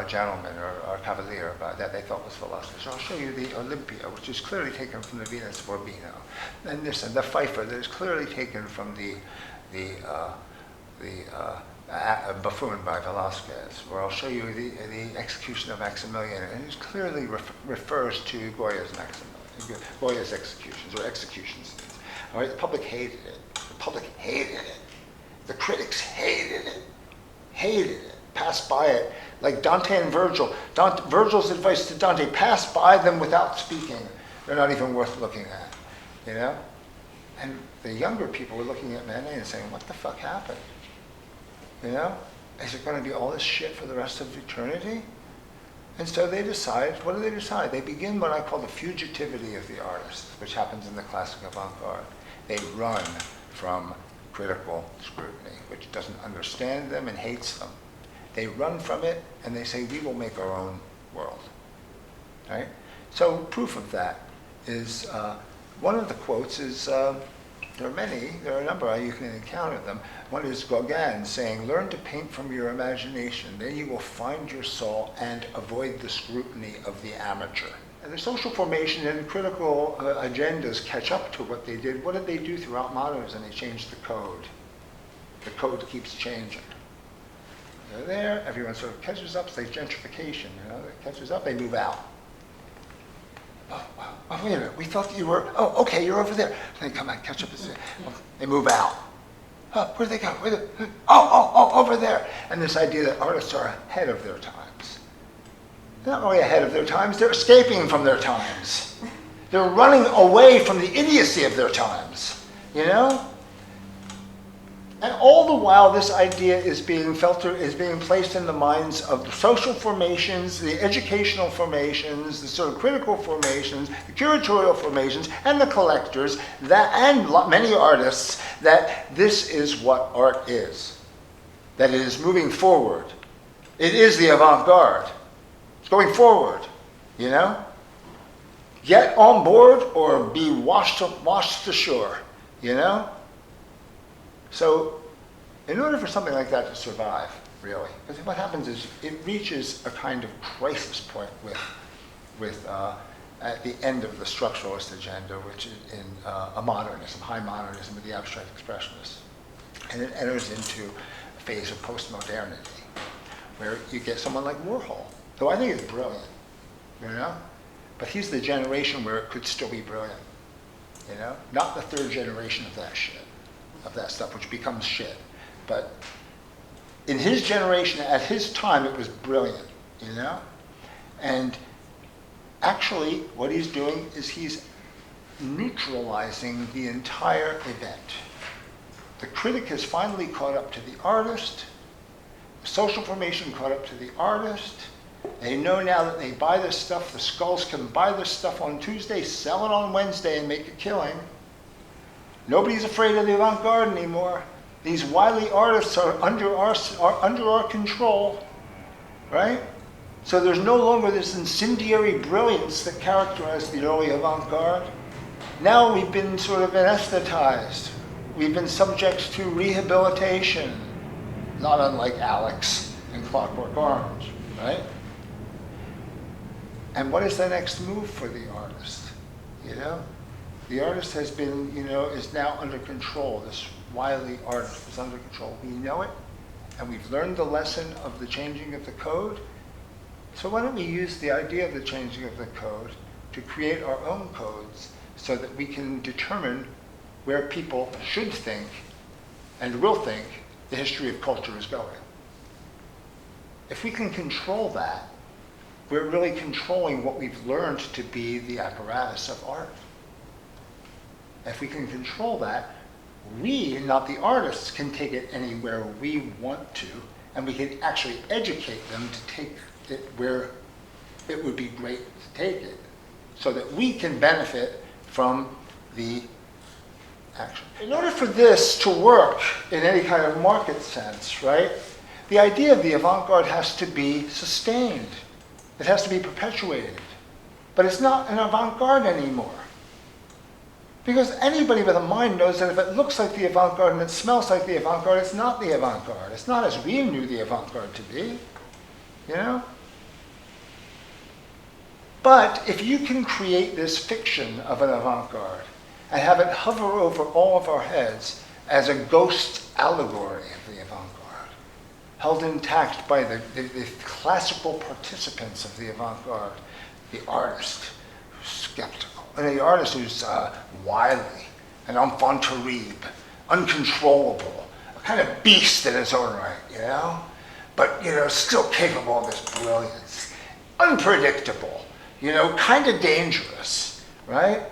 gentleman or cavalier that they thought was philosophers. I'll show you the Olympia, which is clearly taken from the Venus of Urbino. And this, and the Pfeiffer that is clearly taken from the Buffoon by Velázquez, or I'll show you the Execution of Maximilian, and it clearly refers to Goya's executions or executions. All right, the public hated it. The public hated it. The critics hated it. Hated it. Passed by it. Like Dante and Virgil. Virgil's advice to Dante: pass by them without speaking. They're not even worth looking at. You know? And the younger people were looking at Manet and saying, what the fuck happened? You know? Is it going to be all this shit for the rest of eternity? And so they decide, what do they decide? They begin what I call the fugitivity of the artist, which happens in the classic avant-garde. They run from critical scrutiny, which doesn't understand them and hates them. They run from it and they say, we will make our own world. Right? So proof of that is, one of the quotes is, there are many, there are a number, you can encounter them. One is Gauguin saying, learn to paint from your imagination, then you will find your soul and avoid the scrutiny of the amateur. And the social formation and critical agendas catch up to what they did. What did they do throughout modernism? They changed the code. The code keeps changing. They're there, everyone sort of catches up, it's like gentrification, you know, it catches up, they move out. Oh, wait a minute, we thought you were, oh, okay, you're over there. And they come back, catch up, they move out. Oh, where do they go? Over there. And this idea that artists are ahead of their times. They're not really ahead of their times, they're escaping from their times. They're running away from the idiocy of their times, you know? And all the while, this idea is being placed in the minds of the social formations, the educational formations, the sort of critical formations, the curatorial formations, and the collectors, and many artists, that this is what art is. That it is moving forward. It is the avant-garde. It's going forward, you know? Get on board or be washed ashore, you know? So, in order for something like that to survive, really, because what happens is it reaches a kind of crisis point at the end of the structuralist agenda, which is in a modernism, high modernism with the abstract expressionists. And it enters into a phase of postmodernity, where you get someone like Warhol, who I think is brilliant, you know? But he's the generation where it could still be brilliant, you know? Not the third generation of that shit. Of that stuff, which becomes shit. But in his generation, at his time, it was brilliant, you know? And actually, what he's doing is he's neutralizing the entire event. The critic has finally caught up to the artist. The social formation caught up to the artist. They know now that they buy this stuff, the skulls can buy this stuff on Tuesday, sell it on Wednesday, and make a killing. Nobody's afraid of the avant-garde anymore. These wily artists are under our control, right? So there's no longer this incendiary brilliance that characterized the early avant-garde. Now we've been sort of anesthetized. We've been subject to rehabilitation, not unlike Alex and Clockwork Orange, right? And what is the next move for the artist, you know? The artist has been, you know, is now under control. This wily artist is under control. We know it, and we've learned the lesson of the changing of the code. So why don't we use the idea of the changing of the code to create our own codes so that we can determine where people should think and will think the history of culture is going. If we can control that, we're really controlling what we've learned to be the apparatus of art. If we can control that, we, not the artists, can take it anywhere we want to, and we can actually educate them to take it where it would be great to take it, so that we can benefit from the action. In order for this to work in any kind of market sense, right, the idea of the avant-garde has to be sustained. It has to be perpetuated. But it's not an avant-garde anymore. Because anybody with a mind knows that if it looks like the avant-garde and it smells like the avant-garde, it's not the avant-garde. It's not as we knew the avant-garde to be, you know? But if you can create this fiction of an avant-garde and have it hover over all of our heads as a ghost allegory of the avant-garde, held intact by the classical participants of the avant-garde, the artist who's skeptical, and the artist who's wily, an enfant terrible, uncontrollable, a kind of beast in his own right, you know? But, you know, still capable of this brilliance, unpredictable, you know, kind of dangerous, right?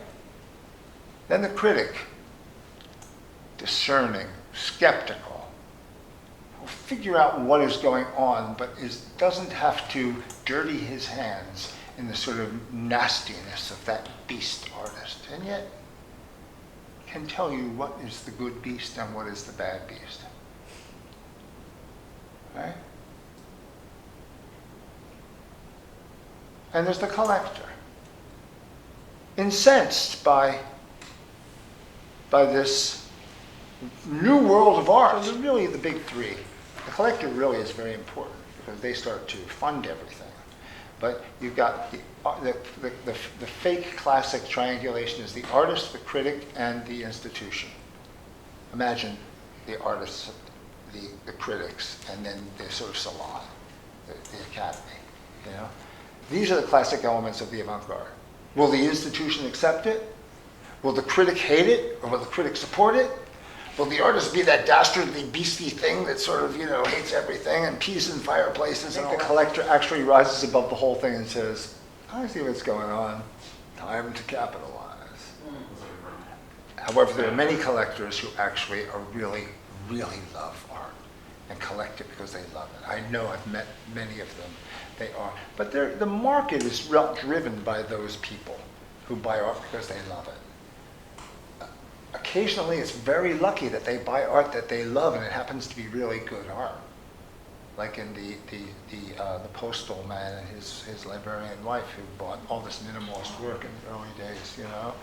Then the critic, discerning, skeptical, will figure out what is going on, but doesn't have to dirty his hands in the sort of nastiness of that beast artist, and yet can tell you what is the good beast and what is the bad beast. Right? And there's the collector, incensed by this new world of art. So really the big three. The collector really is very important because they start to fund everything. But you've got the fake classic triangulation is the artist, the critic, and the institution. Imagine the artists, the critics, and then the sort of salon, the academy, you know? These are the classic elements of the avant-garde. Will the institution accept it? Will the critic hate it? Or will the critic support it? Will the artist be that dastardly, beastly thing that sort of, you know, hates everything and pees in fireplaces? I think the collector actually rises above the whole thing and says, I see what's going on. Time to capitalize. However, there are many collectors who actually are really, really love art and collect it because they love it. I know I've met many of them. They are. But the market is driven by those people who buy art because they love it. Occasionally, it's very lucky that they buy art that they love, and it happens to be really good art. Like in the postal man and his librarian wife who bought all this minimalist work in the early days, you know,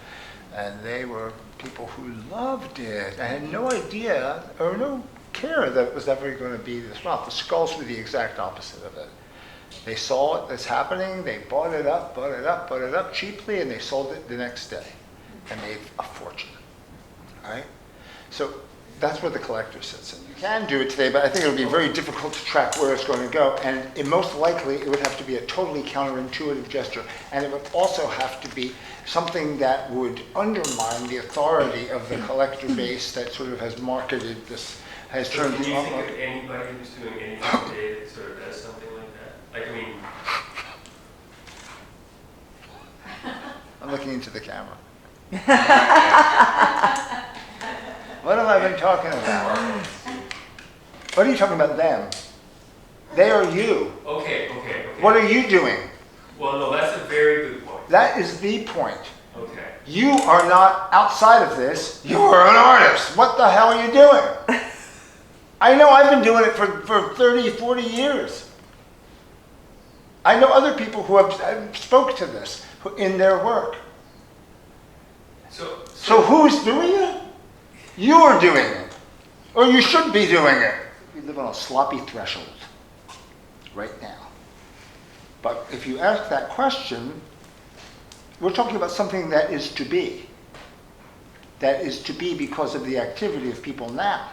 and they were people who loved it. I had no idea or no care that it was ever going to be this rough. The skulls were the exact opposite of it. They saw it that's happening, they bought it up cheaply, and they sold it the next day and made a fortune. Right? So that's where the collector sits in. You can do it today, but I think it would be very difficult to track where it's going to go. And most likely, it would have to be a totally counterintuitive gesture. And it would also have to be something that would undermine the authority of the collector base that sort of has marketed this, has So turned can the you think of anybody who's doing anything today that sort of does something like that? Like, I mean... I'm looking into the camera. What have I been talking about? What are you talking about them? They are you. Okay. What are you doing? Well, no, that's a very good point. That is the point. Okay. You are not outside of this. You are an artist. What the hell are you doing? I know I've been doing it for 30, 40 years. I know other people who have spoke to this in their work. So who's doing it? You're doing it. Or you should be doing it. We live on a sloppy threshold right now. But if you ask that question, we're talking about something that is to be. That is to be because of the activity of people now.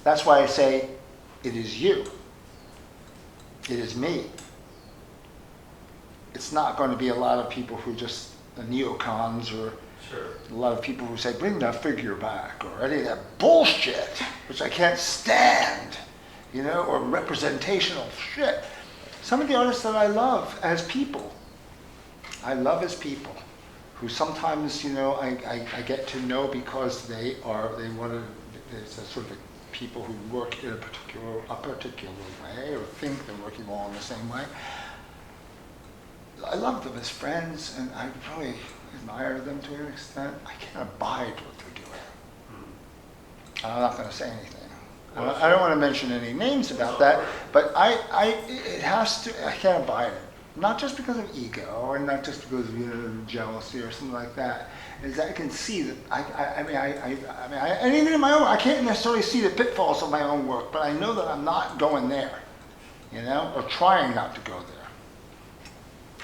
That's why I say it is you. It is me. It's not going to be a lot of people who just neocons or a lot of people who say, bring that figure back, or any of that bullshit, which I can't stand, you know, or representational shit. Some of the artists that I love as people, who sometimes, you know, I get to know because they want to, there's a sort of people who work in a particular way, or think they're working all in the same way. I love them as friends, and I really admire them to an extent. I can't abide what they're doing. I'm not going to say anything. I don't want to mention any names about that, but I can't abide it. not just because of ego, or not just because of jealousy or something like that, is that I can see that and even in my own, I can't necessarily see the pitfalls of my own work, but I know that I'm not going there, or trying not to go there.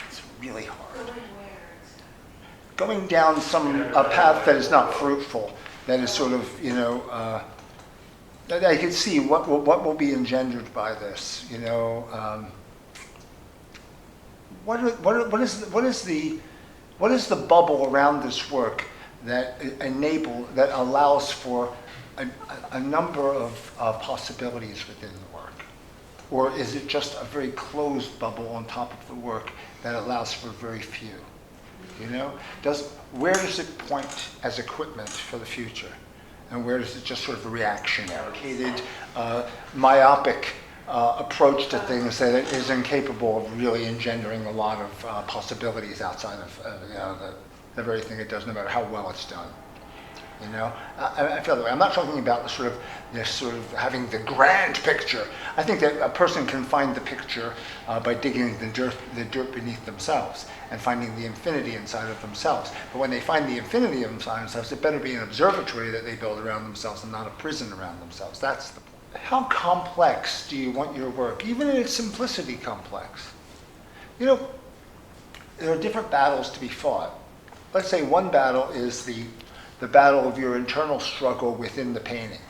It's really hard. Going where exactly? Going down a path that is not fruitful, that is sort of, that I can see what will be engendered by this, What is the bubble around this work that allows for a number of possibilities within the work? Or is it just a very closed bubble on top of the work that allows for very few? Where does it point as equipment for the future? And where does it just sort of a reactionary, myopic approach to things that it is incapable of really engendering a lot of possibilities outside of the very thing it does, no matter how well it's done. I feel that way. I'm not talking about this sort of having the grand picture. I think that a person can find the picture by digging the dirt beneath themselves and finding the infinity inside of themselves. But when they find the infinity inside themselves, it better be an observatory that they build around themselves and not a prison around themselves. That's the point. How complex do you want your work? Even in its simplicity, complex. There are different battles to be fought. Let's say one battle is the battle of your internal struggle within the painting.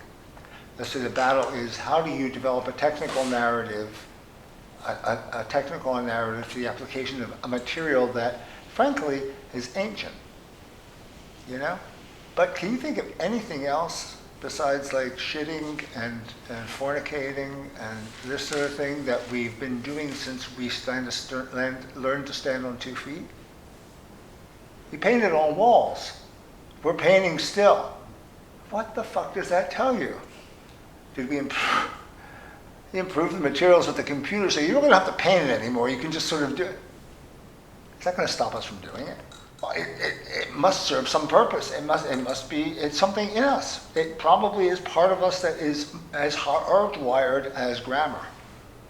Let's say the battle is how do you develop a technical narrative to the application of a material that, frankly, is ancient. But can you think of anything else besides like shitting and fornicating and this sort of thing that we've been doing since we learned to stand on 2 feet? We painted on walls. We're painting still. What the fuck does that tell you? Did we improve the materials with the computer so you don't have to paint it anymore, you can just sort of do it? It's not going to stop us from doing it. It must serve some purpose. It's something in us. It probably is part of us that is as hardwired as grammar,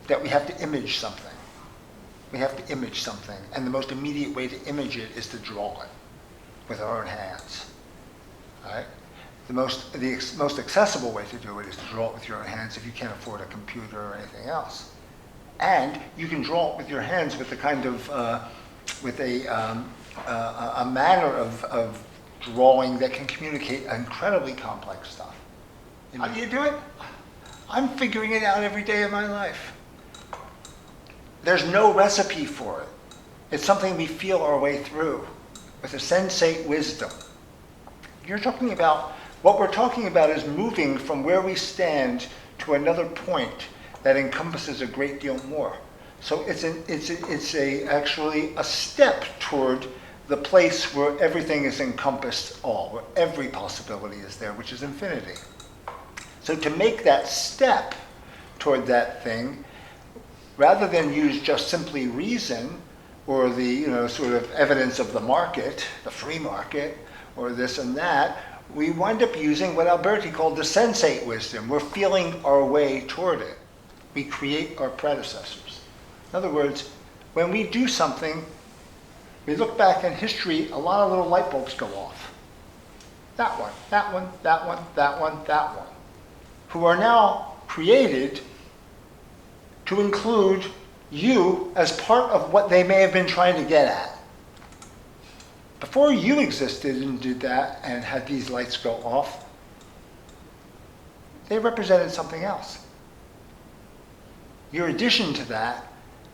that we have to image something. We have to image something, and the most immediate way to image it is to draw it with our own hands. Right? The most accessible way to do it is to draw it with your own hands if you can't afford a computer or anything else. And you can draw it with your hands with the kind of with a manner of drawing that can communicate incredibly complex stuff. How do you do it? I'm figuring it out every day of my life. There's no recipe for it. It's something we feel our way through with a sensate wisdom. What we're talking about is moving from where we stand to another point that encompasses a great deal more. So it's actually a step toward the place where everything is encompassed all, where every possibility is there, which is infinity. So to make that step toward that thing, rather than use just simply reason or the sort of evidence of the market, the free market, or this and that, we wind up using what Alberti called the sensate wisdom. We're feeling our way toward it. We create our predecessors. In other words, when we do something, we look back in history, a lot of little light bulbs go off. That one, that one, that one, that one, that one, who are now created to include you as part of what they may have been trying to get at. Before you existed and did that and had these lights go off, they represented something else. Your addition to that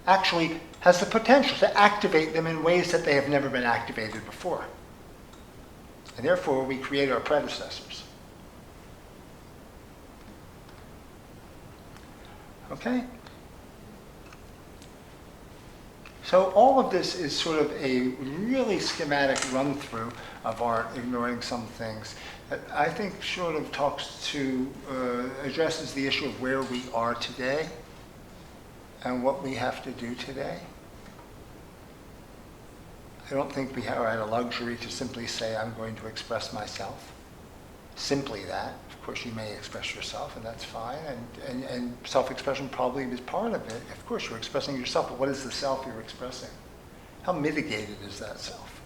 actually has the potential to activate them in ways that they have never been activated before. And therefore, we create our predecessors. Okay? So all of this is sort of a really schematic run-through of art, ignoring some things, that I think sort of addresses the issue of where we are today and what we have to do today. I don't think we are at a luxury to simply say, I'm going to express myself. simply that. Of course, you may express yourself, and that's fine, and self-expression probably is part of it. Of course, you're expressing yourself, but what is the self you're expressing? How mitigated is that self?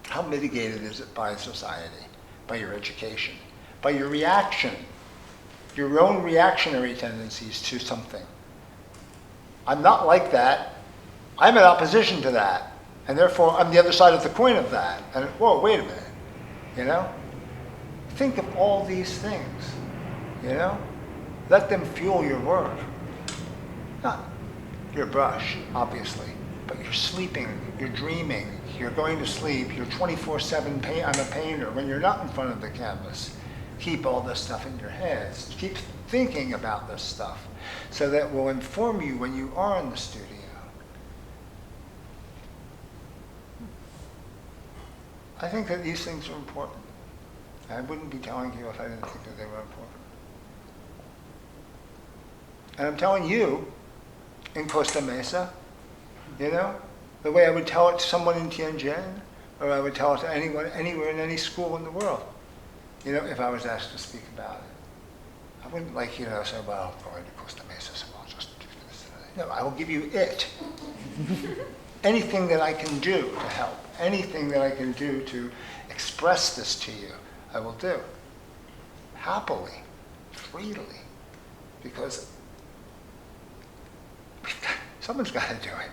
How mitigated is it by society, by your education, by your reaction, your own reactionary tendencies to something? I'm not like that. I'm in opposition to that. And therefore, I'm the other side of the coin of that. And, whoa, wait a minute, you know? Think of all these things, you know? Let them fuel your work. Not your brush, obviously, but you're sleeping, you're dreaming, you're going to sleep, you're 24/7 I'm a painter. When you're not in front of the canvas, keep all this stuff in your heads. Keep thinking about this stuff so that will inform you when you are in the studio. I think that these things are important. I wouldn't be telling you if I didn't think that they were important. And I'm telling you, in Costa Mesa, you know, the way I would tell it to someone in Tianjin, or I would tell it to anyone, anywhere in any school in the world, you know, if I was asked to speak about it. I wouldn't say, well, I'm going to Costa Mesa, so I'll just do this. No, I will give you it. Anything that I can do to help, anything that I can do to express this to you, I will do. Happily, freely, because someone's got to do it.